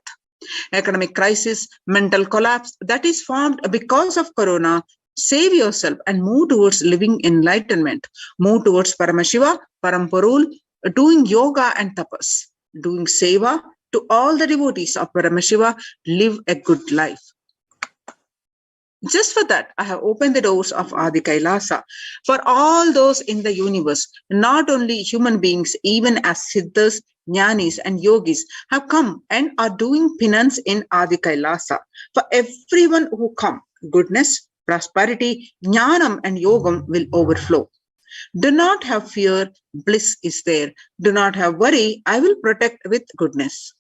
F: Economic crisis, mental collapse that is formed because of corona. Save yourself and move towards living enlightenment. Move towards Paramashiva, Paramparul, doing yoga and tapas, doing seva to all the devotees of Paramashiva. Live a good life. Just for that, I have opened the doors of Adi Kailasa for all those in the universe, not only human beings, even as siddhas, Jnanis and yogis have come and are doing penance in Adi Kailasa. For everyone who come, goodness, prosperity, jnanam and yogam will overflow. Do not have fear, bliss is there. Do not have worry, I will protect with goodness.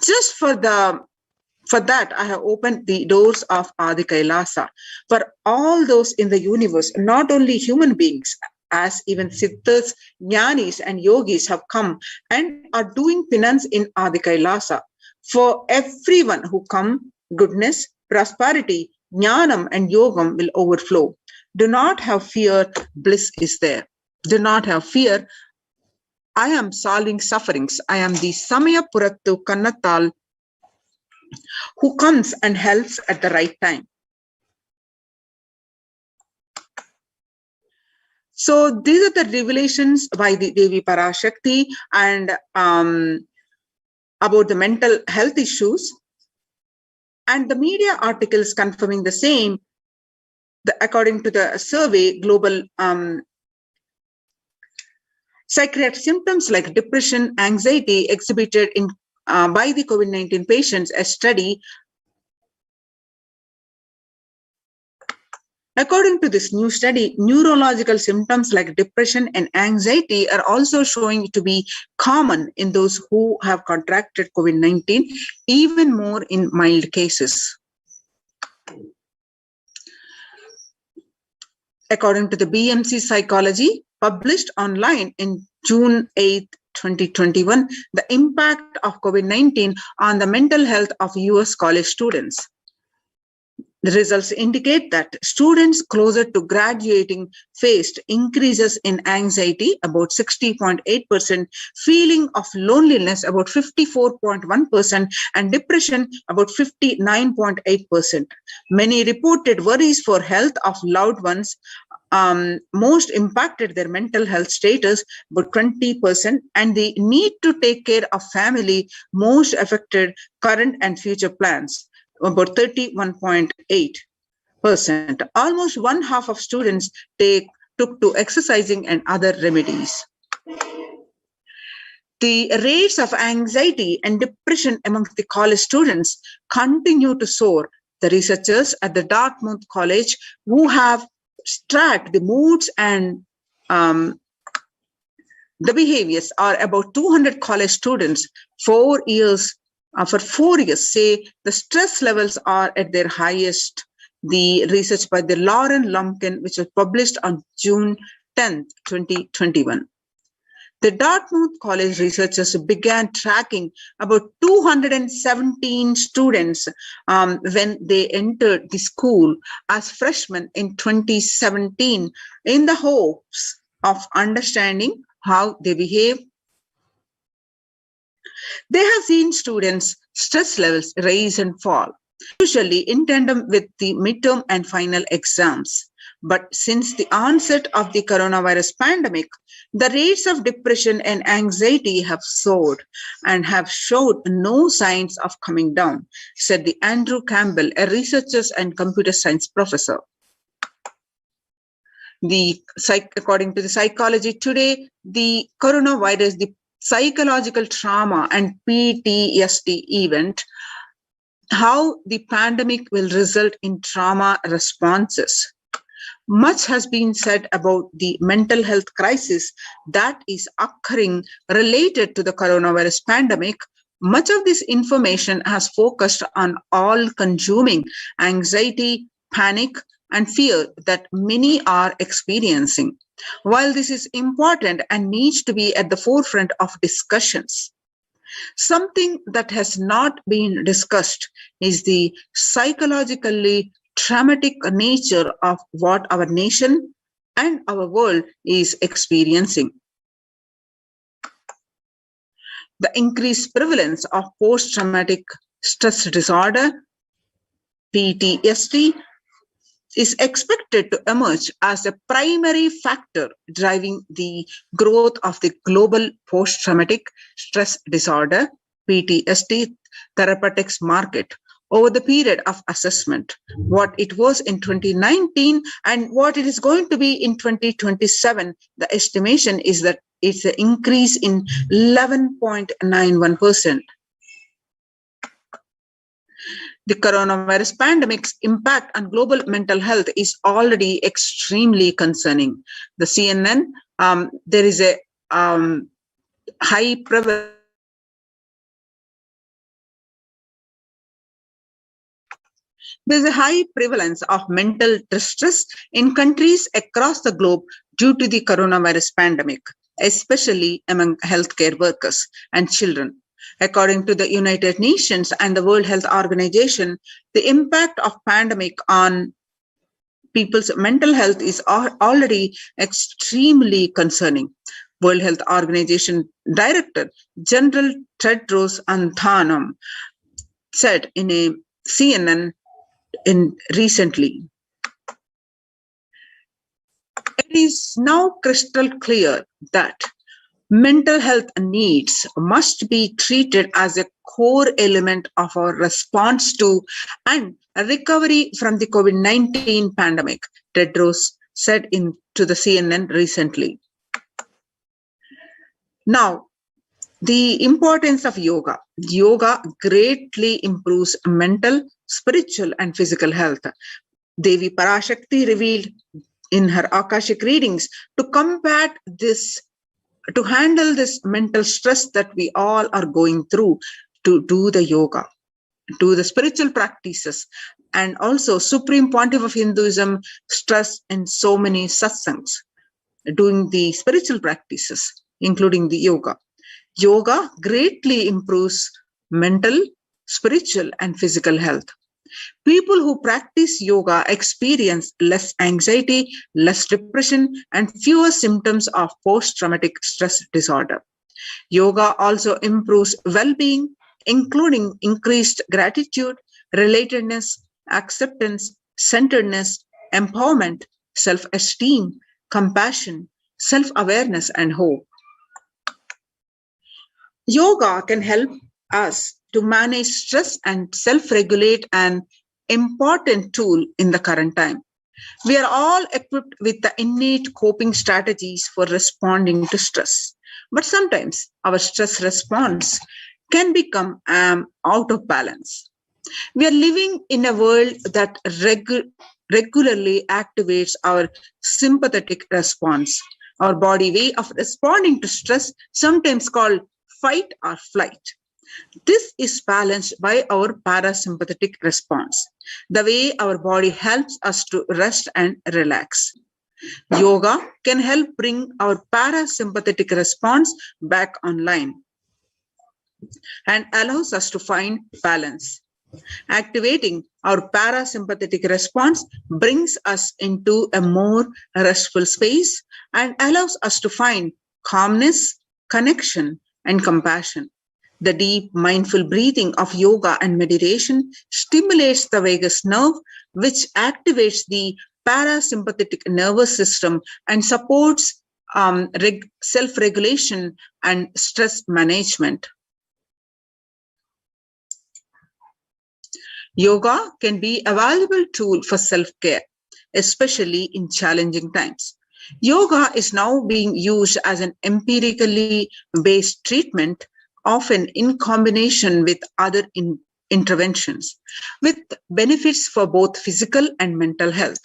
F: Just for that, I have opened the doors of Adi Kailasa for all those in the universe, not only human beings, as even siddhas, jnanis and yogis have come and are doing penance in Adi Kailasa. For everyone who come, goodness, prosperity, jnanam and yogam will overflow. Do not have fear, bliss is there. Do not have fear, I am solving sufferings. I am the Samaya Purattu Kannatal who comes and helps at the right time. So these are the revelations by the Devi Parashakti and about the mental health issues, and the media articles confirming the same. According to the survey, global psychiatric symptoms like depression, anxiety exhibited in by the COVID-19 patients. A study. According to this new study, neurological symptoms like depression and anxiety are also showing to be common in those who have contracted COVID-19, even more in mild cases. According to the BMC Psychology, published online in June 8, 2021, the impact of COVID-19 on the mental health of US college students. The results indicate that students closer to graduating faced increases in anxiety, about 60.8%, feeling of loneliness, about 54.1%, and depression, about 59.8%. Many reported worries for health of loved ones. Most impacted their mental health status, about 20%, and the need to take care of family most affected current and future plans, about 31.8%. Almost one half of students took to exercising and other remedies. The rates of anxiety and depression amongst the college students continue to soar. The researchers at the Dartmouth College, who have tracked the moods and the behaviors, are about 200 college students. 4 years for 4 years, say the stress levels are at their highest. The research by the Lauren Lumpkin, which was published on June 10, 2021. The Dartmouth College researchers began tracking about 217 students when they entered the school as freshmen in 2017 in the hopes of understanding how they behave. They have seen students' stress levels rise and fall, usually in tandem with the midterm and final exams. But since the onset of the coronavirus pandemic, the rates of depression and anxiety have soared and have showed no signs of coming down, said the Andrew Campbell, a researcher and computer science professor. According to the Psychology Today, the coronavirus, the psychological trauma and PTSD event, how the pandemic will result in trauma responses. Much has been said about the mental health crisis that is occurring related to the coronavirus pandemic. Much of this information has focused on all-consuming anxiety, panic, and fear that many are experiencing. While this is important and needs to be at the forefront of discussions, something that has not been discussed is the psychologically traumatic nature of what our nation and our world is experiencing. The increased prevalence of post-traumatic stress disorder, PTSD, is expected to emerge as a primary factor driving the growth of the global post-traumatic stress disorder, PTSD, therapeutics market. over the period of assessment, what it was in 2019 and what it is going to be in 2027. The estimation is that it's an increase in 11.91%. The coronavirus pandemic's impact on global mental health is already extremely concerning. The CNN, there is a high prevalence. There's a high prevalence of mental distress in countries across the globe due to the coronavirus pandemic, especially among healthcare workers and children. According to the United Nations and the World Health Organization, the impact of pandemic on people's mental health is already extremely concerning. World Health Organization Director General Tedros Adhanom said in a CNN recently, it is now crystal clear that mental health needs must be treated as a core element of our response to and recovery from the COVID-19 pandemic, Tedros said to the CNN recently. Now, the importance of yoga. Yoga greatly improves mental, spiritual, and physical health. Devi Parashakti revealed in her Akashic readings to combat this, to handle this mental stress that we all are going through, to do the yoga, do the spiritual practices, and also Supreme Pontiff of Hinduism stressed in so many satsangs, doing the spiritual practices, including the yoga. Yoga greatly improves mental, spiritual, and physical health. People who practice yoga experience less anxiety, less depression, and fewer symptoms of post-traumatic stress disorder. Yoga also improves well-being, including increased gratitude, relatedness, acceptance, centeredness, empowerment, self-esteem, compassion, self-awareness, and hope. Yoga can help us to manage stress and self-regulate, an important tool in the current time. We are all equipped with the innate coping strategies for responding to stress. But sometimes our stress response can become out of balance. We are living in a world that regularly activates our sympathetic response, our body way of responding to stress, sometimes called fight or flight. This is balanced by our parasympathetic response, the way our body helps us to rest and relax. Yoga can help bring our parasympathetic response back online and allows us to find balance. Activating our parasympathetic response brings us into a more restful space and allows us to find calmness, connection, and compassion. The deep mindful breathing of yoga and meditation stimulates the vagus nerve, which activates the parasympathetic nervous system and supports self-regulation and stress management. Yoga can be a valuable tool for self-care, especially in challenging times. Yoga is now being used as an empirically based treatment, often in combination with other interventions, with benefits for both physical and mental health.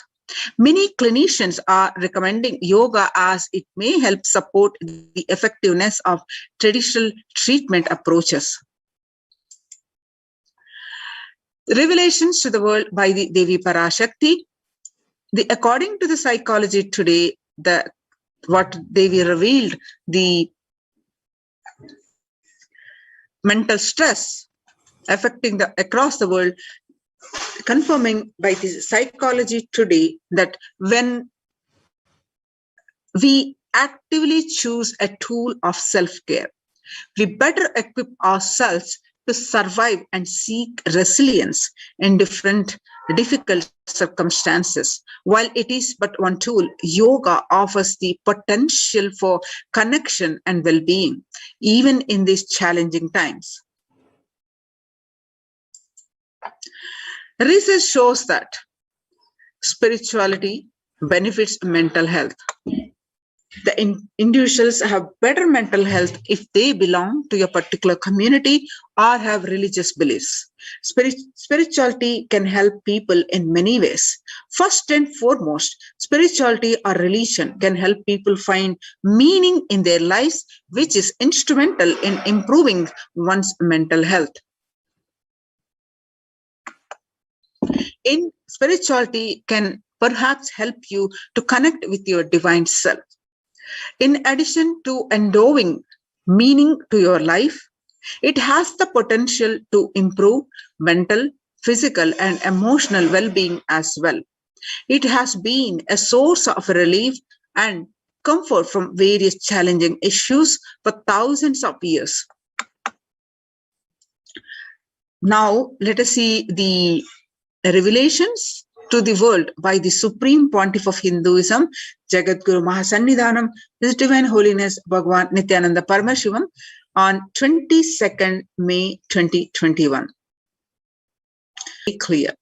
F: Many clinicians are recommending yoga as it may help support the effectiveness of traditional treatment approaches. Revelations to the world by the Devi Parashakti. According to the Psychology Today, what Devi revealed, the mental stress affecting across the world, confirming by the Psychology Today that when we actively choose a tool of self-care, we better equip ourselves to survive and seek resilience in difficult circumstances. While it is but one tool, yoga offers the potential for connection and well-being, even in these challenging times. Research shows that spirituality benefits mental health. The individuals have better mental health if they belong to a particular community or have religious beliefs. Spirituality can help people in many ways. First and foremost, spirituality or religion can help people find meaning in their lives, which is instrumental in improving one's mental health. In spirituality can perhaps help you to connect with your divine self. In addition to endowing meaning to your life, it has the potential to improve mental, physical, and emotional well-being as well. It has been a source of relief and comfort from various challenging issues for thousands of years. Now, let us see the revelations to the world by the Supreme Pontiff of Hinduism, Jagadguru Mahasannidhanam, His Divine Holiness Bhagwan Nithyananda Paramashivam, on 22nd May 2021. Be clear.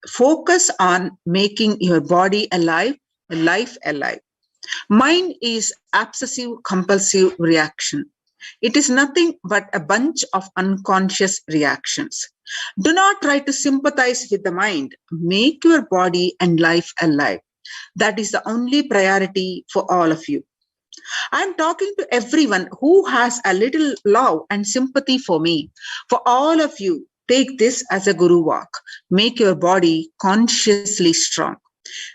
F: Focus on making your body alive, life alive. Mind is obsessive compulsive reaction. It is nothing but a bunch of unconscious reactions. Do not try to sympathize with the mind. Make your body and life alive. That is the only priority for all of you. I am talking to everyone who has a little love and sympathy for me. For all of you, take this as a guru walk. Make your body consciously strong.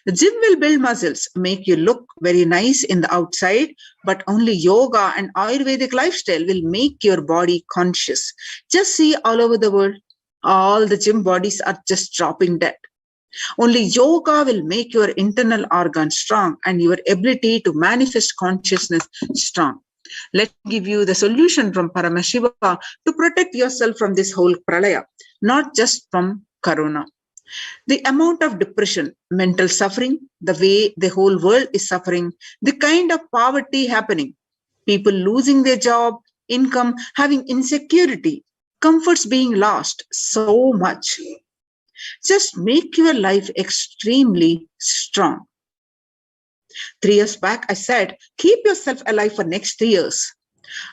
F: The gym will build muscles, make you look very nice in the outside, but only yoga and Ayurvedic lifestyle will make your body conscious. Just see all over the world, all the gym bodies are just dropping dead. Only yoga will make your internal organs strong and your ability to manifest consciousness strong. Let me give you the solution from Paramashiva to protect yourself from this whole pralaya, not just from corona. The amount of depression, mental suffering, the way the whole world is suffering, the kind of poverty happening, people losing their job, income, having insecurity, comforts being lost, so much. Just make your life extremely strong. 3 years back, I said, keep yourself alive for next 3 years.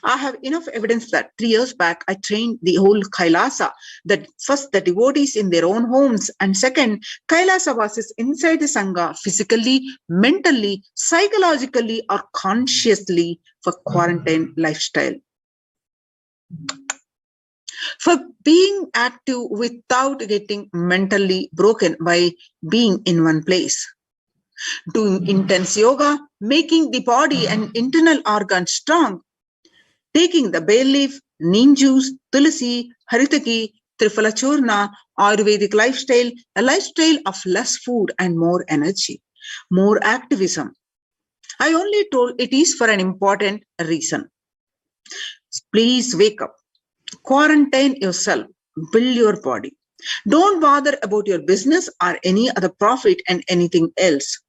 F: I have enough evidence that 3 years back, I trained the whole Kailasa, that first the devotees in their own homes, and second, Kailasa vasis inside the Sangha, physically, mentally, psychologically, or consciously for quarantine lifestyle. For being active without getting mentally broken by being in one place. Doing intense yoga, making the body and internal organs strong. Taking the bay leaf, neem juice, tulsi, haritaki, triphala churna, Ayurvedic lifestyle, a lifestyle of less food and more energy, more activism. I only told it is for an important reason. Please wake up. Quarantine yourself. Build your body. Don't bother about your business or any other profit and anything else.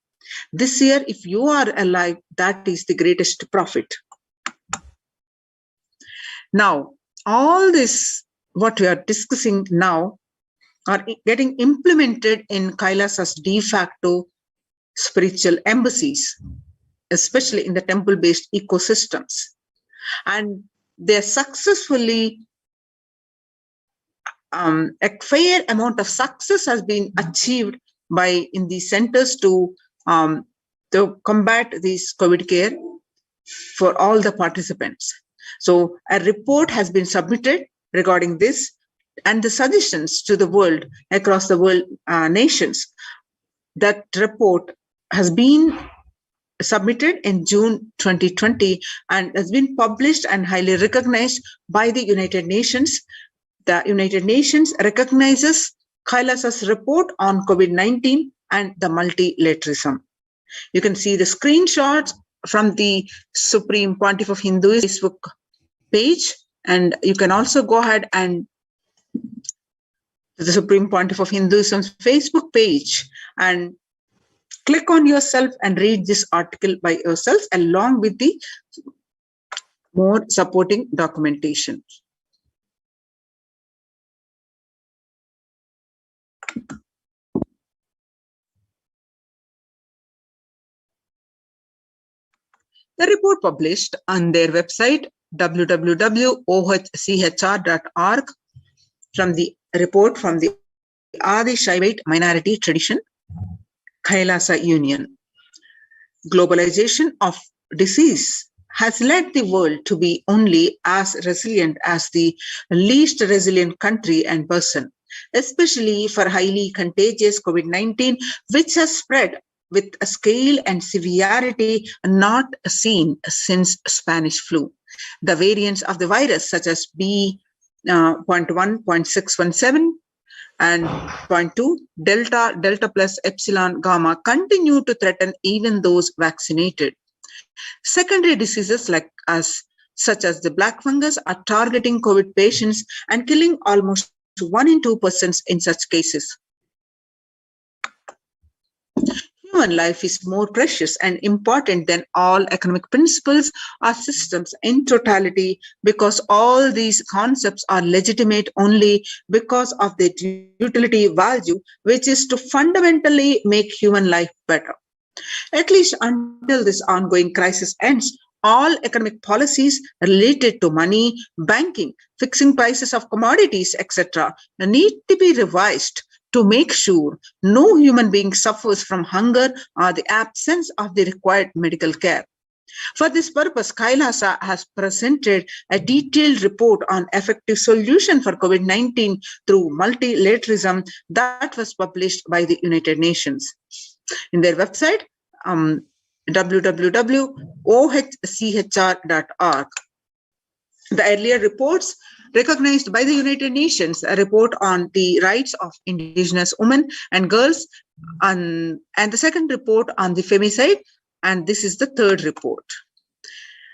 F: This year, if you are alive, that is the greatest profit. Now, all this, what we are discussing now, are getting implemented in Kailasa's de facto spiritual embassies, especially in the temple-based ecosystems. And they're successfully, a fair amount of success has been achieved by in these centers to combat this COVID care for all the participants. So a report has been submitted regarding this and the suggestions to the world, across the world nations. That report has been submitted in June 2020 and has been published and highly recognized by the United Nations. The United Nations recognizes Kailasa's report on COVID-19 and the multilateralism. You can see the screenshots from the Supreme Pontiff of Hinduism Facebook page, and you can also go ahead and the Supreme Pontiff of Hinduism's Facebook page and click on yourself and read this article by yourself along with the more supporting documentation. The report published on their website www.ohchr.org from the report from the Adi Shaivite minority tradition, Kailasa Union. Globalization of disease has led the world to be only as resilient as the least resilient country and person, especially for highly contagious COVID-19, which has spread with a scale and severity not seen since Spanish flu. The variants of the virus, such as B.1, 0.617, and 0.2, Delta, Delta plus, Epsilon, Gamma continue to threaten even those vaccinated. Secondary diseases such as the black fungus are targeting COVID patients and killing almost 1 in 2 persons in such cases. Human life is more precious and important than all economic principles or systems in totality, because all these concepts are legitimate only because of their utility value, which is to fundamentally make human life better. At least until this ongoing crisis ends, all economic policies related to money, banking, fixing prices of commodities, etc., need to be revised to make sure no human being suffers from hunger or the absence of the required medical care. For this purpose, Kailasa has presented a detailed report on effective solution for COVID-19 through multilateralism that was published by the United Nations. In their website, www.ohchr.org. The earlier reports recognized by the United Nations a report on the rights of indigenous women and girls, and the second report on the femicide, and this is the third report.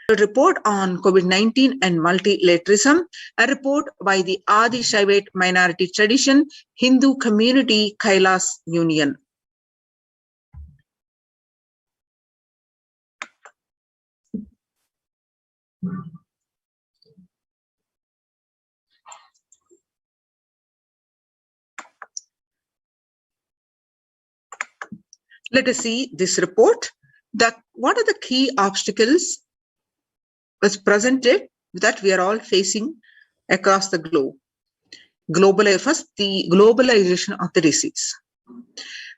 F: A report on COVID-19 and multilateralism, a report by the Adi Shaivite minority tradition, Hindu community, Kailas Union. Let us see this report. What are the key obstacles was presented that we are all facing across the globe? First, the globalization of the disease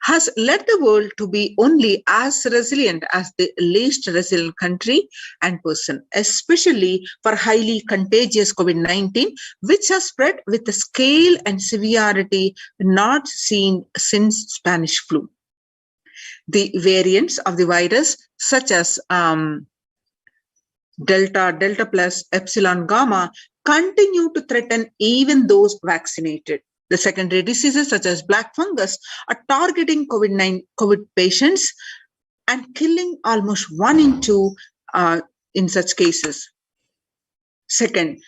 F: has led the world to be only as resilient as the least resilient country and person, especially for highly contagious COVID-19, which has spread with a scale and severity not seen since Spanish flu. The variants of the virus, such as Delta, Delta plus, Epsilon, Gamma, continue to threaten even those vaccinated. The secondary diseases, such as black fungus, are targeting COVID patients and killing almost 1 in 2 in such cases. Second,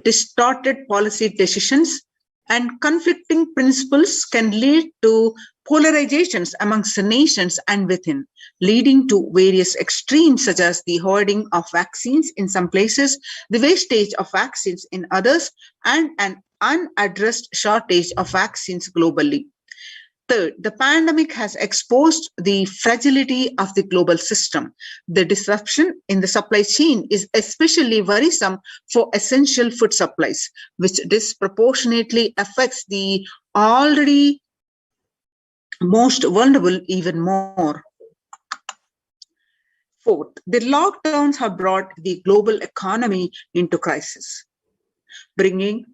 F: distorted policy decisions and conflicting principles can lead to polarizations amongst the nations and within, leading to various extremes such as the hoarding of vaccines in some places, the wastage of vaccines in others, and an unaddressed shortage of vaccines globally. Third, the pandemic has exposed the fragility of the global system. The disruption in the supply chain is especially worrisome for essential food supplies, which disproportionately affects the already most vulnerable even more. Fourth, the lockdowns have brought the global economy into crisis, bringing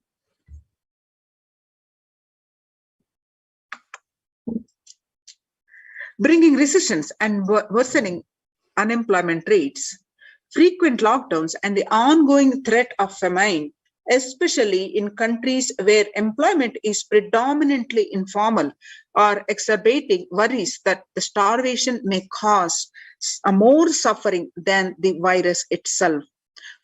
F: recessions and worsening unemployment rates. Frequent lockdowns and the ongoing threat of famine, especially in countries where employment is predominantly informal, are exacerbating worries that the starvation may cause more suffering than the virus itself.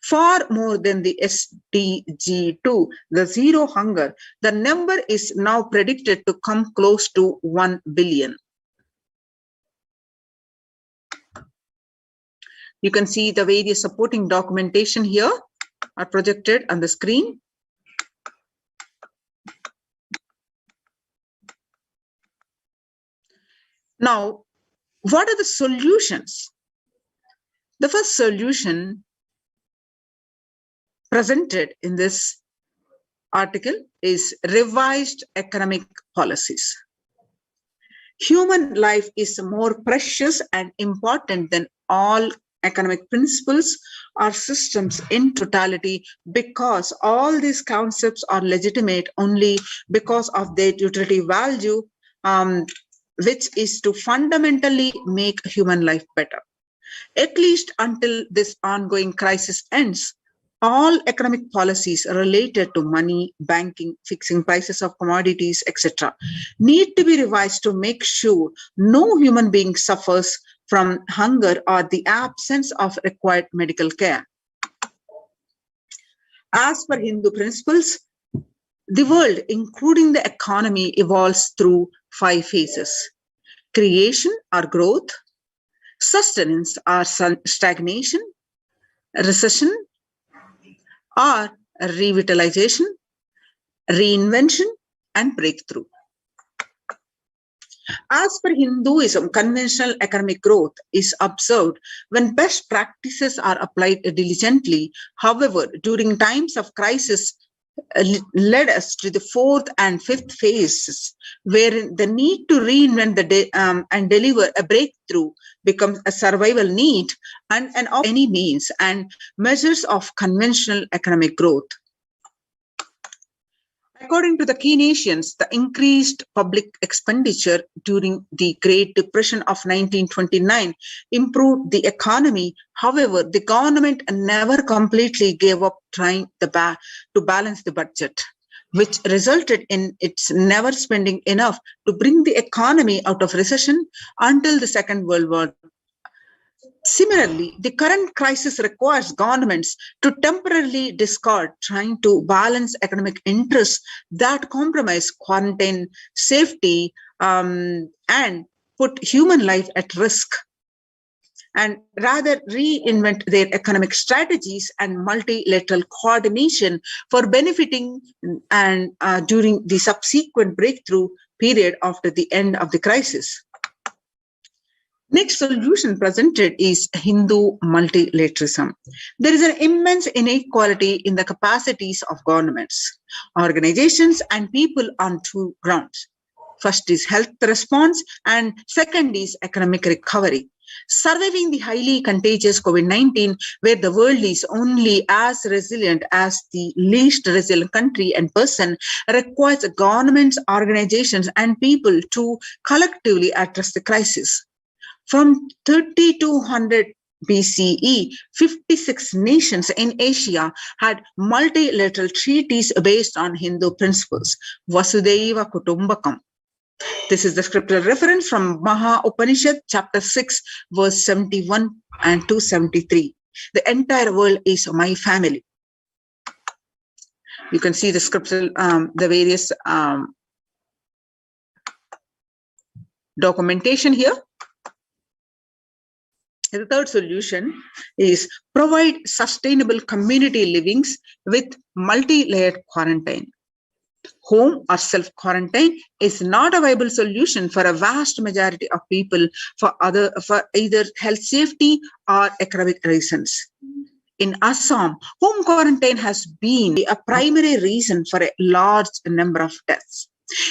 F: Far more than the SDG 2, the zero hunger, the number is now predicted to come close to 1 billion. You can see the various supporting documentation here are projected on the screen. Now, what are the solutions? The first solution presented in this article is revised economic policies. Human life is more precious and important than all economic principles or systems in totality, because all these concepts are legitimate only because of their utility value, which is to fundamentally make human life better. At least until this ongoing crisis ends, all economic policies related to money, banking, fixing prices of commodities, etc., need to be revised to make sure no human being suffers from hunger or the absence of required medical care. As per Hindu principles, the world, including the economy, evolves through 5 phases: creation or growth, sustenance or stagnation, recession or revitalization, reinvention, and breakthrough. As per Hinduism, conventional economic growth is observed when best practices are applied diligently. However, during times of crisis, led us to the 4th and 5th phases, wherein the need to reinvent and deliver a breakthrough becomes a survival need and of any means and measures of conventional economic growth. According to the Keynesians, the increased public expenditure during the Great Depression of 1929 improved the economy. However, the government never completely gave up trying to balance the budget, which resulted in its never spending enough to bring the economy out of recession until the Second World War. Similarly, the current crisis requires governments to temporarily discard trying to balance economic interests that compromise quarantine safety and put human life at risk, and rather reinvent their economic strategies and multilateral coordination for benefiting and during the subsequent breakthrough period after the end of the crisis. Next solution presented is Hindu multilateralism. There is an immense inequality in the capacities of governments, organizations, and people on 2 grounds. First is health response, and second is economic recovery. Surviving the highly contagious COVID-19, where the world is only as resilient as the least resilient country and person, requires governments, organizations, and people to collectively address the crisis. From 3200 BCE, 56 nations in Asia had multilateral treaties based on Hindu principles, Vasudhaiva Kutumbakam. This is the scriptural reference from Maha Upanishad, chapter 6, verse 71 and 273. The entire world is my family. You can see the scriptural, the various documentation here. The third solution is provide sustainable community livings with multi-layered quarantine. Home or self-quarantine is not a viable solution for a vast majority of people for either health safety or economic reasons. In Assam, home quarantine has been a primary reason for a large number of deaths.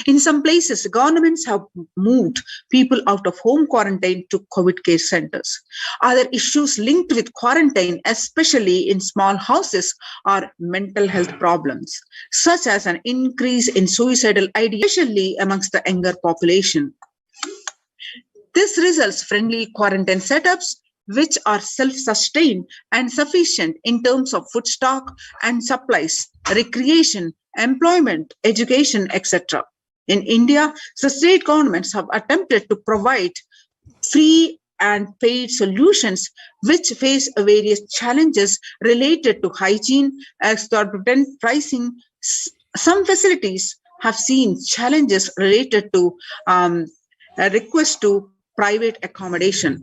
F: In some places, governments have moved people out of home quarantine to COVID care centers. Other issues linked with quarantine, especially in small houses, are mental health problems, such as an increase in suicidal ideation, especially amongst the younger population. This results in friendly quarantine setups, which are self-sustained and sufficient in terms of food stock and supplies, recreation, employment, education, etc. In India, the state governments have attempted to provide free and paid solutions which face various challenges related to hygiene, exorbitant pricing. Some facilities have seen challenges related to a request to private accommodation.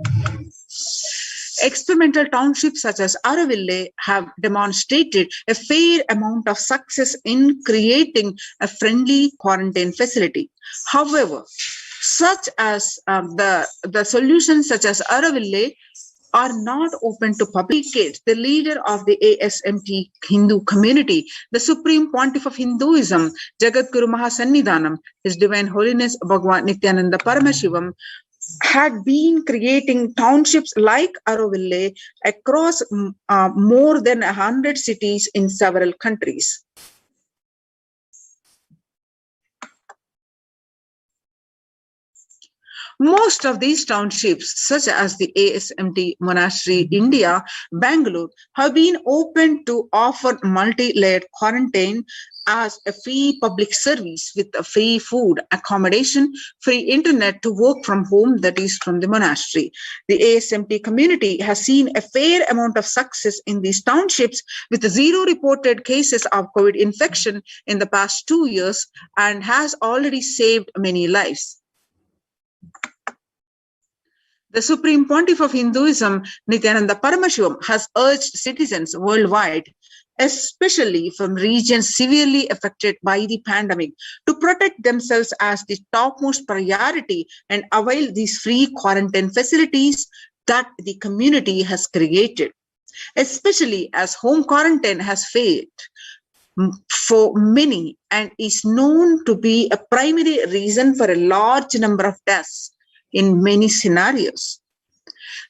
F: Experimental townships such as Araville have demonstrated a fair amount of success in creating a friendly quarantine facility. However, such as the solutions such as Araville are not open to public kids. The leader of the ASMT Hindu community, the Supreme Pontiff of Hinduism, Jagadguru Mahasannidhanam, His Divine Holiness Bhagwan Nithyananda Paramashivam, had been creating townships like Aroville across more than 100 cities in several countries. Most of these townships, such as the ASMT Monastery, India, Bangalore, have been opened to offer multi-layered quarantine as a free public service with a free food, accommodation, free internet to work from home, that is from the monastery. The ASMT community has seen a fair amount of success in these townships with zero reported cases of COVID infection in the past 2 years and has already saved many lives. The Supreme Pontiff of Hinduism, Nithyananda Paramashivam, has urged citizens worldwide, especially from regions severely affected by the pandemic, to protect themselves as the topmost priority and avail these free quarantine facilities that the community has created, especially as home quarantine has failed for many and is known to be a primary reason for a large number of deaths in many scenarios.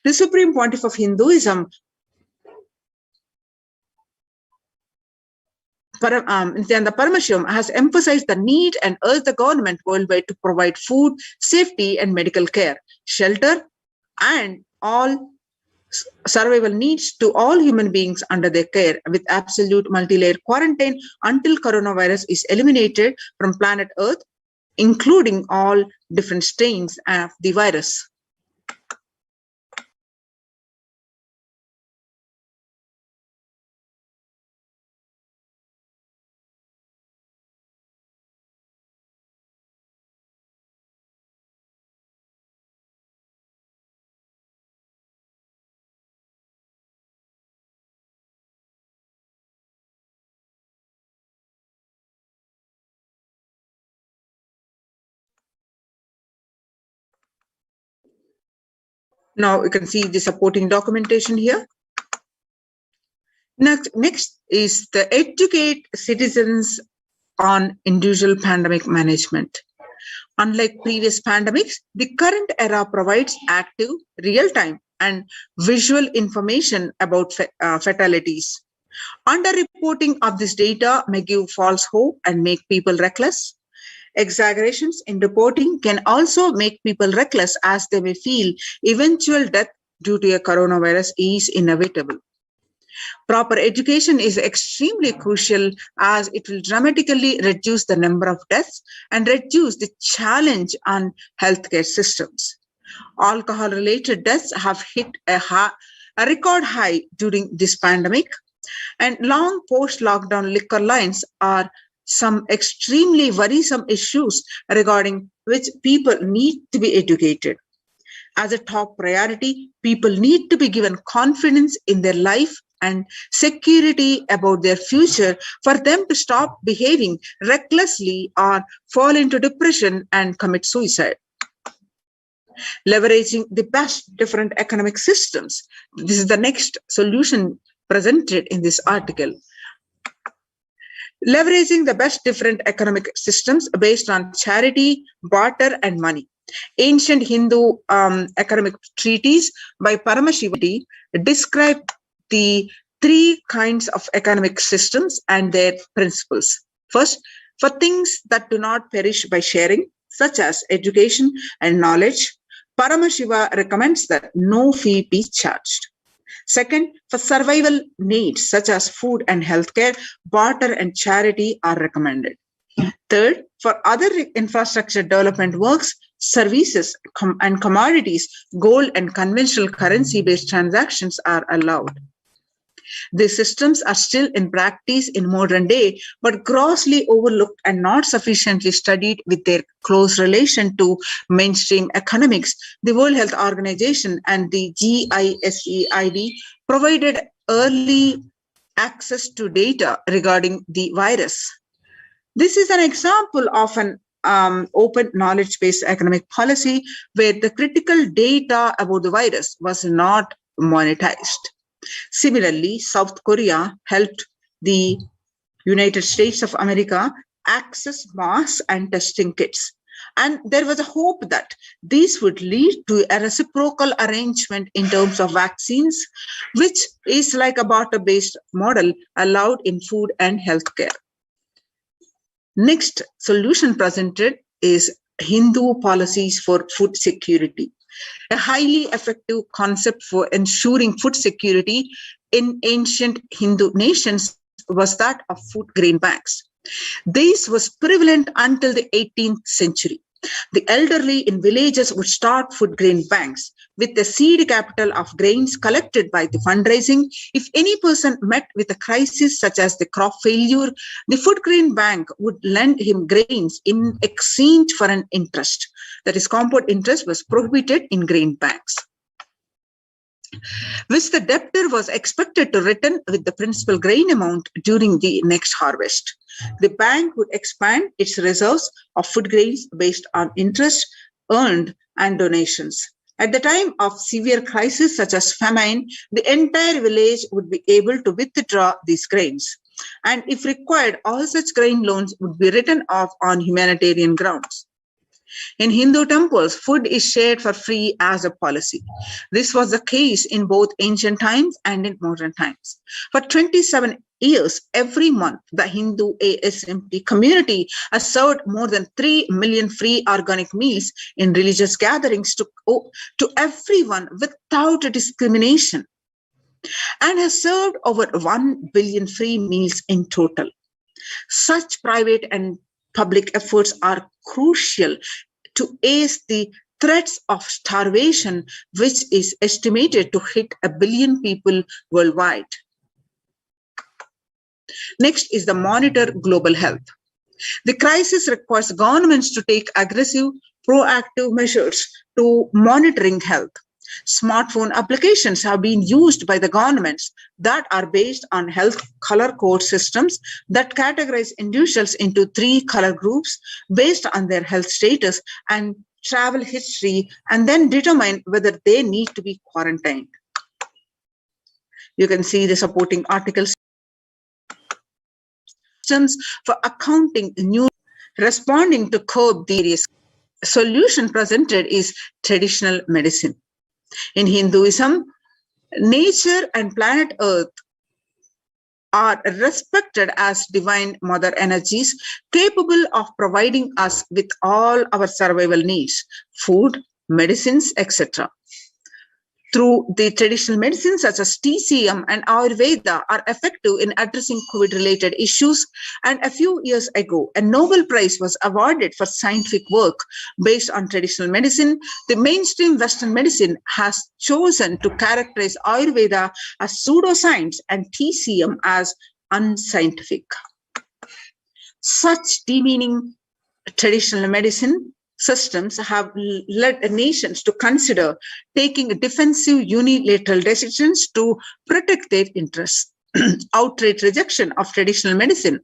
F: The Supreme Pontiff of Hinduism, Nithyananda Paramashivam, has emphasized the need and urged the government worldwide to provide food, safety, and medical care, shelter, and all survival needs to all human beings under their care with absolute multi-layer quarantine until coronavirus is eliminated from planet Earth, including all different strains of the virus. Now you can see the supporting documentation here. Next is the educate citizens on individual pandemic management. Unlike previous pandemics, the current era provides active, real-time, and visual information about fatalities. Underreporting of this data may give false hope and make people reckless. Exaggerations in reporting can also make people reckless as they may feel eventual death due to a coronavirus is inevitable. Proper education is extremely crucial as it will dramatically reduce the number of deaths and reduce the challenge on healthcare systems. Alcohol-related deaths have hit a record high during this pandemic, and long post-lockdown liquor lines are some extremely worrisome issues regarding which people need to be educated. As a top priority, people need to be given confidence in their life and security about their future for them to stop behaving recklessly or fall into depression and commit suicide. Leveraging the best different economic systems. This is the next solution presented in this article. Leveraging the best different economic systems based on charity, barter, and money. Ancient Hindu economic treatise by Paramashivoham describe the three kinds of economic systems and their principles. First, for things that do not perish by sharing, such as education and knowledge, Paramashiva recommends that no fee be charged. Second, for survival needs, such as food and healthcare, barter and charity are recommended. Third, for other infrastructure development works, services and commodities, gold and conventional currency-based transactions are allowed. These systems are still in practice in modern day, but grossly overlooked and not sufficiently studied with their close relation to mainstream economics. The World Health Organization and the GISEID provided early access to data regarding the virus. This is an example of an open knowledge-based economic policy where the critical data about the virus was not monetized. Similarly, South Korea helped the United States of America access masks and testing kits. And there was a hope that these would lead to a reciprocal arrangement in terms of vaccines, which is like a barter-based model allowed in food and healthcare. Next solution presented is Hindu policies for food security. A highly effective concept for ensuring food security in ancient Hindu nations was that of food grain banks. This was prevalent until the 18th century. The elderly in villages would start food grain banks with the seed capital of grains collected by the fundraising. If any person met with a crisis such as the crop failure, the food grain bank would lend him grains in exchange for an interest. That is, compound interest was prohibited in grain banks, which the debtor was expected to return with the principal grain amount during the next harvest. The bank would expand its reserves of food grains based on interest earned and donations. At the time of severe crisis such as famine, the entire village would be able to withdraw these grains. And if required, all such grain loans would be written off on humanitarian grounds. In Hindu temples, food is shared for free as a policy. This was the case in both ancient times and in modern times. For 27 years, every month, the Hindu ASMT community has served more than 3 million free organic meals in religious gatherings to everyone without discrimination, and has served over 1 billion free meals in total. Such private and public efforts are crucial to ease the threats of starvation, which is estimated to hit 1 billion people worldwide. Next is the monitor global health. The crisis requires governments to take aggressive, proactive measures to monitoring health. Smartphone applications have been used by the governments that are based on health color code systems that categorize individuals into 3 color groups based on their health status and travel history, and then determine whether they need to be quarantined. You can see the supporting articles. For accounting new responding to curb the various solution presented is traditional medicine. In Hinduism, nature and planet Earth are respected as divine mother energies capable of providing us with all our survival needs, food, medicines, etc. Through the traditional medicines such as TCM and Ayurveda are effective in addressing COVID-related issues. And a few years ago, a Nobel Prize was awarded for scientific work based on traditional medicine. The mainstream Western medicine has chosen to characterize Ayurveda as pseudoscience and TCM as unscientific. Such demeaning traditional medicine systems have led nations to consider taking defensive unilateral decisions to protect their interests. Outright rejection of traditional medicine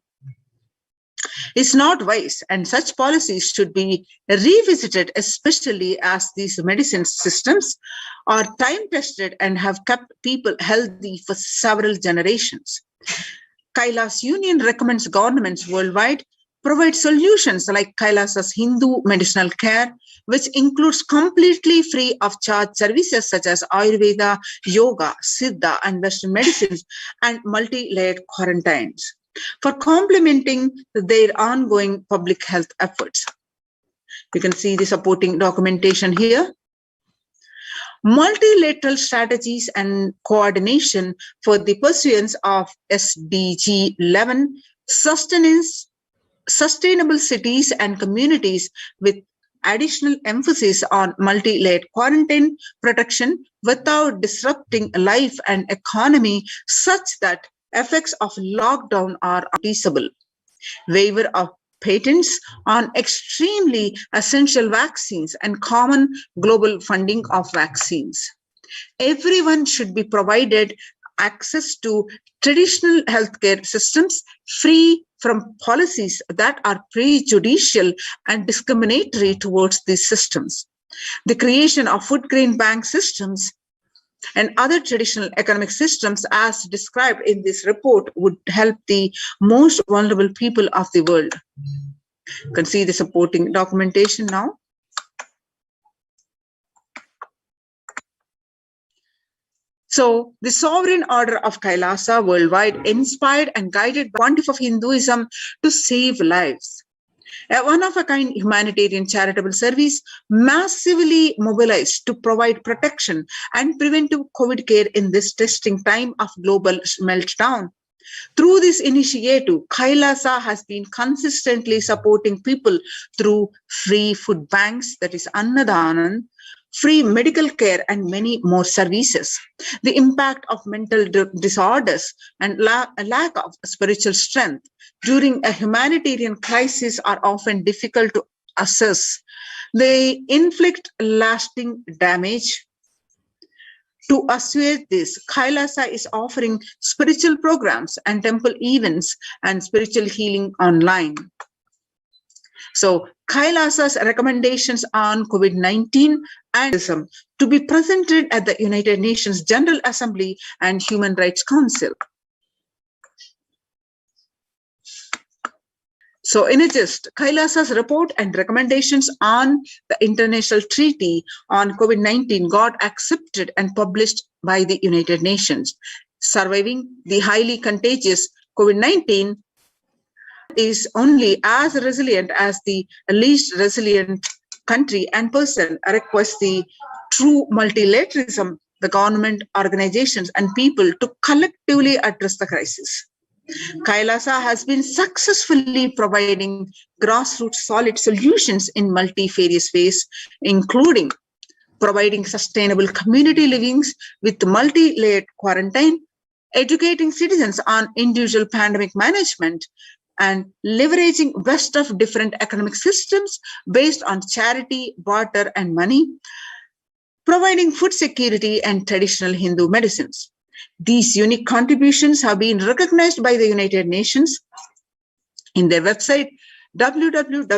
F: is not wise, and such policies should be revisited, especially as these medicine systems are time-tested and have kept people healthy for several generations. Kailas Union recommends governments worldwide provide solutions like Kailasa's Hindu medicinal care, which includes completely free of charge services such as Ayurveda, Yoga, Siddha, and Western medicines, and multi-layered quarantines for complementing their ongoing public health efforts. You can see the supporting documentation here. Multilateral strategies and coordination for the pursuance of SDG 11, sustainable cities and communities, with additional emphasis on multi-layered quarantine protection without disrupting life and economy such that effects of lockdown are noticeable. Waiver of patents on extremely essential vaccines and common global funding of vaccines. Everyone should be provided access to traditional healthcare systems free from policies that are prejudicial and discriminatory towards these systems. The creation of food grain bank systems and other traditional economic systems as described in this report would help the most vulnerable people of the world. You can see the supporting documentation now. So, the sovereign order of Kailasa worldwide inspired and guided the pontiff of Hinduism to save lives. A one-of-a-kind humanitarian charitable service massively mobilized to provide protection and preventive COVID care in this testing time of global meltdown. Through this initiative, Kailasa has been consistently supporting people through free food banks, that is Annadanan, free medical care, and many more services. The impact of mental disorders and lack of spiritual strength during a humanitarian crisis are often difficult to assess. They inflict lasting damage. To assuage this, Kailasa is offering spiritual programs and temple events and spiritual healing online. So, Kailasa's recommendations on COVID-19 and to be presented at the United Nations General Assembly and Human Rights Council. So, in a gist, Kailasa's report and recommendations on the International Treaty on COVID-19 got accepted and published by the United Nations. Surviving the highly contagious COVID-19 is only as resilient as the least resilient country and person requires the true multilateralism, the government, organizations, and people to collectively address the crisis. Kailasa has been successfully providing grassroots solid solutions in multifarious ways, including providing sustainable community livings with multi-layered quarantine, educating citizens on individual pandemic management, and leveraging best of different economic systems based on charity, barter, and money, providing food security and traditional Hindu medicines. These unique contributions have been recognized by the United Nations in their website www.ochr.org.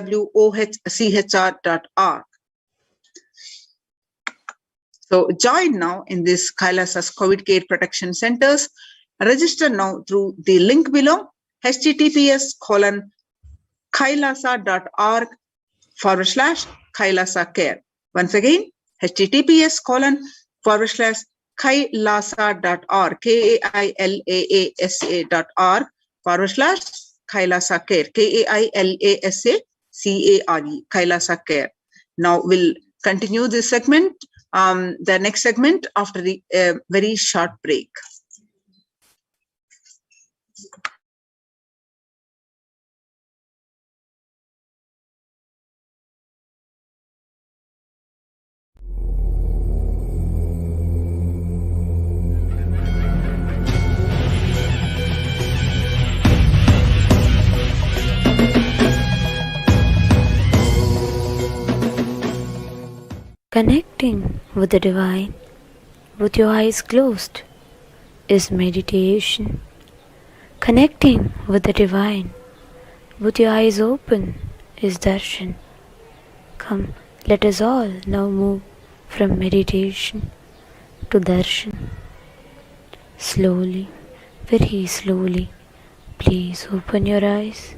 F: So join now in this Kailasa's COVID Care Protection Centers. Register now through the link below, https://kailasa.org/Kailasa Care. Once again, https://kailasa.org, KAILASA.org/Kailasa Care, KAILASACARE, Kailasa Care. Now we'll continue this segment, the next segment after the very short break.
G: Connecting with the divine with your eyes closed is meditation. Connecting with the divine with your eyes open is darshan. Come, let us all now move from meditation to darshan. Slowly, very slowly, please open your eyes.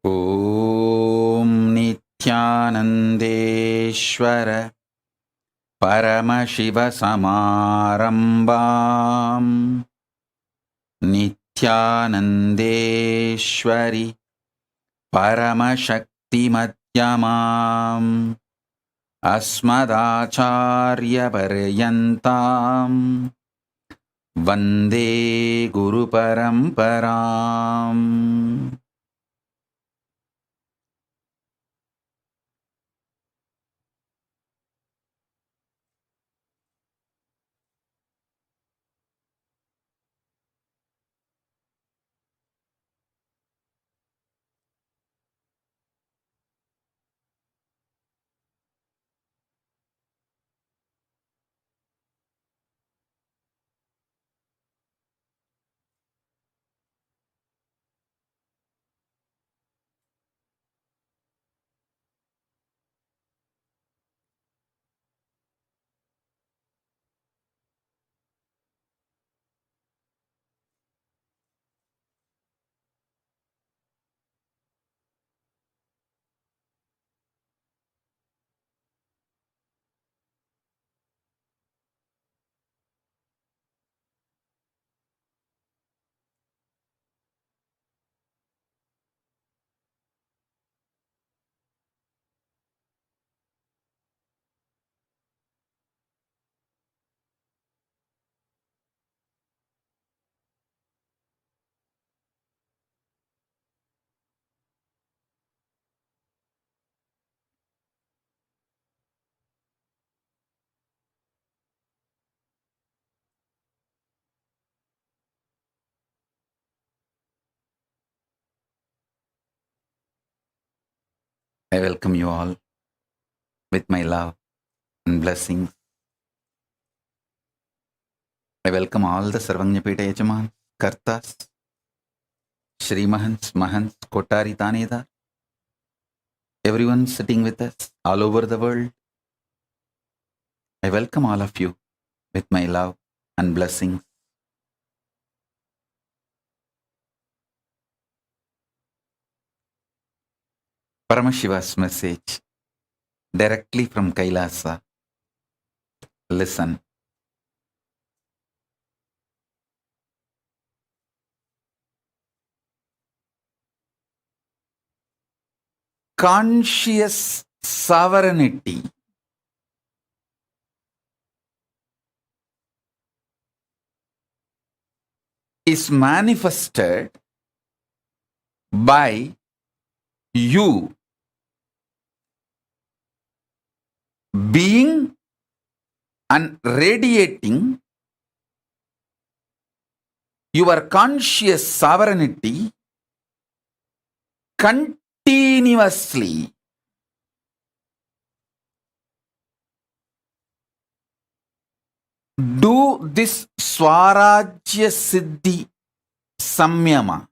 C: ॐ नित्यानन्देश्वर परमशिवसमारम्भाम् नित्यानन्देश्वरि परमशक्तिमध्यमाम् अस्मदाचार्यपर्यन्ताम् वन्दे गुरुपरम्पराम्. I welcome you all with my love and blessings. I welcome all the Sarvajñapeta Yajaman, Kartas, Shri Mahants, Mahants, Kotari Taneda, everyone sitting with us all over the world. I welcome all of you with my love and blessings. Paramashiva's message directly from Kailasa. Listen. Conscious sovereignty is manifested by you being and radiating your conscious sovereignty continuously. Do this Swarajya Siddhi Samyama.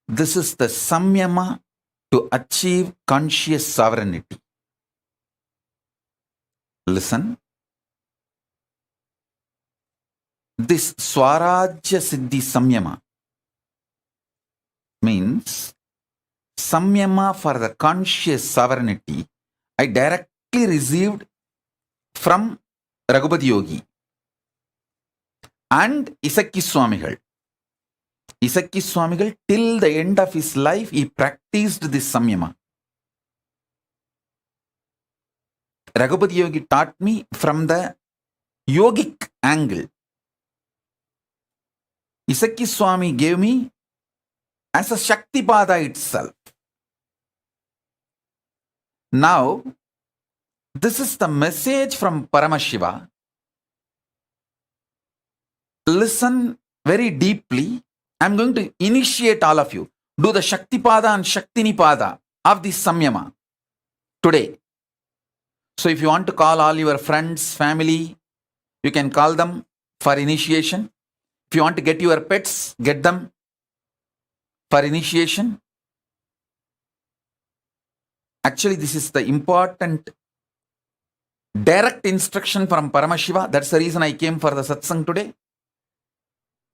C: This is the Samyama to achieve conscious sovereignty. Listen. This Swarajya Siddhi Samyama means Samyama for the conscious sovereignty I directly received from Raghupati Yogi and Isakki Swamigal. Isakki Swamigal, till the end of his life, he practiced this Samyama. Raghupati Yogi taught me from the yogic angle. Isakki Swami gave me as a Shaktipada itself. Now, this is the message from Paramashiva. Listen very deeply. I'm going to initiate all of you. Do the Shaktipada and Shaktinipada of this Samyama today. So if you want to call all your friends, family, you can call them for initiation. If you want to get your pets, get them for initiation. Actually, this is the important direct instruction from Paramashiva. That's the reason I came for the satsang today.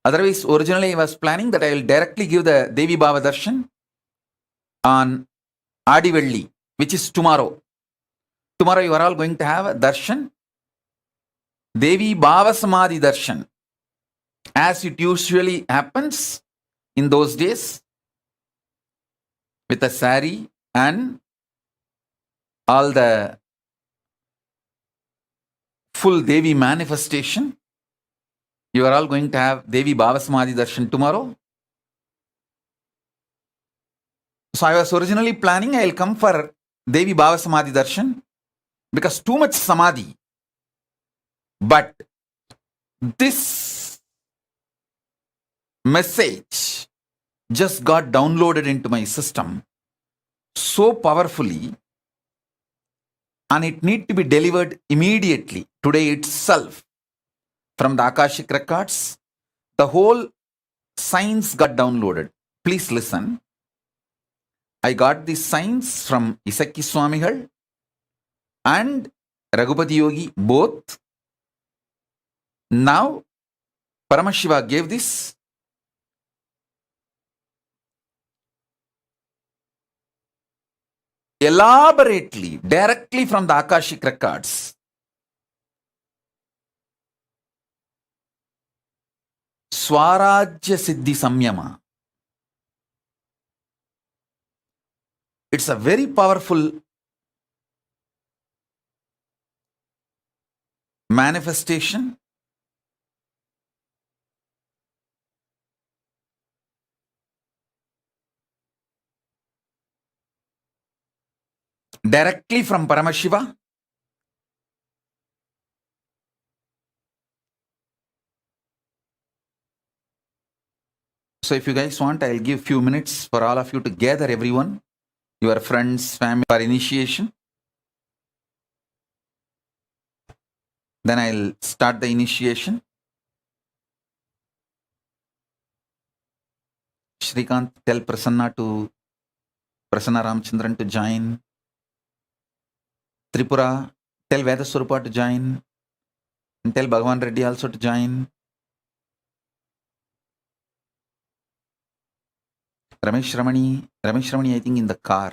C: Otherwise, originally I was planning that I will directly give the Devi Bhava Darshan on Adivelli, which is tomorrow. Tomorrow you are all going to have a darshan, Devi Bhava Samadhi Darshan, as it usually happens in those days, with a sari and all the full Devi manifestation. You are all going to have Devi Bhava Samadhi Darshan tomorrow. So I was originally planning I will come for Devi Bhava Samadhi Darshan because too much Samadhi. But this message just got downloaded into my system so powerfully, and it need to be delivered immediately, today itself, from the Akashic records. The whole science got downloaded. Please listen. I got the science from Isaki Swamigal and Raghupati Yogi both. Now Paramashiva gave this. Elaborately, directly from the Akashic records. Swarajya Siddhi Samyama. It's a very powerful manifestation. Directly from Paramashiva. So if you guys want, I'll give few minutes for all of you to gather everyone, your friends, family, for initiation. Then I'll start the initiation. Shrikant, tell Prasanna Ramchandran to join. Tripura, tell Vedaswarupa to join. And tell Bhagavan Reddy also to join. Ramesh Ramani, I think in the car.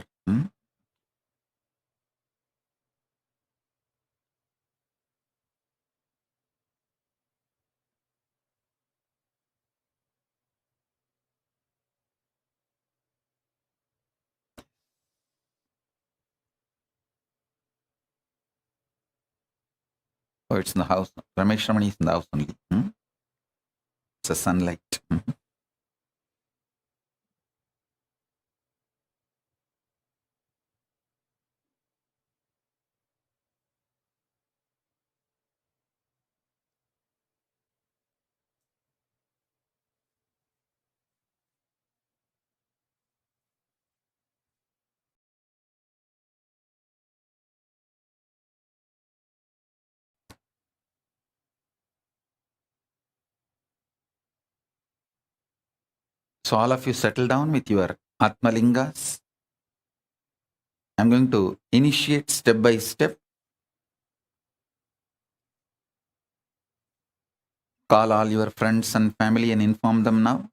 C: Oh, it's in the house. Ramesh Ramani is in the house only. It's a sunlight. So all of you settle down with your Atmalingas. I'm going to initiate step by step. Call all your friends and family and inform them now.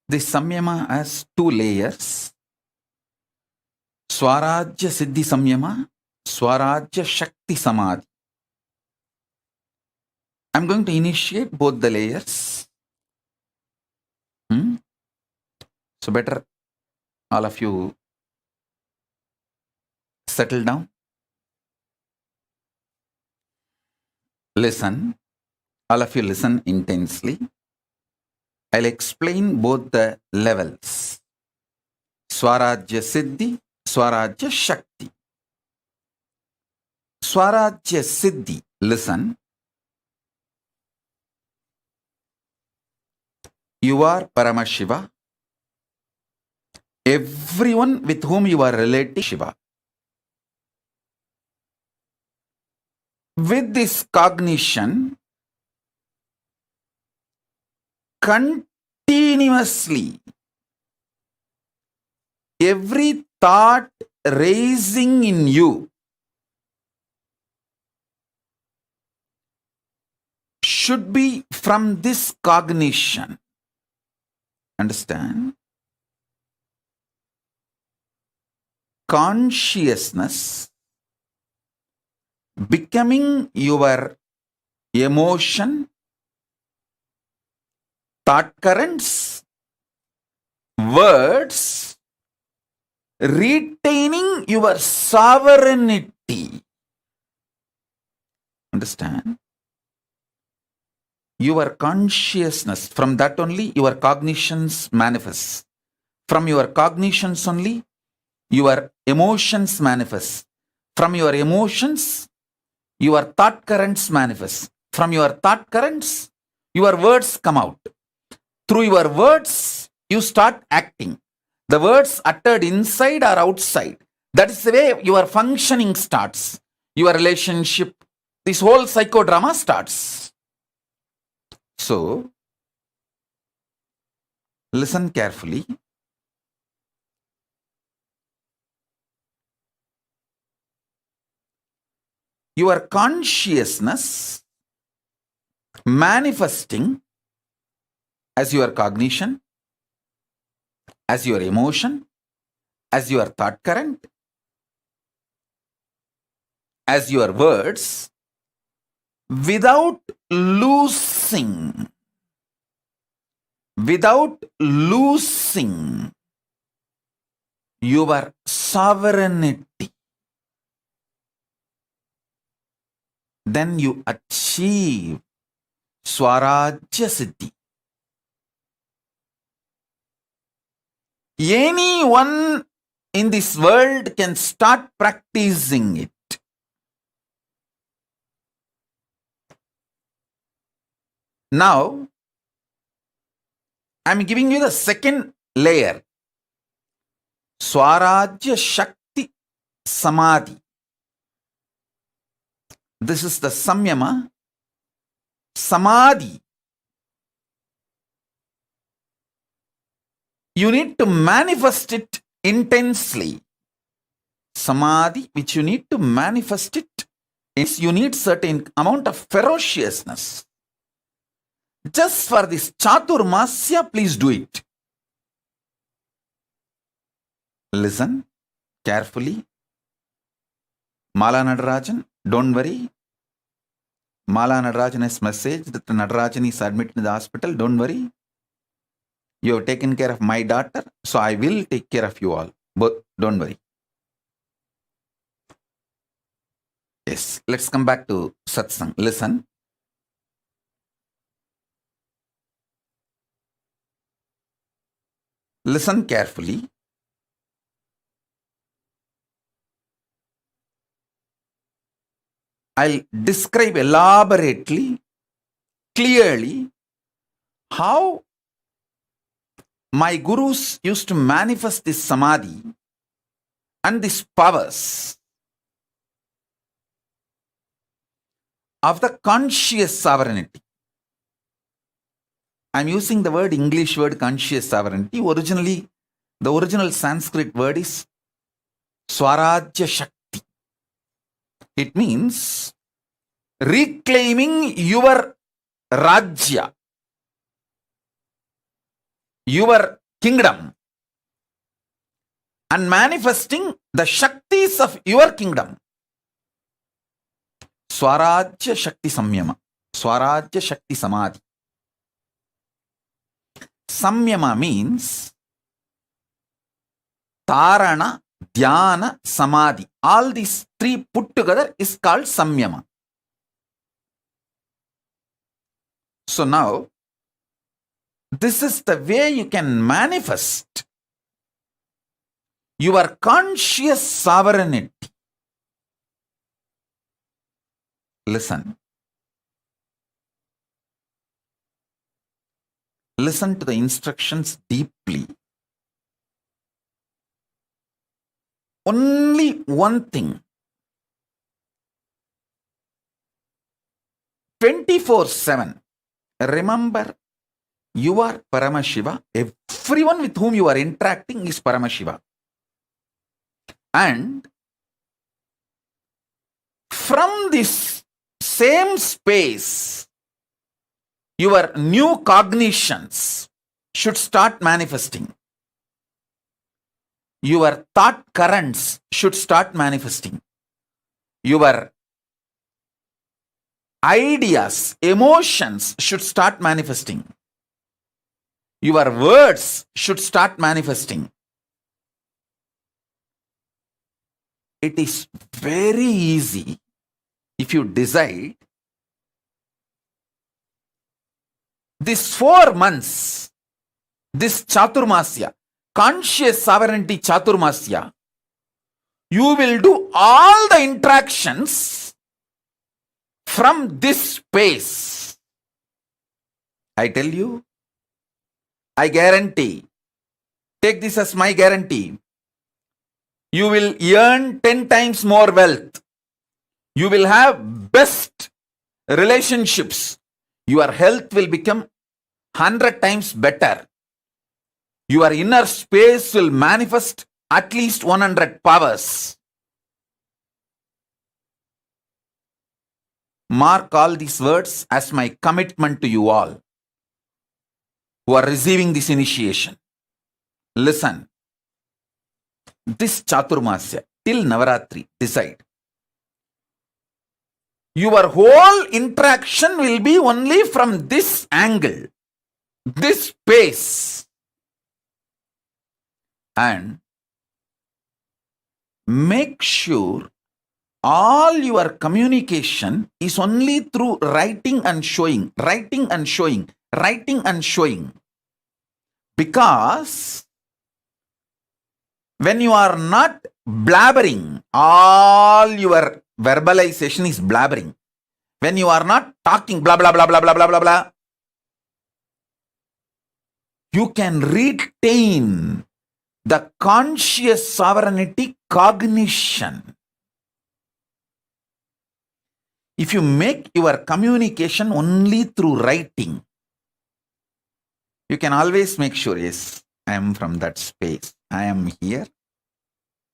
C: This Samyama has two layers. Swarajya Siddhi Samyama, Swarajya Shakti Samadhi. I'm going to initiate both the layers. So better all of you settle down. Listen. All of you listen intensely. I'll explain both the levels. Swarajya Siddhi, Swarajya Shakti. Swarajya Siddhi. Listen. You are Paramashiva. Everyone with whom you are relating, Shiva. With this cognition, continuously, every thought raising in you should be from this cognition. Understand? Consciousness becoming your emotion, thought currents, words, retaining your sovereignty. Understand? Your consciousness, from that only your cognitions manifest. From your cognitions only your emotions manifest. From your emotions, your thought currents manifest. From your thought currents, your words come out. Through your words, you start acting. The words uttered inside or outside. That is the way your functioning starts. Your relationship, this whole psychodrama starts. So, listen carefully. Your consciousness manifesting as your cognition, as your emotion, as your thought current, as your words, without losing your sovereignty. Then you achieve Swarajya Siddhi. Anyone in this world can start practicing it. Now, I am giving you the second layer. Swarajya Shakti Samadhi. This is the Samyama. Samadhi. You need to manifest it intensely. Samadhi, which you need to manifest it, is you need certain amount of ferociousness. Just for this Chaturmasya, please do it. Listen carefully. Mala Nadarajan, don't worry. Mala Nadarajan has messaged that Nadarajan is admitted in the hospital. Don't worry. You have taken care of my daughter, so I will take care of you all. But don't worry. Yes, let's come back to satsang. Listen. Listen carefully. I'll describe elaborately, clearly, how my gurus used to manifest this samadhi and these powers of the conscious sovereignty. I'm using the word English word conscious sovereignty. Originally, the original Sanskrit word is Swarajya Shakti. It means reclaiming your Rajya, your kingdom, and manifesting the Shaktis of your kingdom. Swarajya Shakti Samyama, Swarajya Shakti Samadhi. Samyama means Tarana, Dhyana, Samadhi. All these three put together is called Samyama. So now, this is the way you can manifest your conscious sovereignty. Listen. Listen to the instructions deeply. Only one thing. 24/7. Remember, you are Paramashiva. Everyone with whom you are interacting is Paramashiva. And from this same space, your new cognitions should start manifesting. Your thought currents should start manifesting. Your ideas, emotions should start manifesting. Your words should start manifesting. It is very easy if you decide. These 4 months, this Chaturmasya, conscious sovereignty Chaturmasya, you will do all the interactions from this space. I tell you, I guarantee, take this as my guarantee, you will earn 10 times more wealth. You will have best relationships. Your health will become 100 times better. Your inner space will manifest at least 100 powers. Mark all these words as my commitment to you all who are receiving this initiation. Listen. This Chaturmasya till Navaratri, decide. Your whole interaction will be only from this angle, this space. And make sure all your communication is only through writing and showing, writing and showing, writing and showing. Because when you are not blabbering, all your verbalization is blabbering. When you are not talking blah blah blah blah blah blah blah blah, you can retain the conscious sovereignty cognition. If you make your communication only through writing, you can always make sure, yes, I am from that space. I am here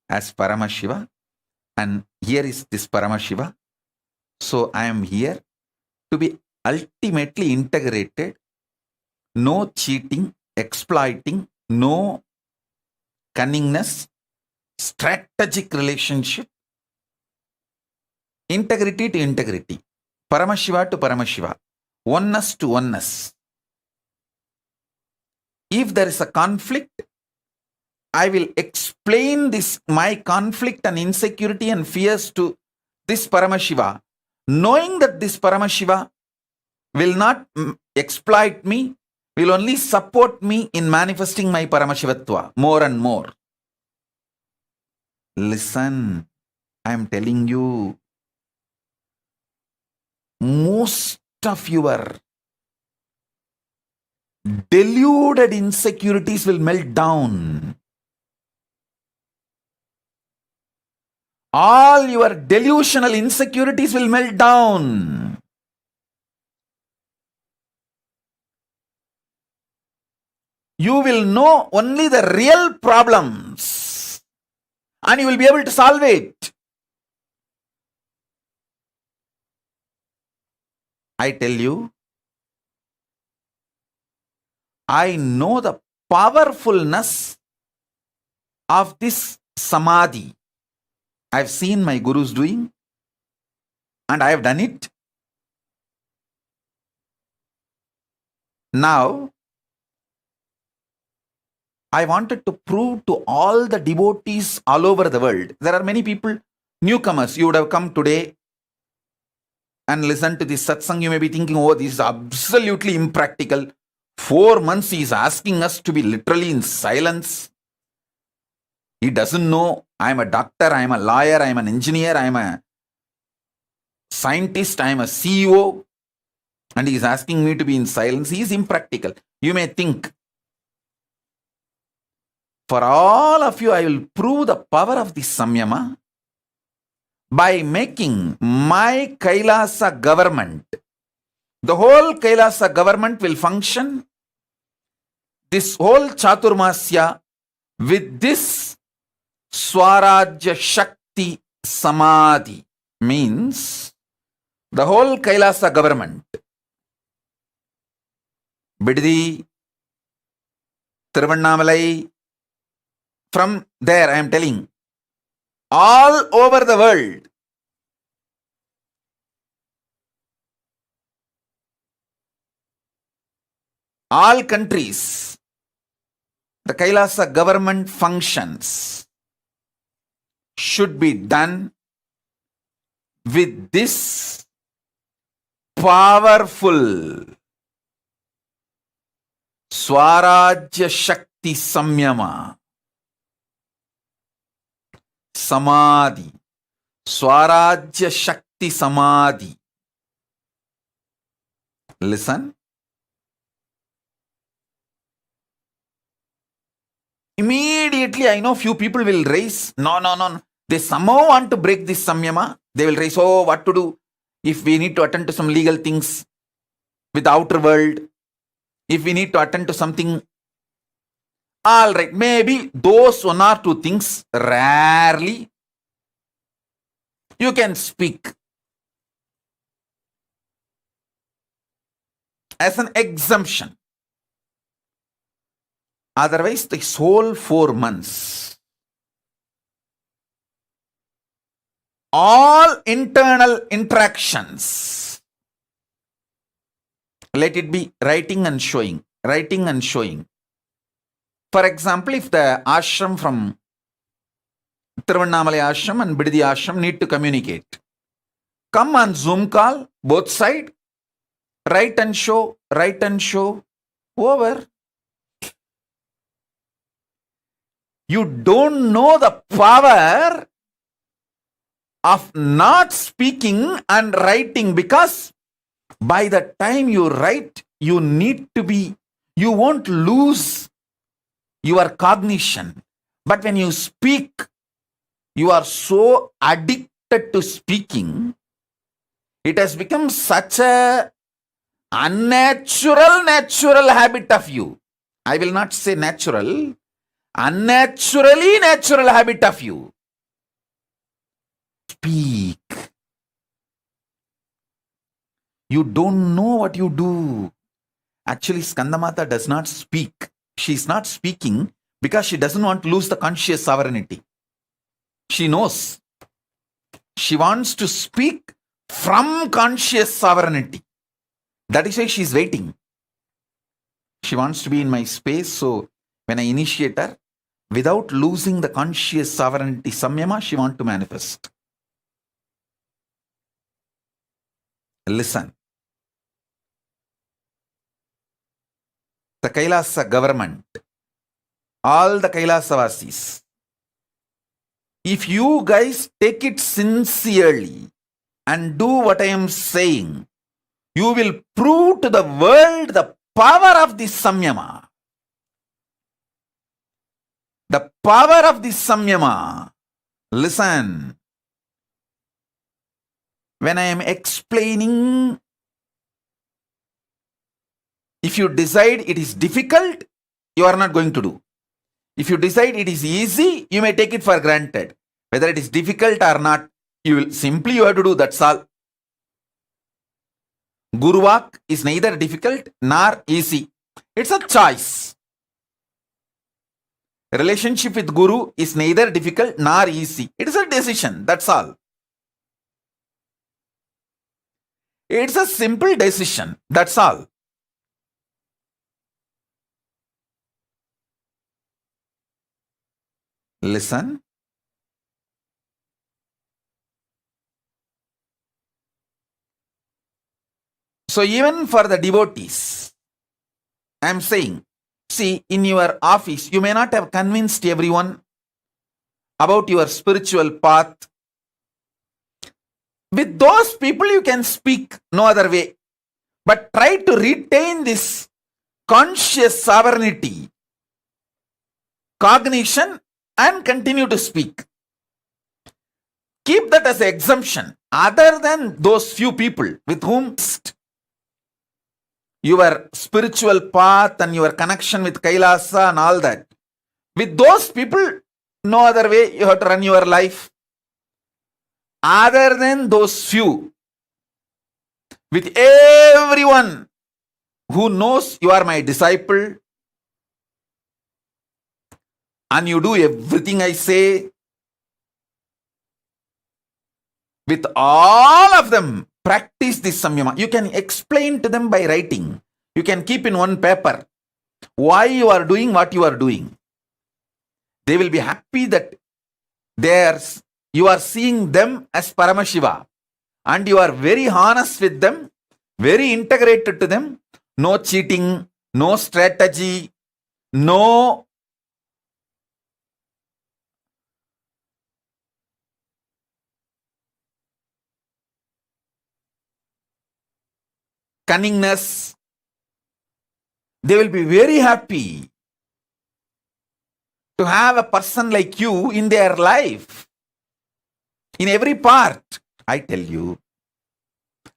C: as Paramashiva, and here is this Paramashiva. So I am here to be ultimately integrated. No cheating, exploiting, no cunningness, strategic relationship, integrity to integrity, Paramashiva to Paramashiva, oneness to oneness. If there is a conflict, I will explain this, my conflict and insecurity and fears to this Paramashiva, knowing that this Paramashiva will not exploit me, will only support me in manifesting my Paramashivatva more and more. Listen, I am telling you, most of your deluded insecurities will melt down. All your delusional insecurities will melt down. You will know only the real problems and you will be able to solve it. I tell you, I know the powerfulness of this samadhi. I have seen my gurus doing and I have done it. Now, I wanted to prove to all the devotees all over the world. There are many people, newcomers, you would have come today and listened to this satsang. You may be thinking, oh, this is absolutely impractical. 4 months he is asking us to be literally in silence. He doesn't know I am a doctor, I am a lawyer, I am an engineer, I am a scientist, I am a CEO, and he is asking me to be in silence. He is impractical. You may think. For all of you, I will prove the power of this samyama by making my Kailasa government. The whole Kailasa government will function, this whole Chaturmasya, with this Swarajya Shakti Samadhi. Means the whole Kailasa government, Biddi, Tiruvannamalai, from there I am telling, all over the world, all countries, the Kailasa government functions should be done with this powerful Swarajya Shakti Samyama. Samadhi. Swarajya Shakti Samadhi. Listen. Immediately, I know few people will raise, no. They somehow want to break this samyama. They will raise, oh, what to do if we need to attend to some legal things with the outer world, if we need to attend to something. All right, maybe those one or two things, rarely you can speak as an exemption. Otherwise, this whole 4 months, all internal interactions, let it be writing and showing, writing and showing. For example, if the ashram from Tiruvannamalai ashram and Biddi ashram need to communicate, come on Zoom call, both side, write and show, over. You don't know the power of not speaking and writing, because by the time you write, you won't lose your cognition. But when you speak, you are so addicted to speaking, it has become such a natural habit of you. I will not say natural, unnaturally natural habit of you. Speak. You don't know what you do. Actually, Skandamata does not speak. She is not speaking because she doesn't want to lose the conscious sovereignty. She knows. She wants to speak from conscious sovereignty. That is why she is waiting. She wants to be in my space, so when I initiate her, without losing the conscious sovereignty samyama, she wants to manifest. Listen. The Kailasa government, all the Kailasavasis, if you guys take it sincerely and do what I am saying, you will prove to the world the power of this samyama. The power of this samyama. Listen. When I am explaining, if you decide it is difficult, you are not going to do. If you decide it is easy, you may take it for granted. Whether it is difficult or not, you have to do, that's all. Guruvak is neither difficult nor easy. It's a choice. Relationship with Guru is neither difficult nor easy. It is a decision, that's all. It's a simple decision, that's all. Listen. So even for the devotees, I am saying, see, in your office, you may not have convinced everyone about your spiritual path. With those people you can speak, no other way. But try to retain this conscious sovereignty, cognition, and continue to speak. Keep that as an exemption. Other than those few people with whom your spiritual path and your connection with Kailasa and all that, with those people, no other way you have to run your life. Other than those few, with everyone who knows you are my disciple and you do everything I say, with all of them, practice this samyama. You can explain to them by writing. You can keep in one paper why you are doing what you are doing. They will be happy that you are seeing them as Paramashiva and you are very honest with them, very integrated to them. No cheating, no strategy, no cunningness. They will be very happy to have a person like you in their life. In every part, I tell you,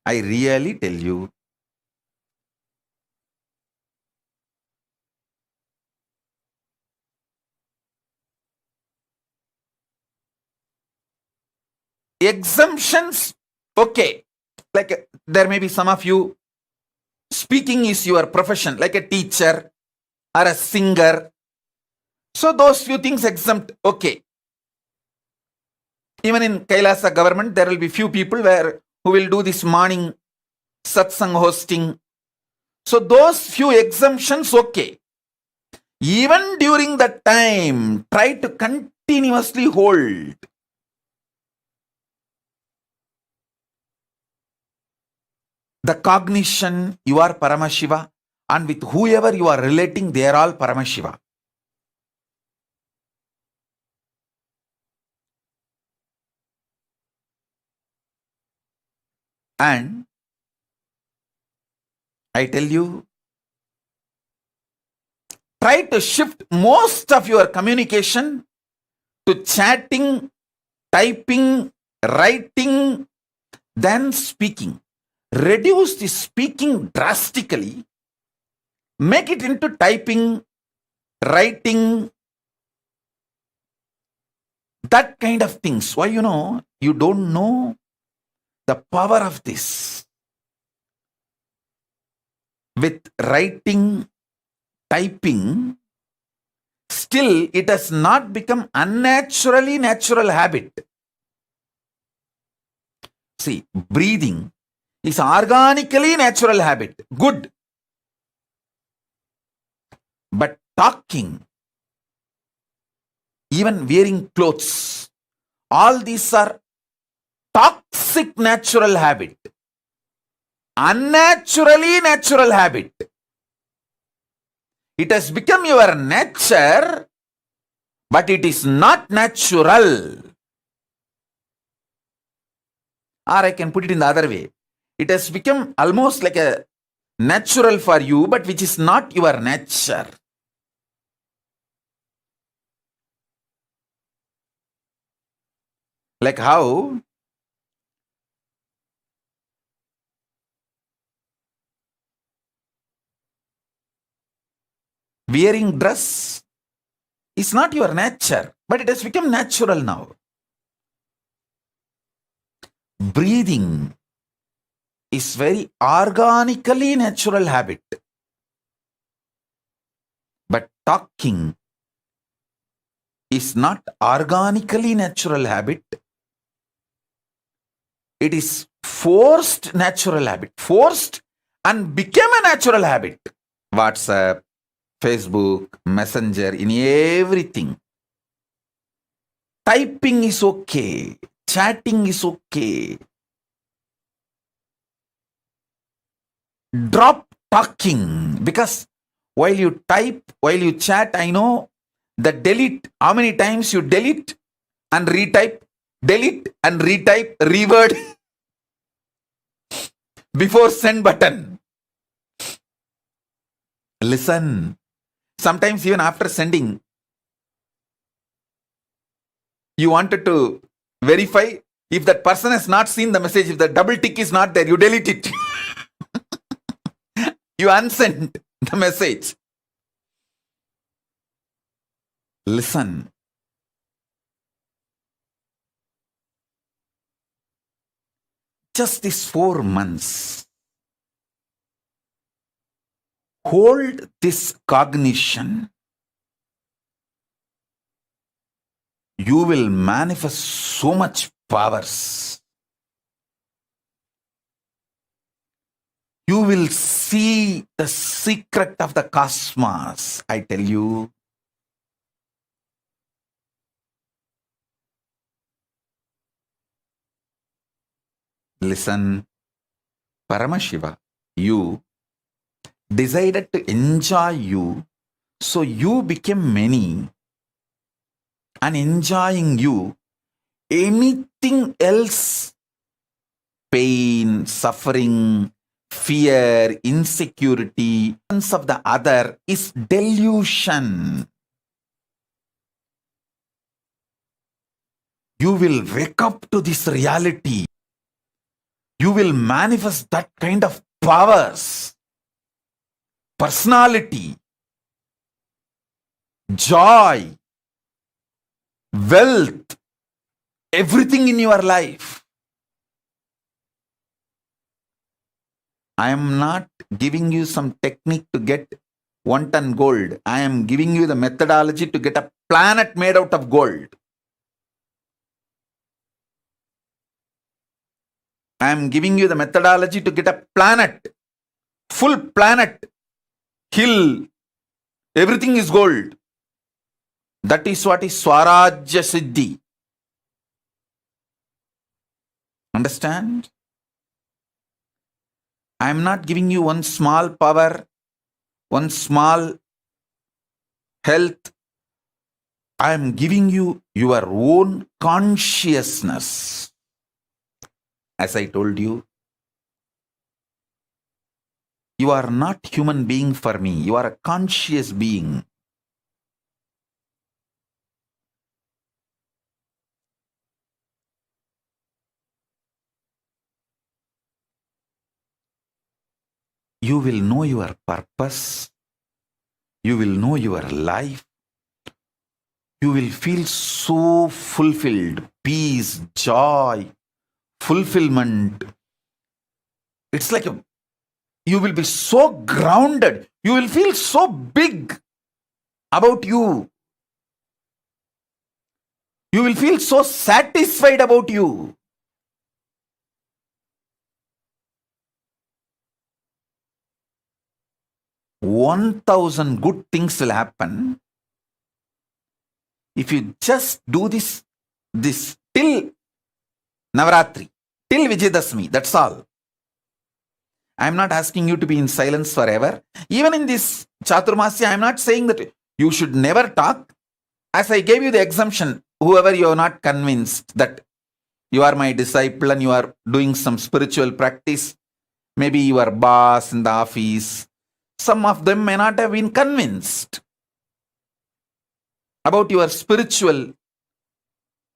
C: I really tell you. Exemptions, okay. Like there may be some of you, speaking is your profession, like a teacher or a singer. So those few things exempt, okay. Even in Kailasa government, there will be few people who will do this morning satsang hosting. So those few exemptions, okay. Even during that time, try to continuously hold the cognition you are Paramashiva, and with whoever you are relating, they are all Paramashiva. And I tell you, try to shift most of your communication to chatting, typing, writing, than speaking. Reduce the speaking drastically. Make it into typing, writing, that kind of things. Why? You don't know the power of this. With writing, typing, still it has not become unnaturally natural habit. See, breathing is organically natural habit. Good. But talking, even wearing clothes, all these are toxic natural habit. Unnaturally natural habit. It has become your nature, but it is not natural. Or I can put it in the other way. It has become almost like a natural for you, but which is not your nature. Like how wearing dress is not your nature, but it has become natural now. Breathing is very organically natural habit. But talking is not organically natural habit. It is forced natural habit. Forced and became a natural habit. WhatsApp, Facebook, Messenger, in everything. Typing is okay. Chatting is okay. Drop talking, because while you type, while you chat, I know the delete, how many times you delete and retype, delete and retype, reword. before send button. Listen. Sometimes even after sending, you wanted to verify if that person has not seen the message, if the double tick is not there, you delete it. You unsend the message. Listen. Just these 4 months, hold this cognition. You will manifest so much powers. You will see the secret of the cosmos, I tell you. Listen, Paramashiva, you decided to enjoy you, so you became many. And enjoying you, anything else, pain, suffering, fear, insecurity, of the other is delusion. You will wake up to this reality. You will manifest that kind of powers, personality, joy, wealth, everything in your life. I am not giving you some technique to get 1 ton gold. I am giving you the methodology to get a planet made out of gold. I am giving you the methodology to get a planet, full planet, hill, everything is gold. That is what is Swarajya Siddhi. Understand? I am not giving you one small power, one small health. I am giving you your own consciousness. As I told you, you are not human being for me. You are a conscious being. You will know your purpose. You will know your life. You will feel so fulfilled, peace, joy, fulfillment. It's like you will be so grounded. You will feel so big about you. You will feel so satisfied about you. $1,000 good things will happen if you just do this till Navaratri, till Vijayadashmi. That's all. I am not asking you to be in silence forever. Even in this Chaturmasya, I am not saying that you should never talk. As I gave you the exemption, whoever you are not convinced that you are my disciple and you are doing some spiritual practice, maybe your boss in the office, some of them may not have been convinced about your spiritual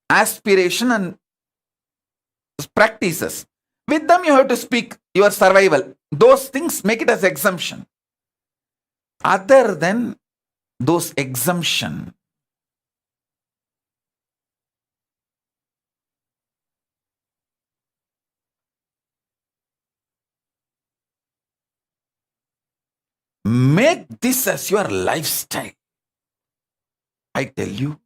C: aspiration and practices. With them, you have to speak your survival. Those things, make it as exemption. Other than those exemption, make this as your lifestyle. I tell you,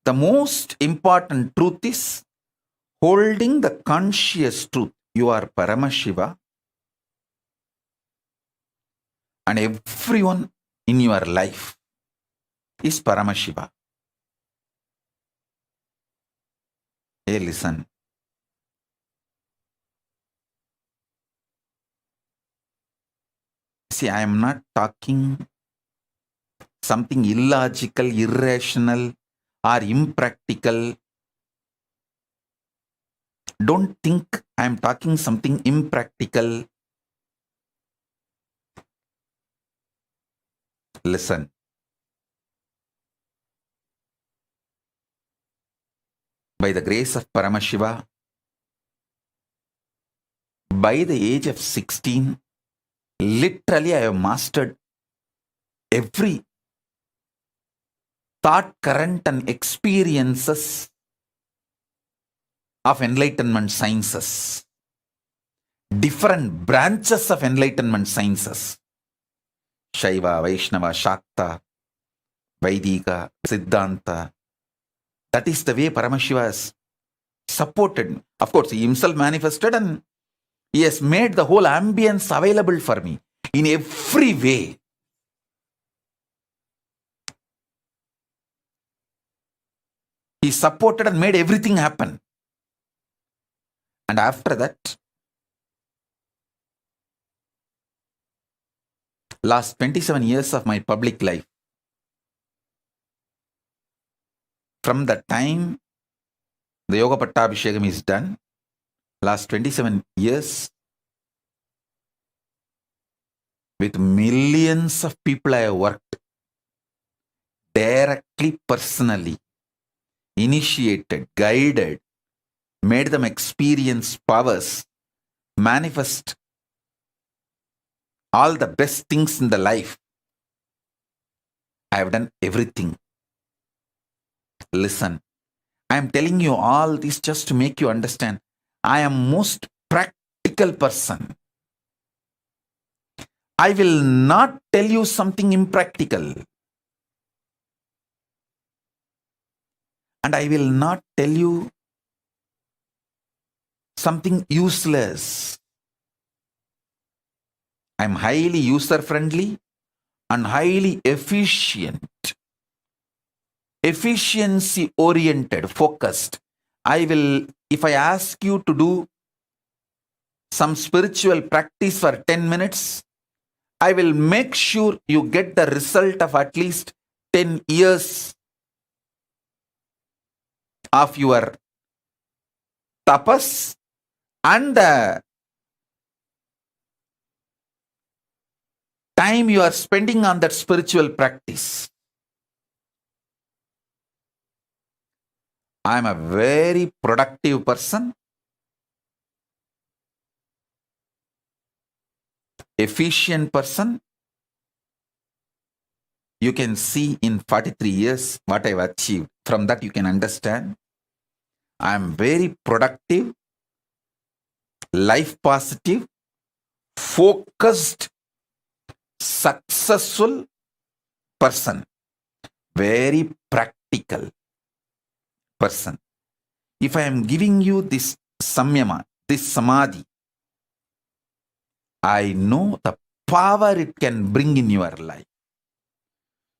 C: the most important truth is holding the conscious truth. You are Paramashiva, and everyone in your life is Paramashiva. Hey, listen. See, I am not talking something illogical, irrational, or impractical, Don't think I am talking something impractical. Listen. By the grace of Paramashiva, by the age of 16, literally I have mastered every thought current and experiences of enlightenment sciences. Different branches of enlightenment sciences. Shaiva, Vaishnava, Shakta, Vaidika, Siddhanta. That is the way Paramashiva has supported me. Of course, he himself manifested and he has made the whole ambience available for me in every way. He supported and made everything happen. And after that, last 27 years of my public life, from the time the Yoga Pattabhishekam is done, last 27 years, with millions of people I have worked, directly, personally, initiated, guided, made them experience powers, manifest all the best things in the life. I have done everything. Listen, I am telling you all this just to make you understand. I am most practical person. I will not tell you something impractical. And I will not tell you something useless. I am highly user-friendly and highly efficient. Efficiency-oriented, focused. If I ask you to do some spiritual practice for 10 minutes, I will make sure you get the result of at least 10 years of your tapas and the time you are spending on that spiritual practice. I am a very productive person, efficient person. You can see in 43 years what I have achieved. From that you can understand. I am very productive, life positive, focused, successful person. Very practical person. If I am giving you this samyama, this samadhi, I know the power it can bring in your life.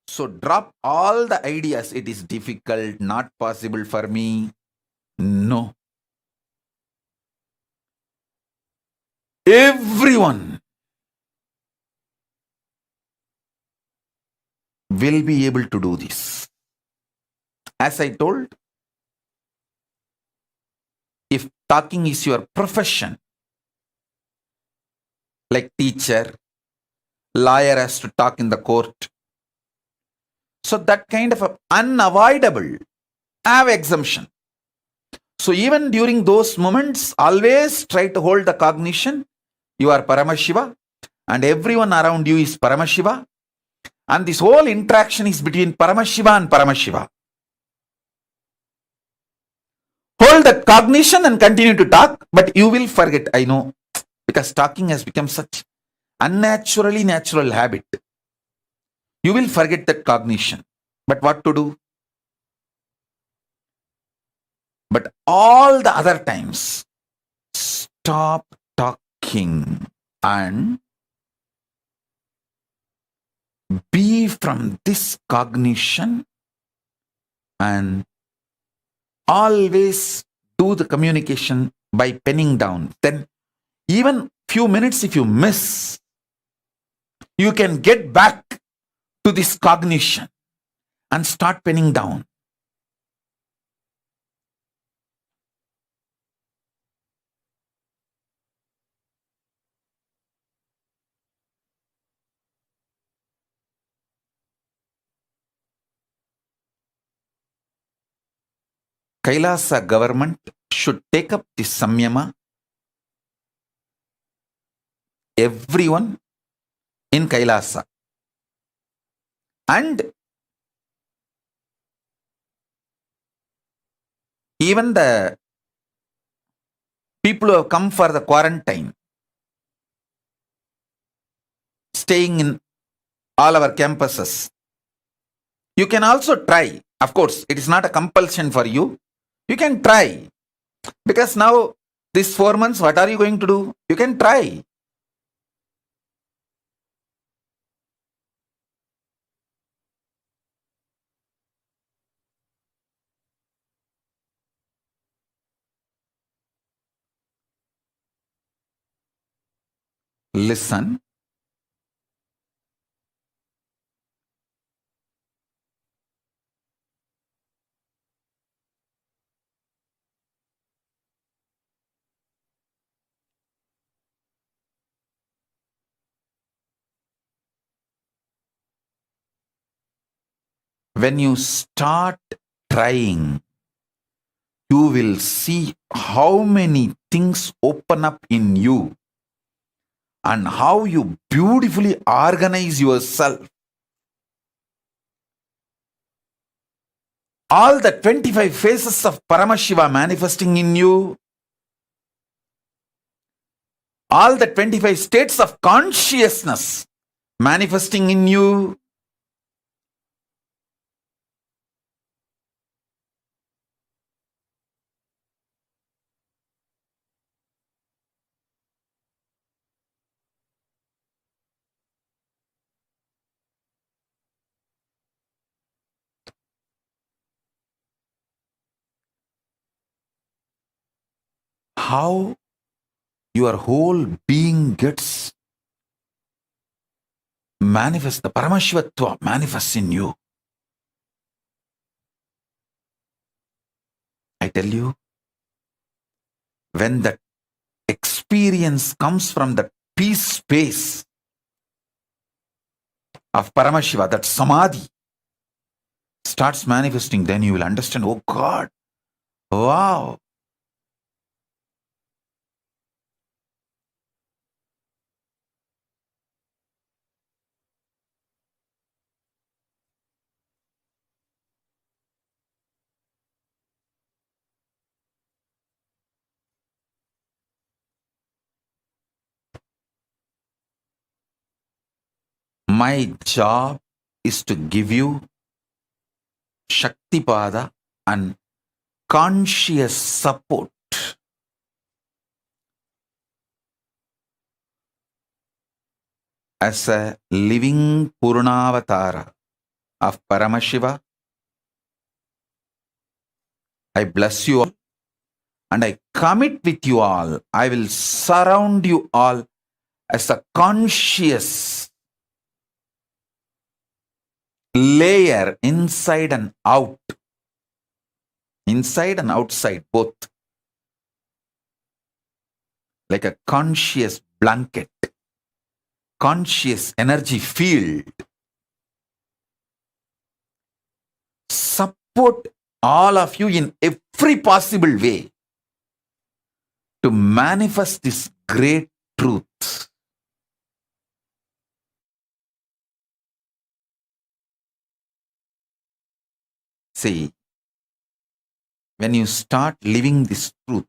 C: So drop all the ideas. It is difficult, not possible for me. No. Everyone will be able to do this. As I told, if talking is your profession, like teacher, lawyer has to talk in the court, so that kind of unavoidable, have exemption. So even during those moments, always try to hold the cognition, you are Paramashiva and everyone around you is Paramashiva, and this whole interaction is between Paramashiva and Paramashiva. Hold that cognition and continue to talk, but you will forget, I know, because talking has become such unnaturally natural habit. You will forget that cognition. But what to do? But all the other times, stop talking and be from this cognition and always do the communication by penning down. Then even few minutes if you miss, you can get back to this cognition and start penning down. Kailasa government should take up this samyama. Everyone in Kailasa. And even the people who have come for the quarantine, staying in all our campuses, you can also try. Of course, it is not a compulsion for you. You can try. Because now, these 4 months, what are you going to do? You can try. Listen. When you start trying, you will see how many things open up in you and how you beautifully organize yourself. All the 25 faces of Paramashiva manifesting in you, all the 25 states of consciousness manifesting in you, how your whole being gets manifest, the Paramashivatva manifests in you. I tell you, when that experience comes from the peace space of Paramashiva, that samadhi starts manifesting, then you will understand, oh God, wow. My job is to give you Shaktipada and conscious support as a living Purnavatara of Paramashiva. I bless you all and I commit with you all. I will surround you all as a conscious layer inside and out. Inside and outside, both. Like a conscious blanket, conscious energy field. Support all of you in every possible way to manifest this great truth. See, when you start living this truth,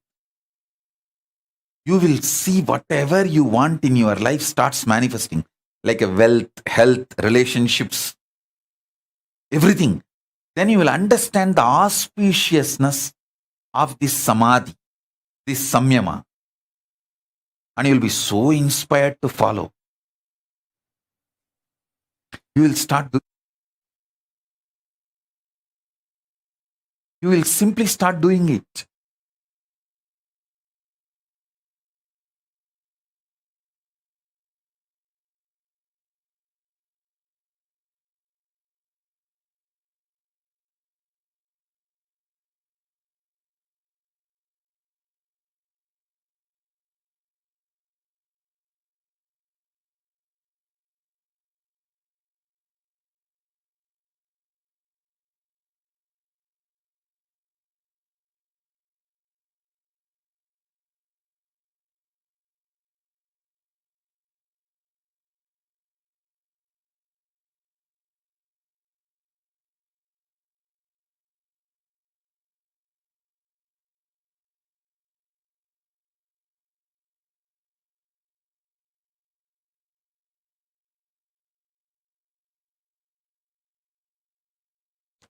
C: you will see whatever you want in your life starts manifesting, like a wealth, health, relationships, everything. Then you will understand the auspiciousness of this samadhi, this samyama, and you will be so inspired to follow. You will you will simply start doing it.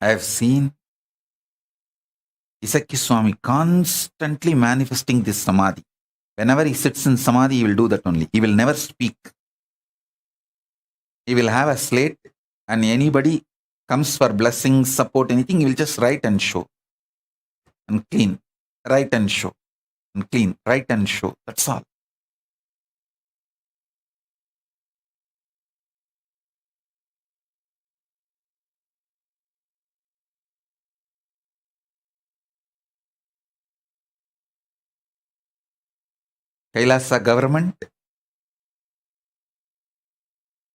C: I have seen Isaki Swami constantly manifesting this samadhi. Whenever he sits in samadhi, he will do that only. He will never speak. He will have a slate, and anybody comes for blessings, support, anything, he will just write and show and clean, write and show and clean, write and show. That's all. Kailasa government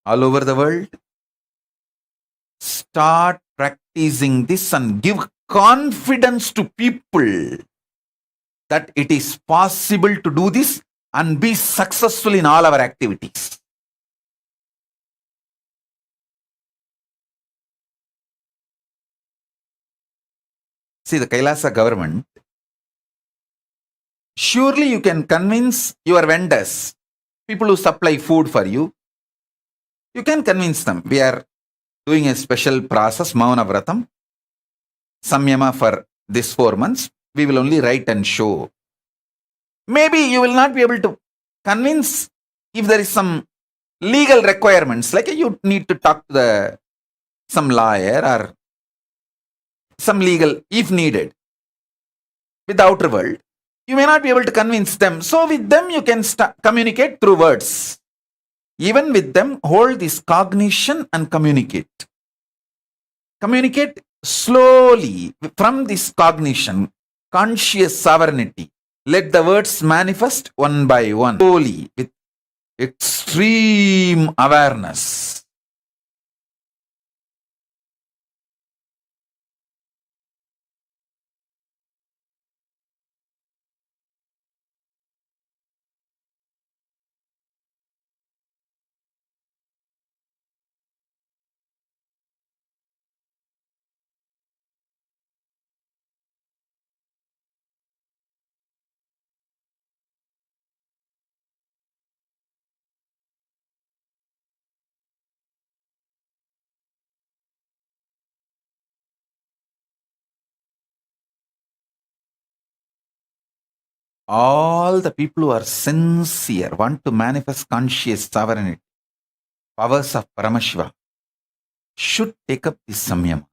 C: all over the world, start practicing this and give confidence to people that it is possible to do this and be successful in all our activities. See, the Kailasa government, surely you can convince your vendors, people who supply food for you, you can convince them. We are doing a special process, Mauna Vratam, Samyama for this 4 months. We will only write and show. Maybe you will not be able to convince if there is some legal requirements, like you need to talk to some lawyer or some legal, if needed, with the outer world. You may not be able to convince them. So with them, you can communicate through words. Even with them, hold this cognition and communicate. Communicate slowly from this cognition, conscious sovereignty. Let the words manifest one by one, slowly, with extreme awareness. All the people who are sincere, want to manifest conscious sovereignty, powers of Paramashiva, should take up this samyama.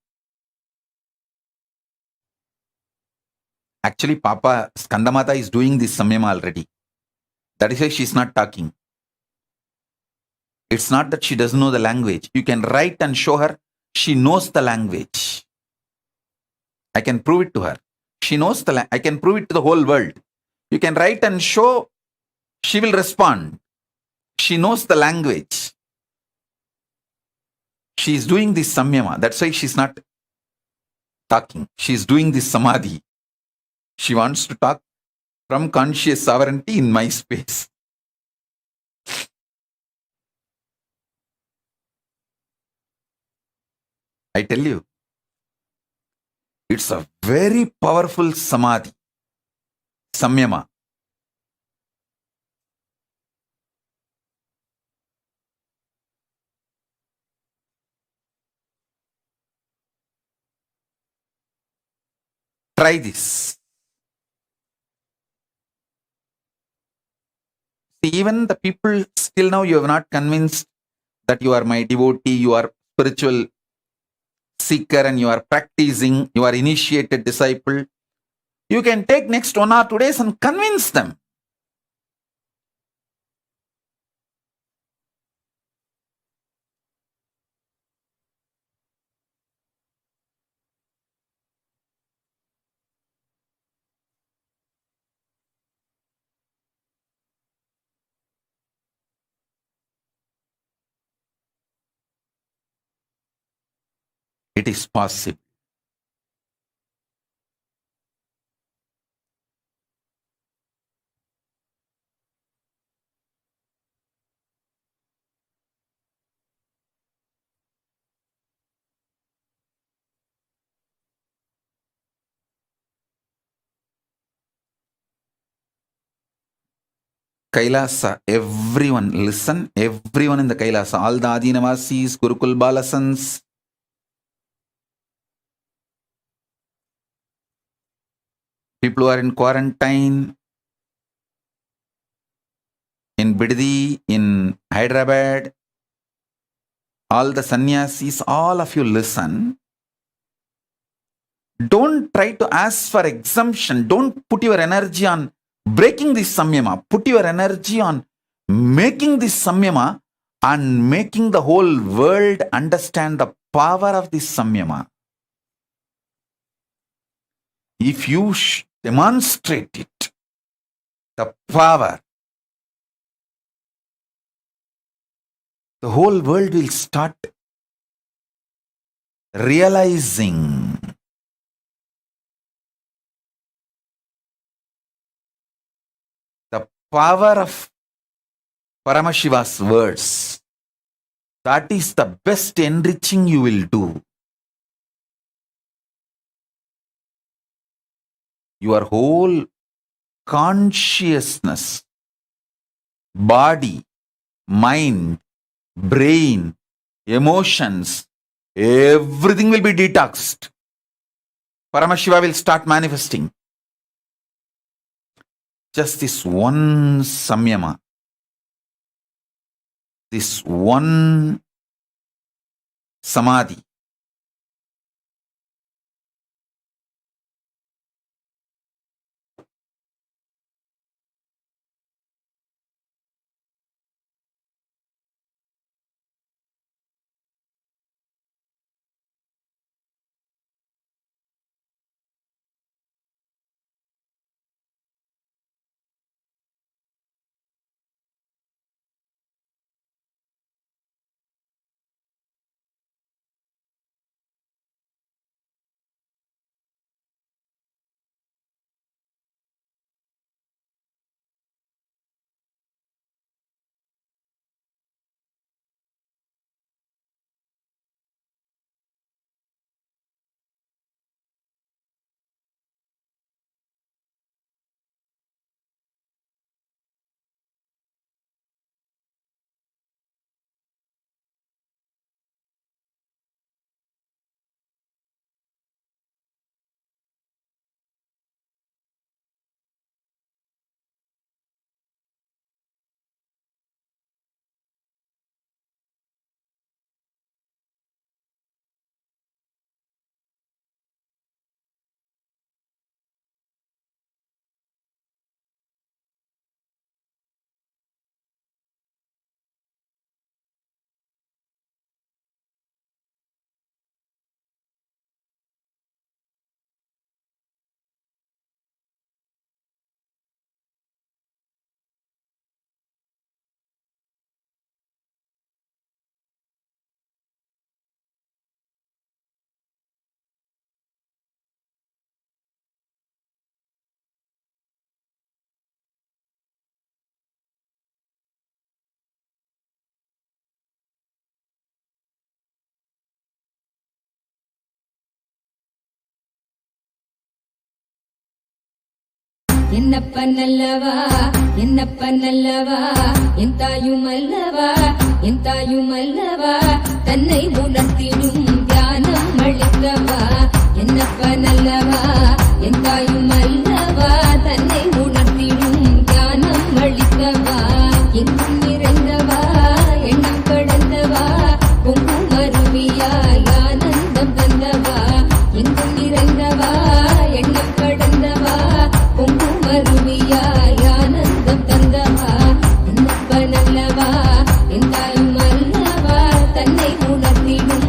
C: Actually, Papa Skandamata is doing this samyama already. That is why she is not talking. It's not that she doesn't know the language. You can write and show her. She knows the language. I can prove it to her. She knows the language. I can prove it to the whole world. You can write and show. She will respond. She knows the language. She is doing this samyama. That's why she's not talking. She is doing this samadhi. She wants to talk from conscious sovereignty in my space. I tell you, it's a very powerful samadhi, samyama. Try this. See, even the people still now you have not convinced that you are my devotee, you are spiritual seeker and you are practicing, you are initiated disciple. You can take next 1 or 2 days and convince them. It is possible. Kailasa, everyone listen, everyone in the Kailasa, all the Adinavasis, Gurukul Balasans, people who are in quarantine, in Biddi, in Hyderabad, all the sannyasis, all of you listen. Don't try to ask for exemption. Don't put your energy on breaking this samyama. Put your energy on making this samyama and making the whole world understand the power of this samyama. If you demonstrate it, the power, the whole world will start realizing the power of Paramashiva's words. That is the best enriching you will do. Your whole consciousness, body, mind, brain, emotions, everything will be detoxed. Paramashiva will start manifesting. Just this one samyama, this one samadhi.
H: என்னப்ப நல்லவா என்னப்ப நல்லவா என் தாயுமல்லவா என் தாயுமல்லவா தன்னை உணர்த்திடும் தியானம் அளிக்கவா என்னப்ப நல்லவா என் தாயுமல்லவா தன்னை உணர்த்திடும் தியானம் அளிக்கவா எங்கும் நிறைந்தவா எண்ணம் கடந்தவா பொங்கும் அருவியாய் ஆனந்தம் தந்தவா எங்கும் நிறைந்தவா எண்ணம் கடந்தவா பொங்கும் அருவியாய் ஆனந்தம் தந்தவா என்னப்ப நல்லவா என் தாயும் அல்லவா தன்னை உணர்த்திடும்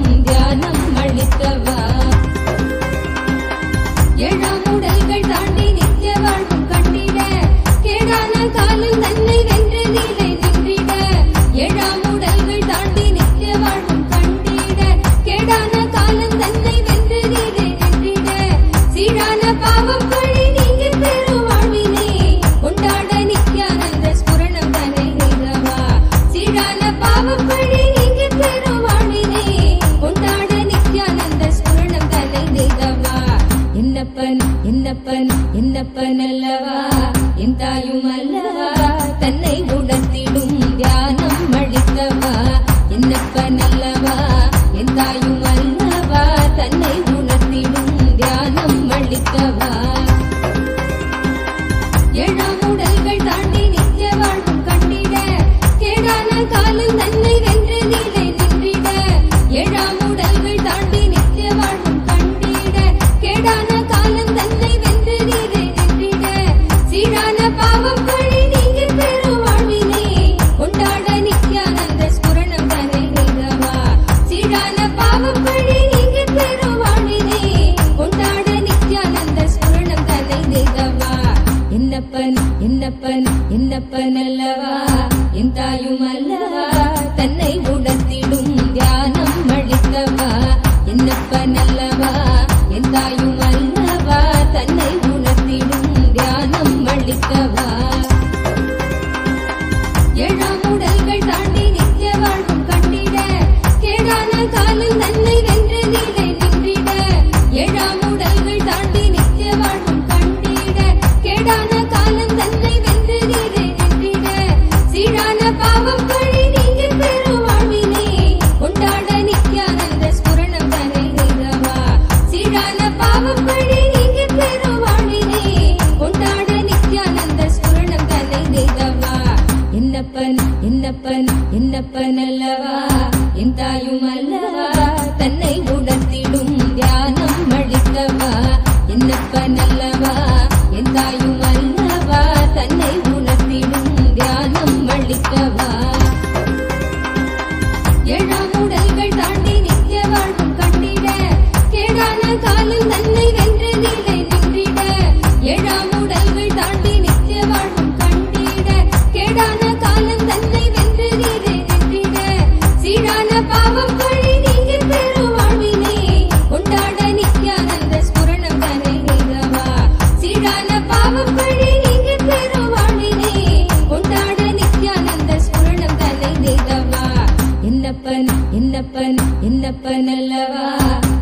H: பாவம் பழி நீங்கி பெருவாழினே கொண்டாட நித்யானந்த ஸ்மரணம் தன்னை தேகவா என்னப்பன் என்னப்பன் என்னப்பன் அல்லவா என் தாயும் அல்லவா தன்னை உணர்த்திடும் தியானம் அளிக்கவா என்னப்பன் அல்லவா என் தாயும் அல்லவா தன்னை உணர்த்திடும் தியானம் அளிக்கவா ஏழாம் உடல்கள் தாண்டி நித்திய வாழ்வும் கண்டிட கேடான காலம் தன்னை வென்று நீலை நின்றிட ஏழாம் உடல்கள் தாண்டி நித்திய வாழ்வும் கண்டிட கேடான காலம் தன்னை வென்று நீலை நின்றிட சீடான பாவம் பழி நீங்கி பெருவாழ்வினே கொண்டாட நித்யானந்த ஸ்மரணம் தன்னை தேகவா சீடான பாவம் பழி நீங்கி பெருவாழ்வினே கொண்டாட நித்யானந்த ஸ்மரணம் தன்னை தேகவா என்னப்பன் என்னப்பன் என்னப்பன் அல்லவா என் தாயும் அல்லவா தன்னை உணர்த்திடும் தியானம் அளிக்கவா என்னப்பன் அல்லவா என் தாயும் அல்லவா தன்னை உணர்த்திடும் தியானம் அளிக்கவா ஏழாம் உடல்கள் தாண்டி நித்திய வாழ்வும் கண்டிட கேடான காலம் தன்னை வென்று நீலை நின்றிட ஏழாம் உடல்கள் தாண்டி நித்திய வாழ்வும் கண்டிட கேடான காலம் தன்னை வென்று நீலை நின்றிட சீடான பாவம் பழி நீங்கி பெருவாழ்வினே கொண்டாட நித்யானந்த ஸ்மரணம் தன்னை தேகவா சீடான பாவம் பழி நீங்கி பெருவாழ்வினே கொண்டாட நித்யானந்த ஸ்மரணம் தன்னை தேகவா என்னப்பன் என்னப்பன் என்னப்பன் அல்லவா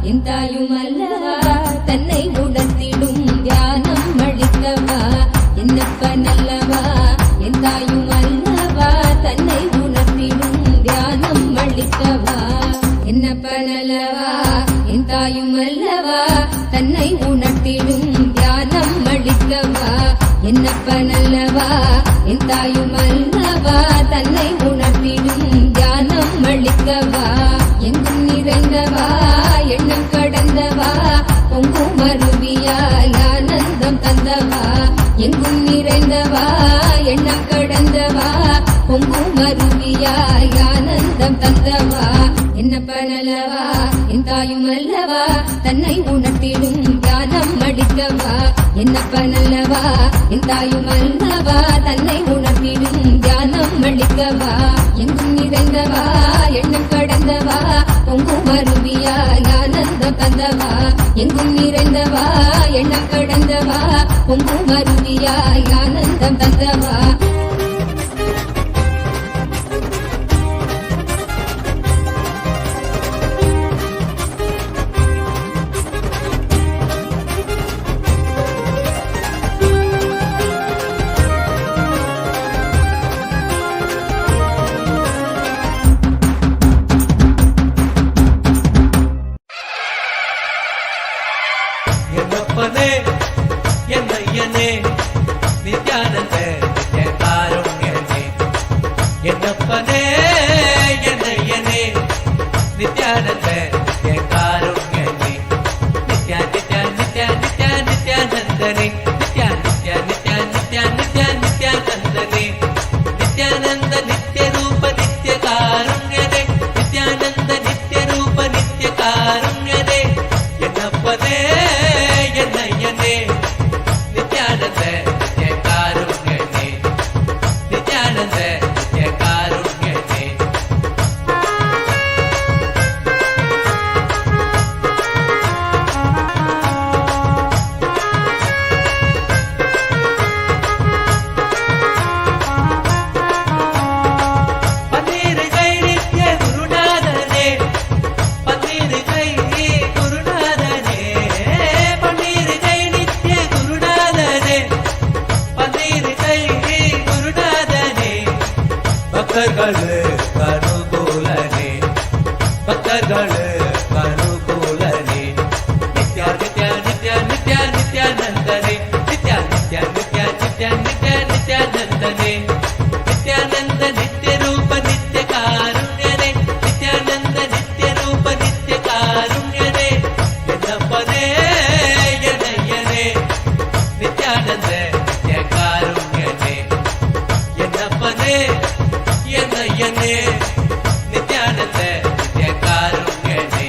H: என் தாயும் அல்லவா தன்னை உணர்த்திடும் தியானம் அளிக்கவா என்னப்பன் அல்லவா என் தாயும் அல்லவா தன்னை உணர்த்திடும் தியானம் அளிக்கவா என்னப்பன் அல்லவா என் தாயும் அல்லவா தன்னை உணர்த்திடும் தியானம் அளிக்கவா என்னப்பன் அல்லவா என் தாயும் அல்லவா தன்னை உணர்த்திடும் தியானம் அளிக்கவா எங்கும் நிறைந்தவா எண்ணம் கடந்தவா பொங்கும் அருவியாய் ஆனந்தம் தந்தவா எங்கும் நிறைந்தவா எண்ணம் கடந்தவா பொங்கும் அருவியாய் ஆனந்தம் தந்தவா என்னப்பன் அல்லவா என் தாயும் அல்லவா தன்னை உணர்த்திடும் தியானம் அளிக்கவா என்னப்பன் அல்லவா என் தாயும் அல்லவா தன்னை உணர்த்திடும் தியானம் அளிக்கவா எங்கும் நிறைந்தவா எண்ணம் கடந்தவா பொங்கும் அருவியாய் ஆனந்தம் தந்தவா எங்கும் நிறைந்தவா எண்ணம் கடந்தவா பொங்கும் அருவியாய் ஆனந்தம் தந்தவா
I: என்னப்பனே என்னையனே நித்யானந்த நித்யகாருண்யனே என்னப்பனே என்னையனே நித்யானந்த நித்யகாருண்யனே நித்யா நித்யா நித்யா நித்யா நித்யானந்தனே நித்யா நித்யா நித்யா நித்யா நித்யா நித்யானந்தனே நித்யானந்த நித்ய ரூப நித்ய காருண்யனே நித்யானந்த நித்ய ரூப நித்ய காருண்யனே என்னப்பனே என்னையனே நித்யானந்த நித்ய காருண்யனே நித்யானந்த நித்ய காருண்யனே பன்னீர் கை நித்ய குருநாதனே பன்னீர் கை குருநாதனே பன்னீர் கை நித்ய குருநாதனே பன்னீர் கை குருநாதனே பக்தர்கள் கனுகூலனே பக்தர்கள் கனுகூலனே நித்யா நித்யா நித்யா நித்யா நித்யானந்தனே நித்யா நித்யா நித்யா நித்யா நித்யா நித்யானந்தனே நித்யானந்த நித்ய ரூப நித்ய காருண்யனே நித்யானந்த நித்ய ரூப நித்ய காருண்யனே என்னப்பனே என்னையனே நித்யானந்த நித்ய காருண்யனே என்னப்பனே என்னையனே நித்யானந்த நித்ய காருண்யனே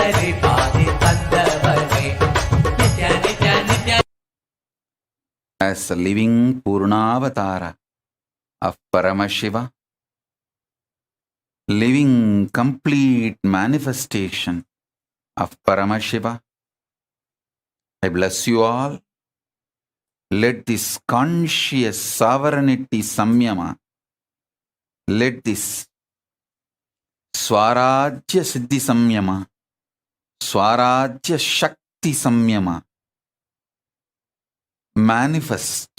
I: பரிபாதி தந்தவனே நித்ய நித்ய நித்ய.
C: As a living Purnavatara of Paramashiva, living complete manifestation of Paramashiva, I bless you all. Let this conscious sovereignty samyama, let this Swarajya Siddhi samyama, Swarajya Shakti samyama manifest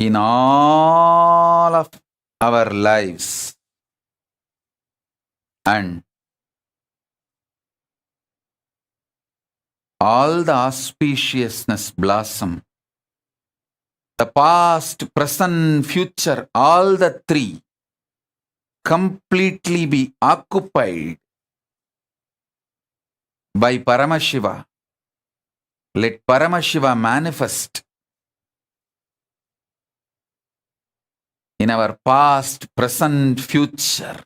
C: in all of our lives, and all the auspiciousness blossom. The past, present, future, all the three completely be occupied by Paramashiva. Let Paramashiva manifest in our past, present, future.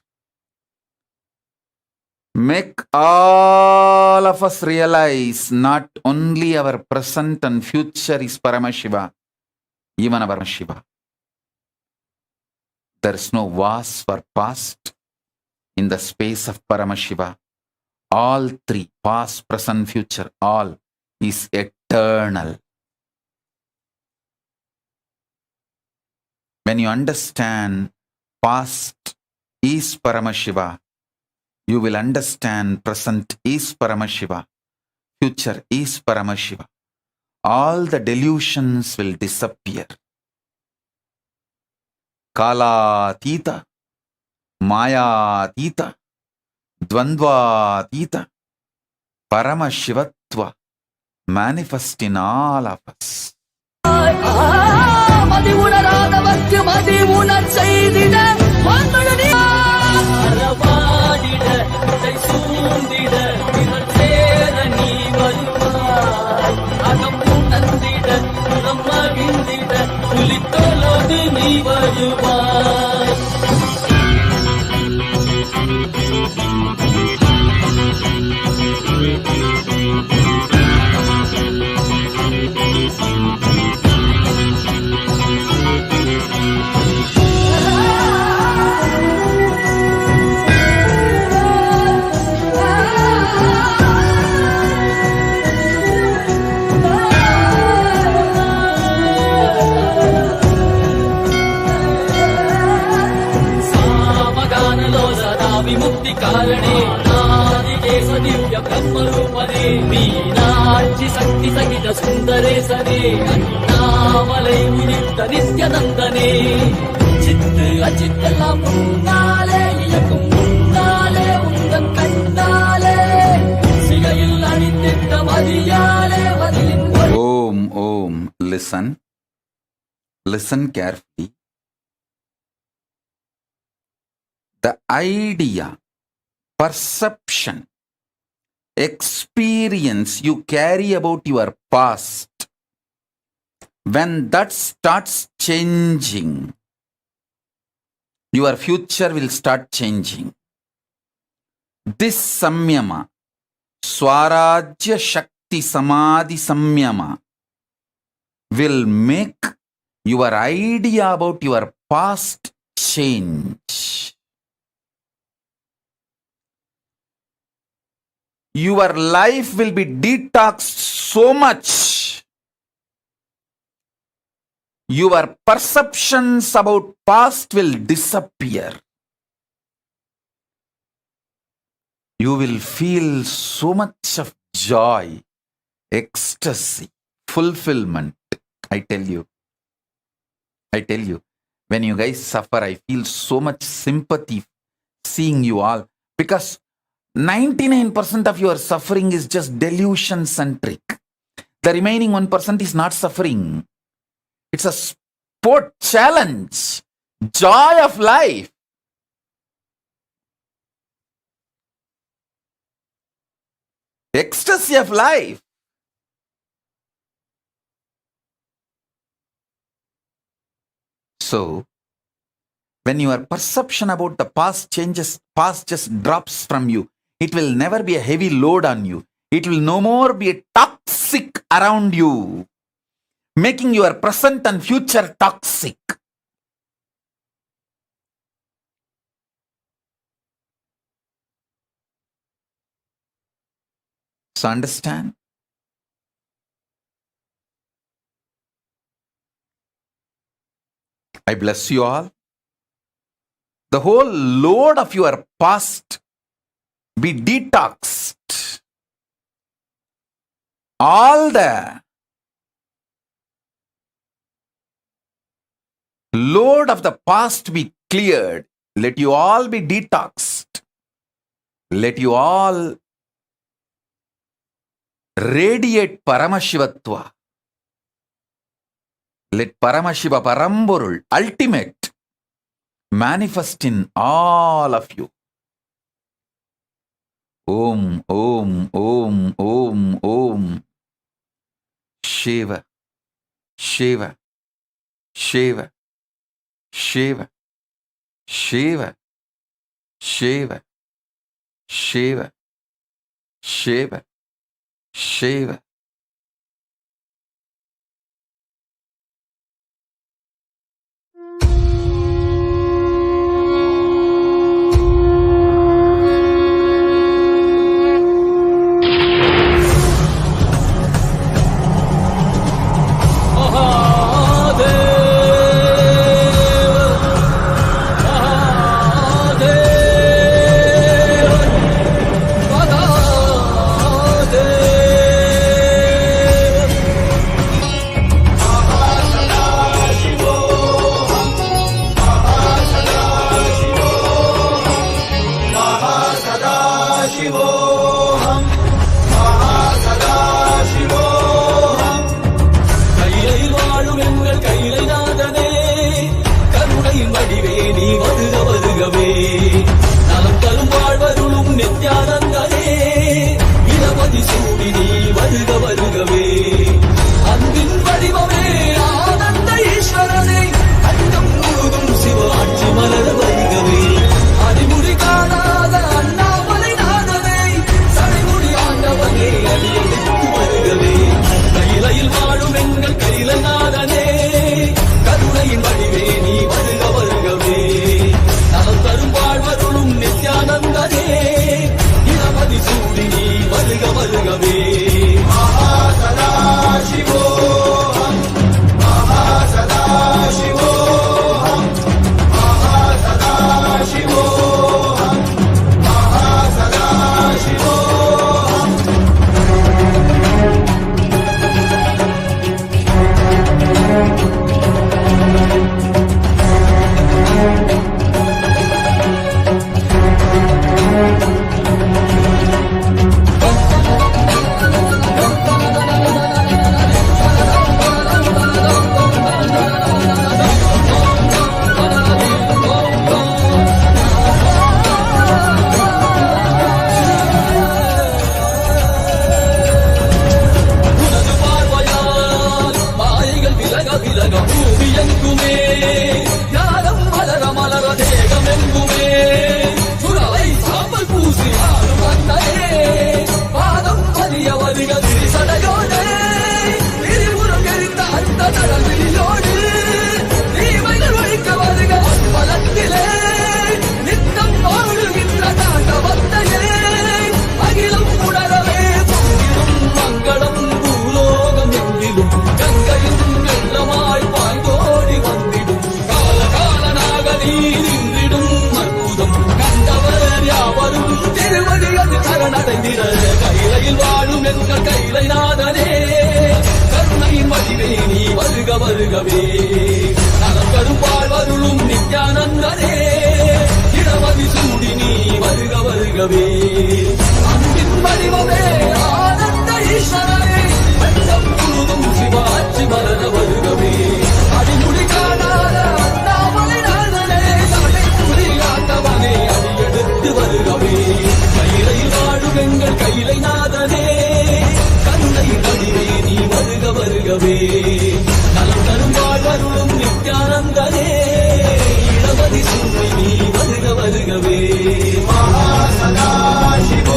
C: Make all of us realize not only our present and future is Paramashiva, even our Shiva. There is no vase for past in the space of Paramashiva. All three, past, present, future, all is eternal. When you understand past is Paramashiva, you will understand present is Paramashiva, future is Paramashiva. All the delusions will disappear. Kalatita, Mayatita, Dvandvatita, Paramashivatva manifest in all of us.
J: மதி உணராதவர்க்கு மதி உணர் செய்திட அறவாடிட இதை சூழ்ந்திட இவள் சேர நீ வருவாய் அகம் உணர்ந்திட புறம் மகிழ்ந்திட புலித்தோலோடு நீ வருவாய். विमुक्ति कारणे नादिकेश दिव्य ब्रह्मरूपने मीनाक्षि शक्ति सहित सुंदरे सने अन्नामलै उदित नित्यानंदने चित्त अचित्त எல்லாம் முன்னாலே இயக்கும் முன்னாலே உந்தன் கண்ணாலே சிகையில் அணிந்திட்ட மதியாலே மதியின்
C: Om. Listen carefully. The idea, perception, experience you carry about your past, when that starts changing, your future will start changing. This samyama, Swarajya Shakti Samadhi Samyama, will make your idea about your past change. Your life will be detoxed so much. Your perceptions about past will disappear. You will feel so much of joy, ecstasy, fulfillment. I tell you, when you guys suffer, I feel so much sympathy seeing you all, because 99% of your suffering is just delusion centric. The remaining 1% is not suffering. It's a sport challenge, joy of life. Ecstasy of life. So, when your perception about the past changes, past just drops from you, It will never be a heavy load on you. It will no more be a toxic around you, making your present and future toxic. So understand? I bless you all. The whole load of your past be detoxed. All the load of the past be cleared. Let you all be detoxed. Let you all radiate Paramashivatva. Let Paramashiva Paramborul, ultimate, manifest in all of you. Om, Om, Om, Om, Om. Shiva, Shiva, Shiva, Shiva, Shiva, Shiva, Shiva, Shiva, Shiva.
J: வருகவே நலம் தரும் வாழ்வருளும் நித்யானந்தனே இடமதி சூடி நீ வருக வருகவே அன்பின் வடிவமே ஆனந்த ஈஸ்வரனே வெள்ளம் முழுதும் சிவாட்சி மலர வருகவே அடிமுடி காணாத அண்ணாமலை நாதனே தலை புரியாட்டவனே அடியெடுத்து வருகவே கையிலையில் வாழும் எங்கள் கையிலை நாதனே கருணை வடிவே நீ வருக வருகவே நலம் தரும் வாழ்வருளும் நித்யானந்தனே இடமதி சூடி நீ வருக வருகவே மகா சதா சிவ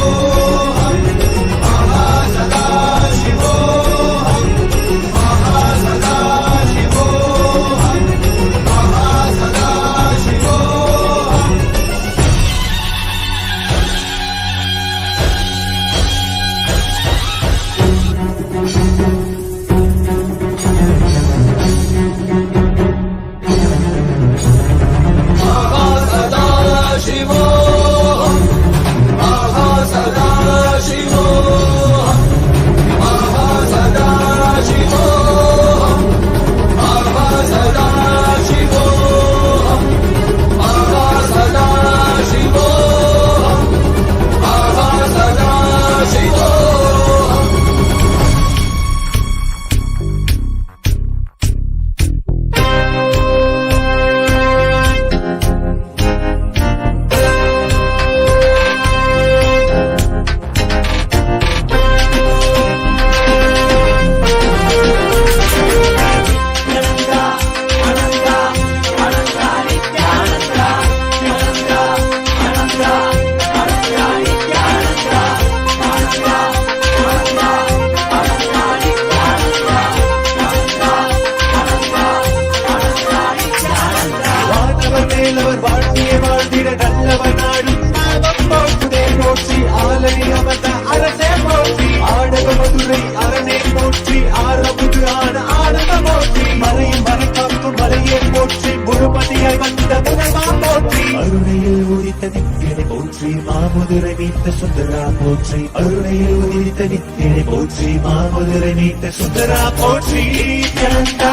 K: மாமதுரை மீட்ட சுந்தரா போற்றி, அருணையில் உதித்த நித்தியனை போற்றி, மாமதுரை மீட்ட சுந்தரா போற்றி. நித்யானந்தா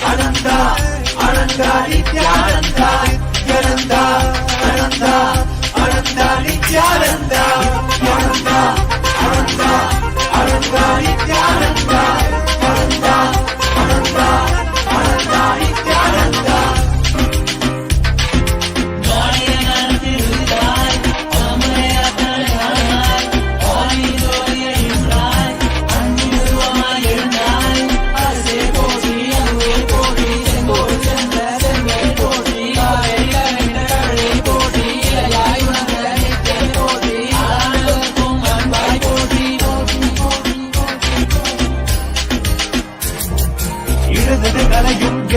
K: அனந்தா அனந்தா நித்யானந்தா, நித்யானந்தா அனந்தா அனந்தா நித்யானந்தா, நித்யானந்தா அனந்தா அனந்தா நித்யானந்தா, அனந்தா அனந்தா அனந்தா நித்யானந்தா.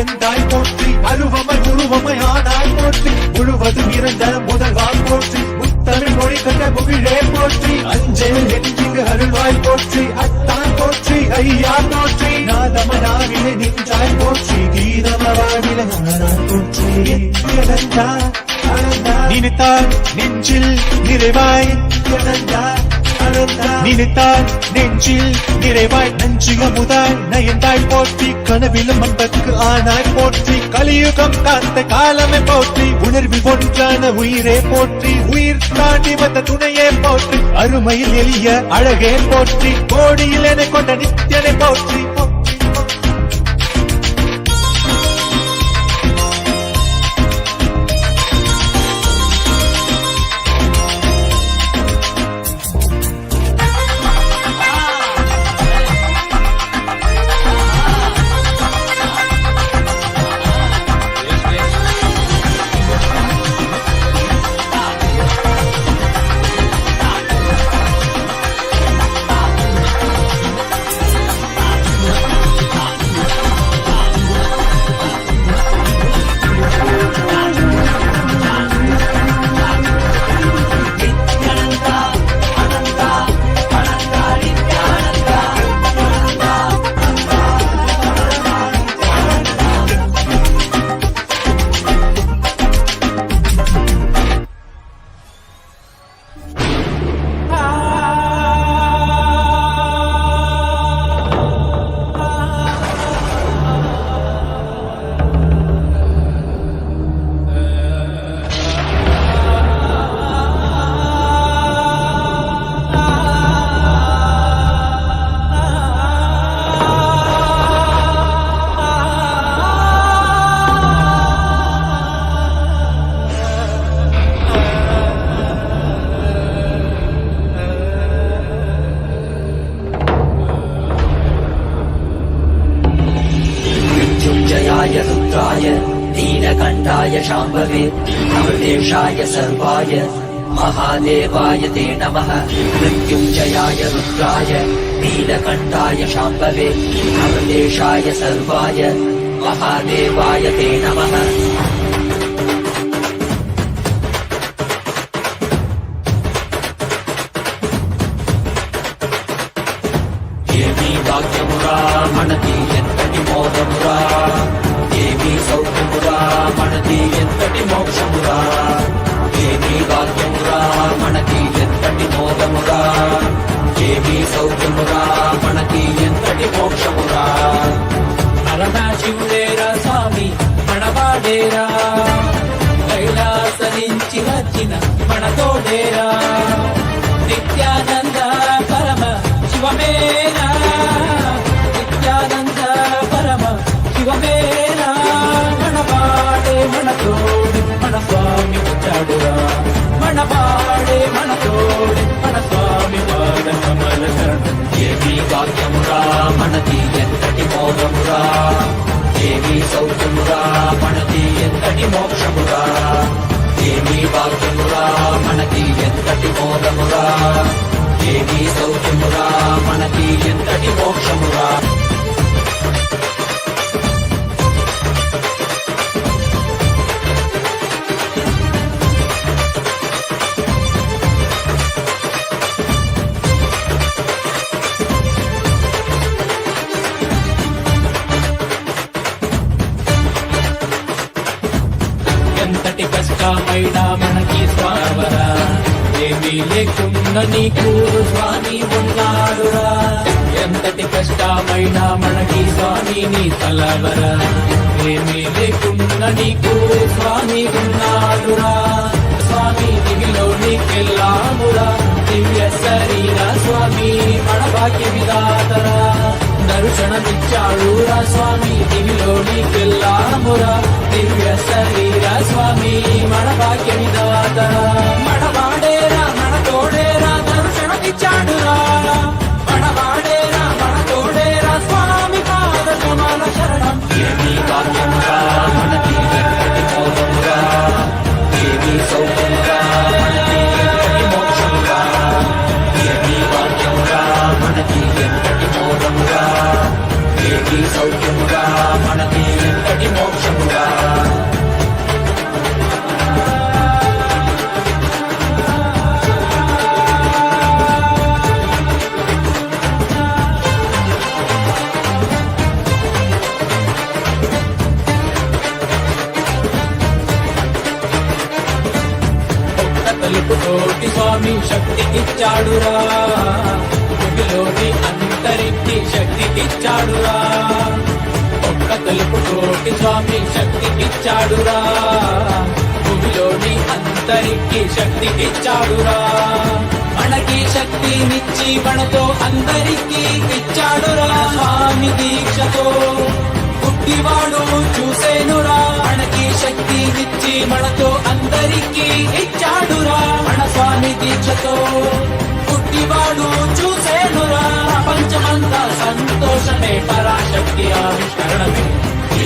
K: எந்தாய் போற்றி, அருவமை உருவமை ஆனாய் போற்றி, முழுவதும் இருந்த முதல்வாய் போற்றி, முத்தமிழ் மொழி கண்ட முகிழே போற்றி, அஞ்சல் நெஞ்சிங்கு அருள்வாய் போற்றி, அத்தான் போற்றி ஐயா போற்றி, நாதமனாவிலே நின்றாய் போற்றி, கீதமவாவில ஆனாய் போற்றி. நித்யானந்தா அனந்தா நினைத்தால் நெஞ்சில் நிறைவாய், நித்யானந்தா அனந்தா நினைத்தால் நெஞ்சில் நிறைவாய், நஞ்சு அமுதாய் நயந்தாய் போற்றி, கனவிலும் அன்பற்கு ஆனாய் போற்றி, கலியுகம் காத்த காலமே போற்றி, உணர்வில் ஒன்றான உயிரே போற்றி, உயிர் தாண்டி வந்த துணையே போற்றி, அருமையில் எளிய அழகே போற்றி, கோடியில் என கொண்ட நித்தியனை போற்றி.
I: नीलकण्ठाय शाम्भवे अमृतेशाय सर्वाय महादेवाय ते नमः। मृत्युञ्जयाय रुद्राय नीलकण्ठाय शाम्भवे अमृतेशाय सर्वाय महादेवाय ते नमः। देवी वाक्यमुरा मनति एन्तटि मोदमुरा देवी सौख्यमुरा मनति एन्तटि मोक्षमुरा देवी वाक्यमुरा मनति एन्तटि मोदमुरा देवी सौख्यमुरा मनति एन्तटि मोक्षमुरा परमशिवुडेरा स्वामी मनवाडेरा कैलास निंचि वच्चिन मनतोडेरा नित्यानंद परम शिवमेना नित्यानंद परम शिवमेना मनपाडे मनतोडे मन स्वामी चाडुरा मनपाडे मनतोडे मन स्वामी पाद कमल शरण देवी वाक्यमुरा मनति एन्तटि मोदमुरा देवी सौख्यमुरा मनति एन्तटि मोक्षमुरा देवी वाक्यमुरा मनति एन्तटि मोदमुरा देवी सौख्यमुरा मनति एन्तटि मोक्षमुरा ఎంతటి కష్టమైనా మనకి స్వావర దేవి ఏమీ లేకున్న నీకు స్వామి ఉన్నాడురా. ఎంతటి కష్టమైనా మనకి స్వామి నీ తలవరా. ఏమీ లేకున్న నీకు స్వామి ఉన్నాడురా. స్వామి దివిలో నీకెల్లామురా. దివ్య శరీర స్వామి మన భాగ్య విధాతరా. దర్శనమిచ్చాడురా స్వామి దివిలో నీకెల్లామురా. దివ్య శరీర స్వామి మన భాగ్య విధాతరా. మనవాడేరా మన తోడేరా దర్శనమిచ్చాడురా. మనవాడేరా మన తోడేరా స్వామి పాద కమల శరణం. ఏమీ భాగ్యమురా మనకి ఎంతటి మోదమురా. ఏమీ సౌఖ్యమురా మనకి ఎంతటి మోక్షమురా. ఏమీ భాగ్యమురా మనకి ఎంతటి మోదమురా. ఏమీ సౌఖ్యమురా మనకి ఎంతటి మోక్షమురా. తలుపుతోటి స్వామి శక్తికిచ్చాడురా. భూమిలోని అంతరికి శక్తికిచ్చాడురా. ఒక్క తలుపుతోటి స్వామి శక్తికిచ్చాడురా. భూమిలోని అంతరికి శక్తికిచ్చాడురా. మనకి శక్తినిచ్చి మనతో అందరికీ ఇచ్చాడురా. స్వామి దీక్షతో పుట్టివాడు చూసేనురా. మనకి శక్తినిచ్చి మనతో అందరికీ ఇచ్చాడురా. మన స్వామి దీక్షతో పుట్టివాడు చూసేనురా. ప్రపంచమంతా సంతోషమే పరాశక్తి ఆవిష్కరణమే.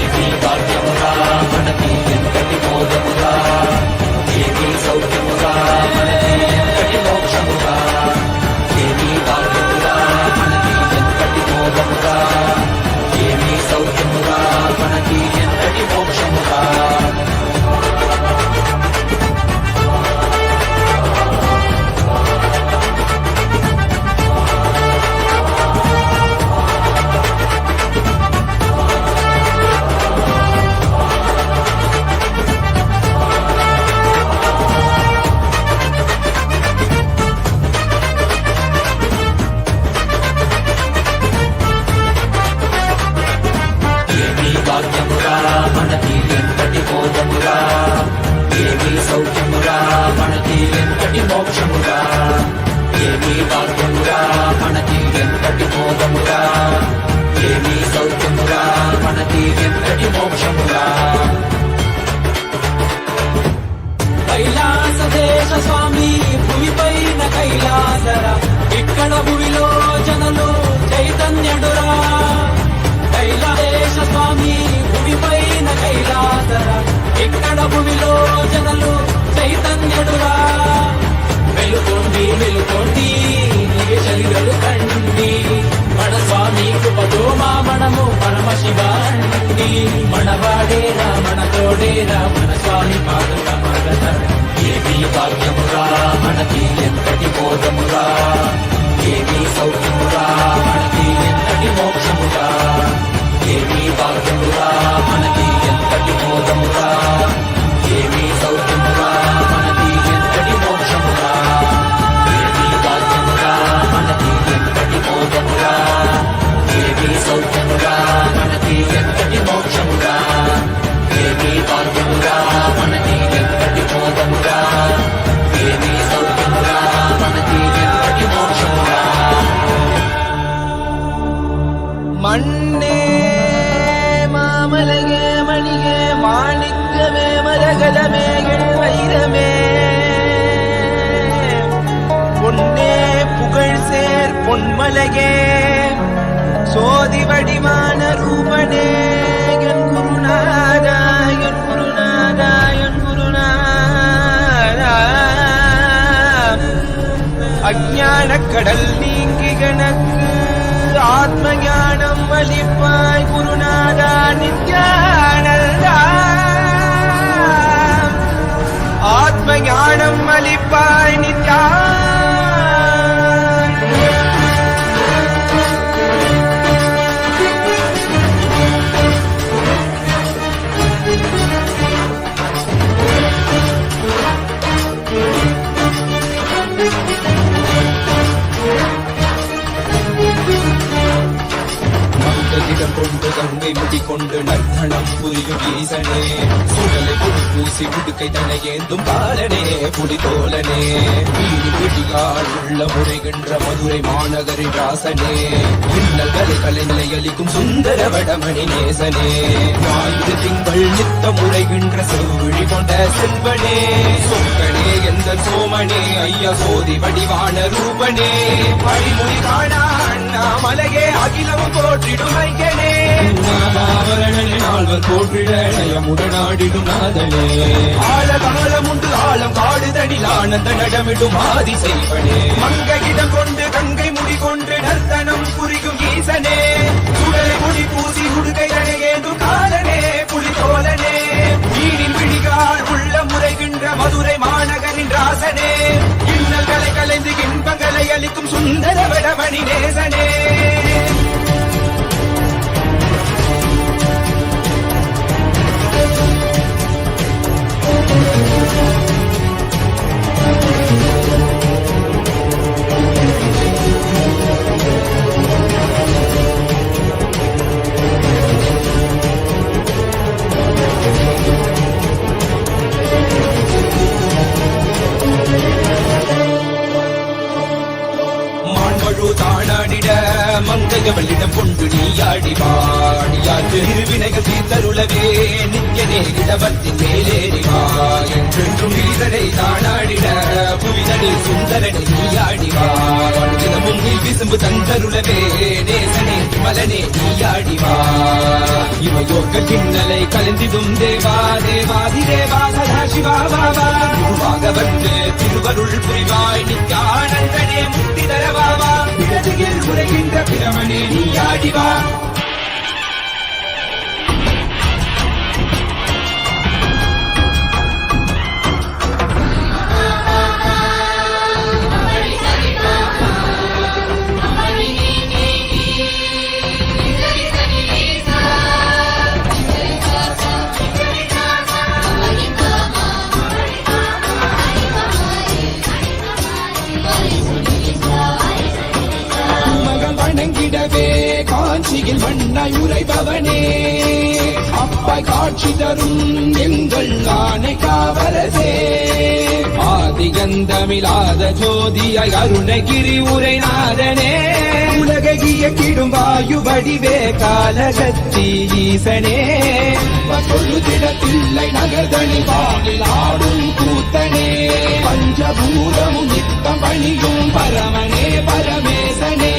I: ఏమీ భాగ్యమురా మనకి ఎంతటి మోదమురా. ఏమీ సౌఖ్యమురా మనకి ఎంతటి మోక్షమురా. ఏమీ భాగ్యమురా మనకి ఎంతటి మోదమురా. ఏమీ సౌఖ్యమురా మనకి ఎంతటి మోక్షమురా. ఏమీ భాగ్యమురా మనకి ఎంతటి మోదమురా. ఏమీ సౌఖ్యమురా మనకి ఎంతటి మోక్షమురా. ఏమీ భాగ్యమురా మనకి ఎంతటి మోదమురా. ఏమీ సౌఖ్యమురా మనకి ఎంతటి మోక్షమురా. కైలాస దేశ స్వామి భూమిపైన కైలాసర. ఇక్కడ భూమిలో జనులు చైతన్యుడురా. కైలాస స్వామి భూమిపైన కైలాసర. ఇక్కడ భూమిలో జనులు చైతన్యుడురా. వెలుకోండి వెలుకోండి దివ్య శరీరలు కండి. మన స్వామి కృపతో మా మనము పరమశివాండి. మనవాడేరా మన తోడేరా మన స్వామి పాదకమల. ఏమీ భాగ్యమురా మనకి ఎంతటి మోదమురా. ఏమీ సౌఖ్యమురా మనకి ఎంతటి మోక్షమురా. ఏమీ భాగ్యమురా మనకి ఎంతటి మోదమురా. ఏమీ సౌఖ్యమురా మనకి ఎంతటి మోక్షమురా. ఏమీ భాగ్యమురా మనకి ఎంతటి మోదమురా. ఏమీ సౌఖ్యమురా మనకి ఎంతటి మోక్షమురా. ఏమీ భాగ్యమురా మనకి ఎంతటి మోదమురా. ఏమీ సౌఖ్యమురా మనకి ఎంతటి మోక్షమురా.
J: மண்ணே மாமலகே மணியே மாணிக்கமே மரகதமே என் வைரமே பொன்னே புகழ் சேர் பொன்மலகே சோதி வடிவான ரூபனே என் குருநாதா என் குருநாதா என் குருநாதா. அஞ்ஞான கடல் நீங்கி கணக்கு ஆத்ம ஞானம் அளிப்பாய் குருநாதா நித்யானந்தா. ஆத்ம ஞானம் அளிப்பாய்
I: மங்கையிடம் கொண்டு கங்கை முடிக்கொண்டு நர்த்தனம் புரியும் ஈசனே சுடலை பொடி பூசி உடுக்கை தனை ஏந்தும் பாலனே புலிதோலனே வீடு விடியால் உள்ள முறைகின்ற மதுரை மாநகரின் ராசனே இன்னல்களை கலைநிலை அளிக்கும் சுந்தர வடமணி நேசனே ஞாயிறு திங்கள் நித்த முறைகின்ற செவ்விழி கொண்ட செல்வனே சொற்களே எந்த சோமனே ஐயா சோதி வடிவான ரூபனே அடிமொழி காணா அண்ணாமலையே அகிலமும் போற்றிடும் ஐயனே நாமாவரணனே நால்வர் போற்றிட நயமுடனாடிடும் நாதனே ஆழகாலம் உண்டு ஆழம் காடுதனில் ஆனந்த நடமிடும் ஆதி செய்வனே மங்கையிடம் கொண்டு கங்கை முடி கொண்டு நர்த்தனம் புரியும் ஈசனே சுடலை முடி பூசி உடுகை அணையேந்தும் காலனே புலிதோலனே வீணின் விழிகால் உள்ள முறைகின்ற மதுரை மாநகரின் ராசனே இன்னல்களை கலைந்து இன்பங்களை அளிக்கும் சுந்தர வடமணி நேசனே தானாடிட மங்கையவளிடம் கொண்டு நீயாடி பாடியாற்று இருவினைகள் தீர்த்தருளவே நித்யனே இடவத்தின் மேலேறிவா என்றென்றும் ஈசனை தானாடிட புவிதனில் சுந்தரனை நீயாடிவா தினமும் நீ விசும்பு தந்தருளவே நேசனே மலனே நீயாடிவா இவையோக்க கிண்ணலை கலந்திடும் தேவா தேவாதி தேவா சதா சிவா பாபா குருவாக வந்து திருவருள் புரிவாய் நித்யானந்தனே முக்தி தரவாவா இடதில் உரைகின்ற பிரமனே நீயாடிவா வணங்கிடவே காஞ்சியில் மண்ணாய் உரைபவனே அப்பாய் காட்சி தரும் எங்கள் ஆணை காவலசே ஆதிகந்தமிழாத ஜோதியாய் அருணகிரி உரைநாதனே உலகைய கிடும் வாயு வடிவே காலகத்தி ஈசனே சொல்லுதிடத்தில்லை நகர்தனி வானில் ஆடும் கூத்தனே பஞ்சபூதமும் நித்தம் பணியும் பரமனே பரமேசனே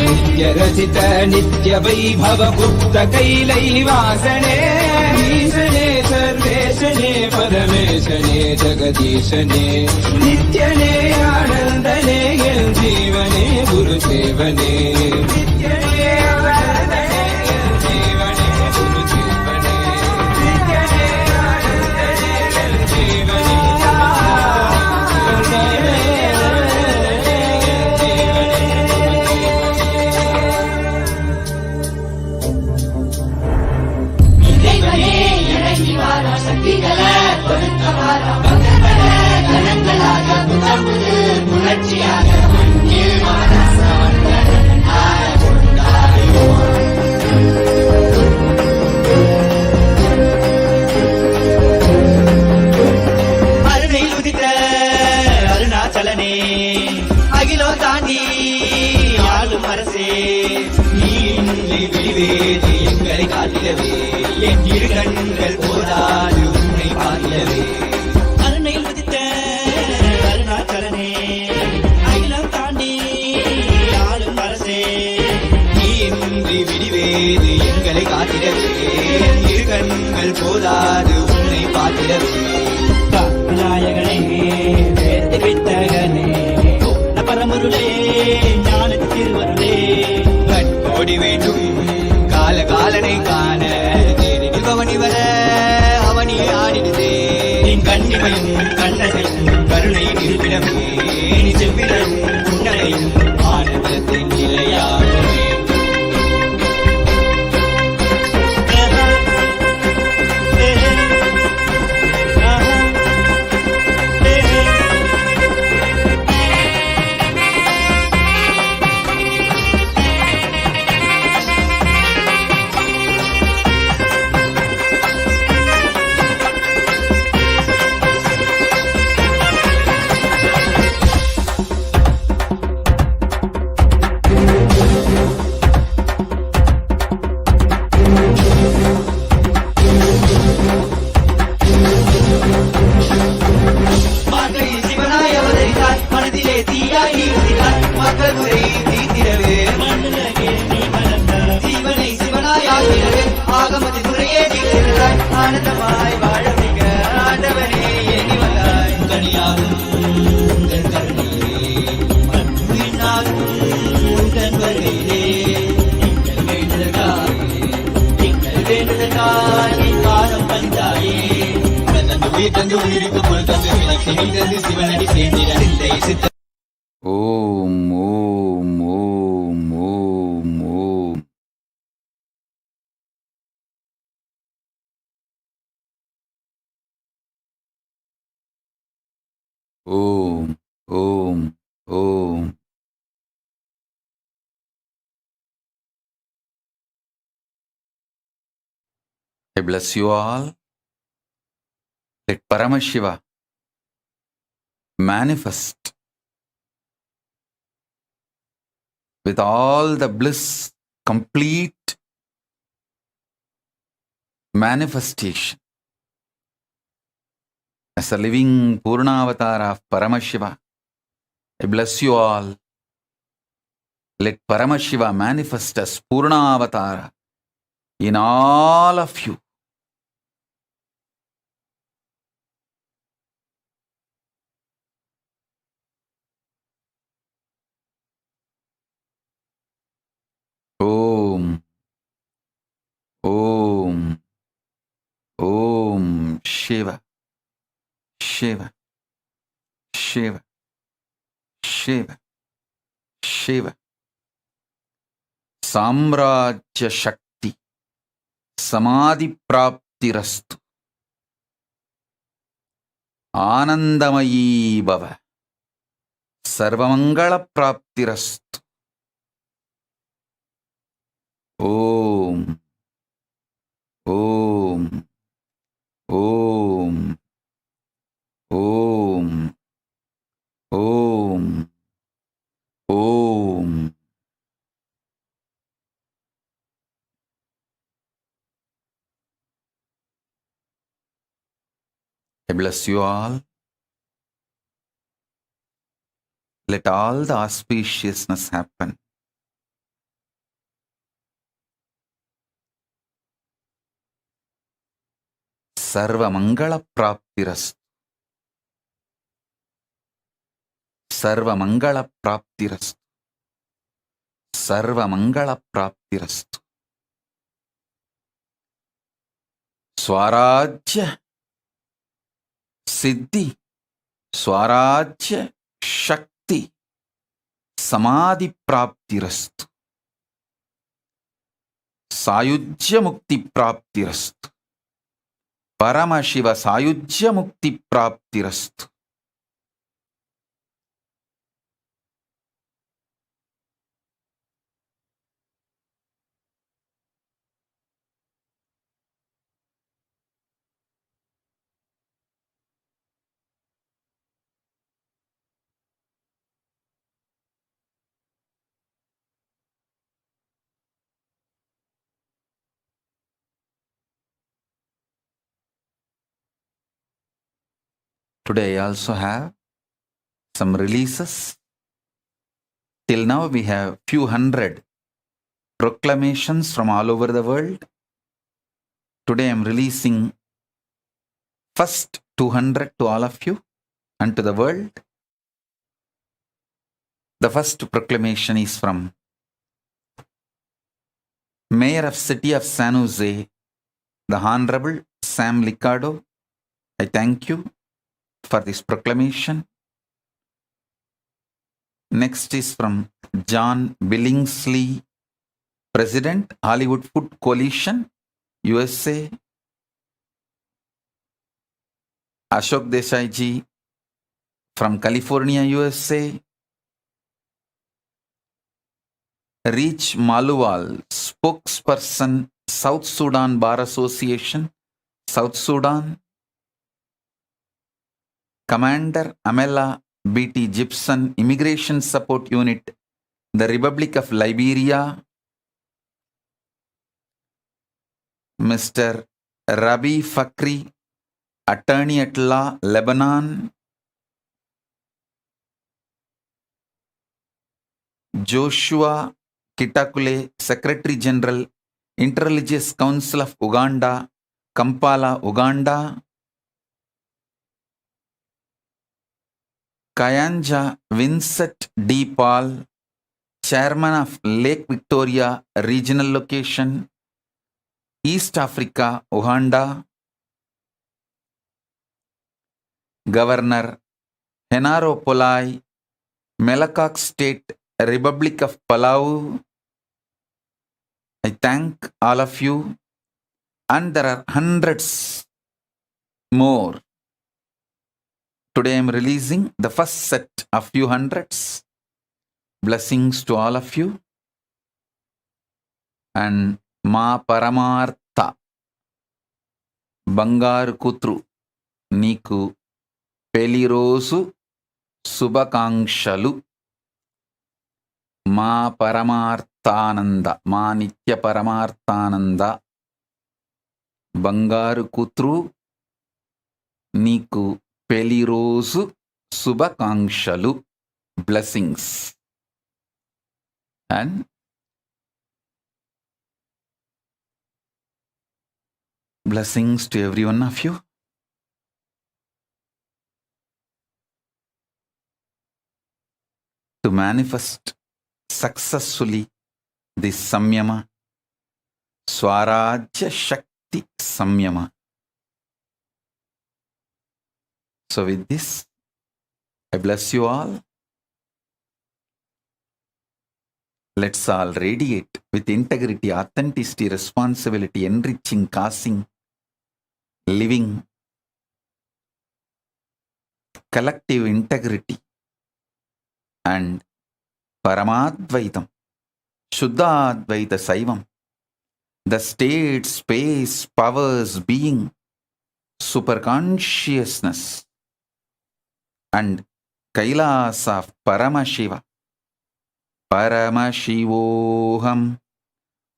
I: நித்யரசித நித்ய வைபவ குப்த கைலை வாசனே ஈசனே சர்வேசனே பரமேசனே ஜெகதீசனே நித்யனே ஆனந்தனே என் ஜீவனே குரு சேவனே நித்யனே ஆனந்தனே என் ஜீவனே குரு சேவனே நித்யனே ஆனந்தனே என் ஜீவனே அருணாச்சலனே அகிலோ தாண்டி ஆளும் அரசே நீ விழிவேது எங்களை காட்டிடவே என் இரு கண்கள் போதாது உன்னை பார்க்கவே அருணையில் உதித்த அருணாச்சலனே அகிலம் தாண்டி ஆளும் அரசே நீ இன்றி விழிவேது எங்களை காட்டிடவே என் இரு கண்கள் போதாது உன்னை பார்த்திடவே நாயகனே வேத்தி வித்தகனே பரமருளே ஞானத்து திருவருளே கண்கோடி வேண்டும் காலகாலனை காண பவனி வர அவனியே ஆடினதே கண்ணிமையும் கண்ணகையும் கருணை இருப்பிடமே செவ்விடம் புன்னகையும் ஆனந்தத்தின் நிலையாகவே
J: ஆனந்தமாய் வாழ வைக்க ஆண்டவனே ஏங்கி வந்தாய் கனியாகும் உங்கள் கருணையே வீணாகும் உங்கள் வருகையே எங்கள் வேண்டுதற்காய் என் காலம் பந்தாயே தந்து உயிர் தந்து உயிருக்கு பொருள் தந்து விளக்கி தந்து சிவனடி சேர்ந்திடவில்லை சித்த
C: ஓம் ஓம் ஓம் ஓம் ஓம். ஓம் ஓம் ஓம். I bless you all. Let Paramashiva manifest with all the bliss, complete manifestation as a living Purnavatar of Paramashiva. I bless you all. Let Paramashiva manifest as Purnavatara in all of you. Om Om Om Shiva Shiva Shiva Shiva Shiva. Samrajya Shakti Samadhi Praptirastu Anandamayi Bhava Sarvamangala Praptirastu. Om Om Om Om Om Om. I bless you all. Let all the auspiciousness happen. Sarva Mangala Praptirastu. Sarva Mangala Praptirastu. Sarva Mangala Praptirastu. Swarajya Siddhi Swarajya Shakti Samadhi Praptirastu. Sayujya Mukti Praptirastu. Paramashiva Sayujya Mukti Praptirastu. Today I also have some releases. Till now we have few hundred proclamations from all over the world. Today I am releasing first 200 to all of you and to the world. The first proclamation is from Mayor of City of San Jose, the Honorable Sam Liccardo. I thank you for this proclamation. Next is from John Billingsley, President, Hollywood Food Coalition, USA. Ashok Desai ji from California, USA. Reach Maluwal, spokesperson, South Sudan Bar Association, South Sudan. Commander Amela B.T. Gibson, Immigration Support Unit, the Republic of Liberia. Mr. Rabi Fakri, Attorney at Law, Lebanon. Joshua Kitakule, Secretary General, Interreligious Council of Uganda, Kampala, Uganda. Kayanja Vincent D. Paul, Chairman of Lake Victoria Regional Location, East Africa, Uganda. Governor Henaro Polai, Melakak State, Republic of Palau. I thank all of you, and there are hundreds more. Today I am releasing the first set of few hundreds. Blessings to all of you. And Ma Paramartha Bangaru Kutru Niku Pelirosu Subakangshalu. Ma Paramarthananda, Ma Nitya Paramarthananda Bangaru Kutru Niku Pelirosu Subakangshalu. Blessings. And blessings to every one of you. To manifest successfully this Samyama, Swarajya Shakti Samyama. So with this, I bless you all. Let's all radiate with integrity, authenticity, responsibility, enriching, causing, living, collective integrity, and Paramadvaitam, Shuddhadvaita Saivam, the state, space, powers, being, superconsciousness, and Kailas of Paramashiva, Paramashivoham,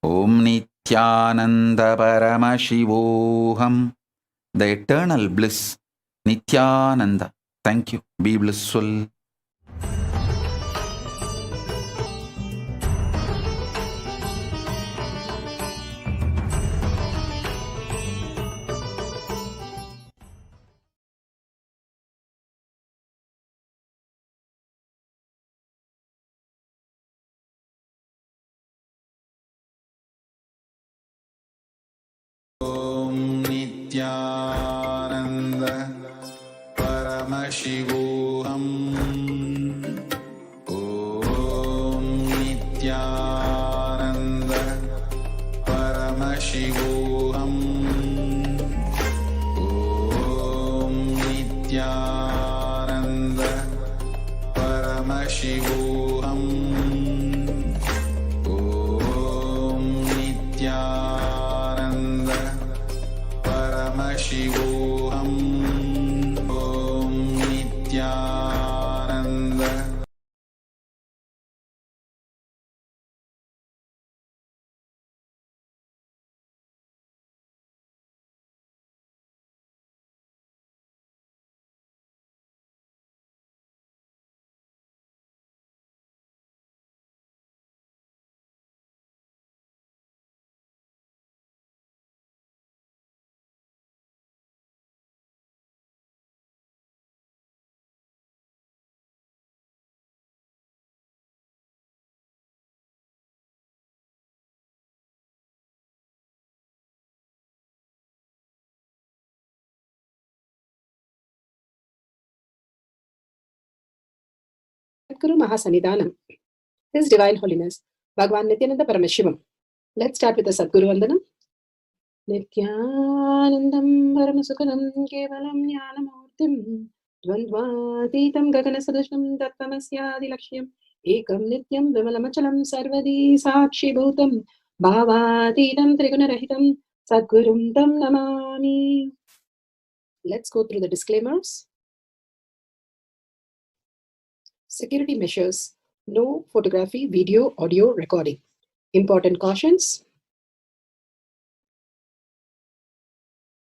C: Om Nithyananda Paramashivoham, the eternal bliss, Nithyananda. Thank you. Be blissful. Om Nithyananda Paramashivoham. Om Nithyananda Paramashivoham. Om Nithyananda Paramashivoham. Om Nithyananda Paramashivoham. Om Nithyananda.
L: Sadguru Mahasannidhanam, His Divine Holiness, Bhagavan Nithyananda Paramashivam. Let's start with the Sadguru Vandanam. Nithyanandam Paramasukhanam Kevalam Jnanamurtim Dvandvatitam Gaganasadushnam Tattvamasya Laksham Ekam Nityam Vimalamachalam Sarvadi Sakshi Bhutam Bhavatitam Trigunarahitam Sadgurum Tam Namami. Let's go through the disclaimers. Security measures. No photography, video, audio recording. Important cautions.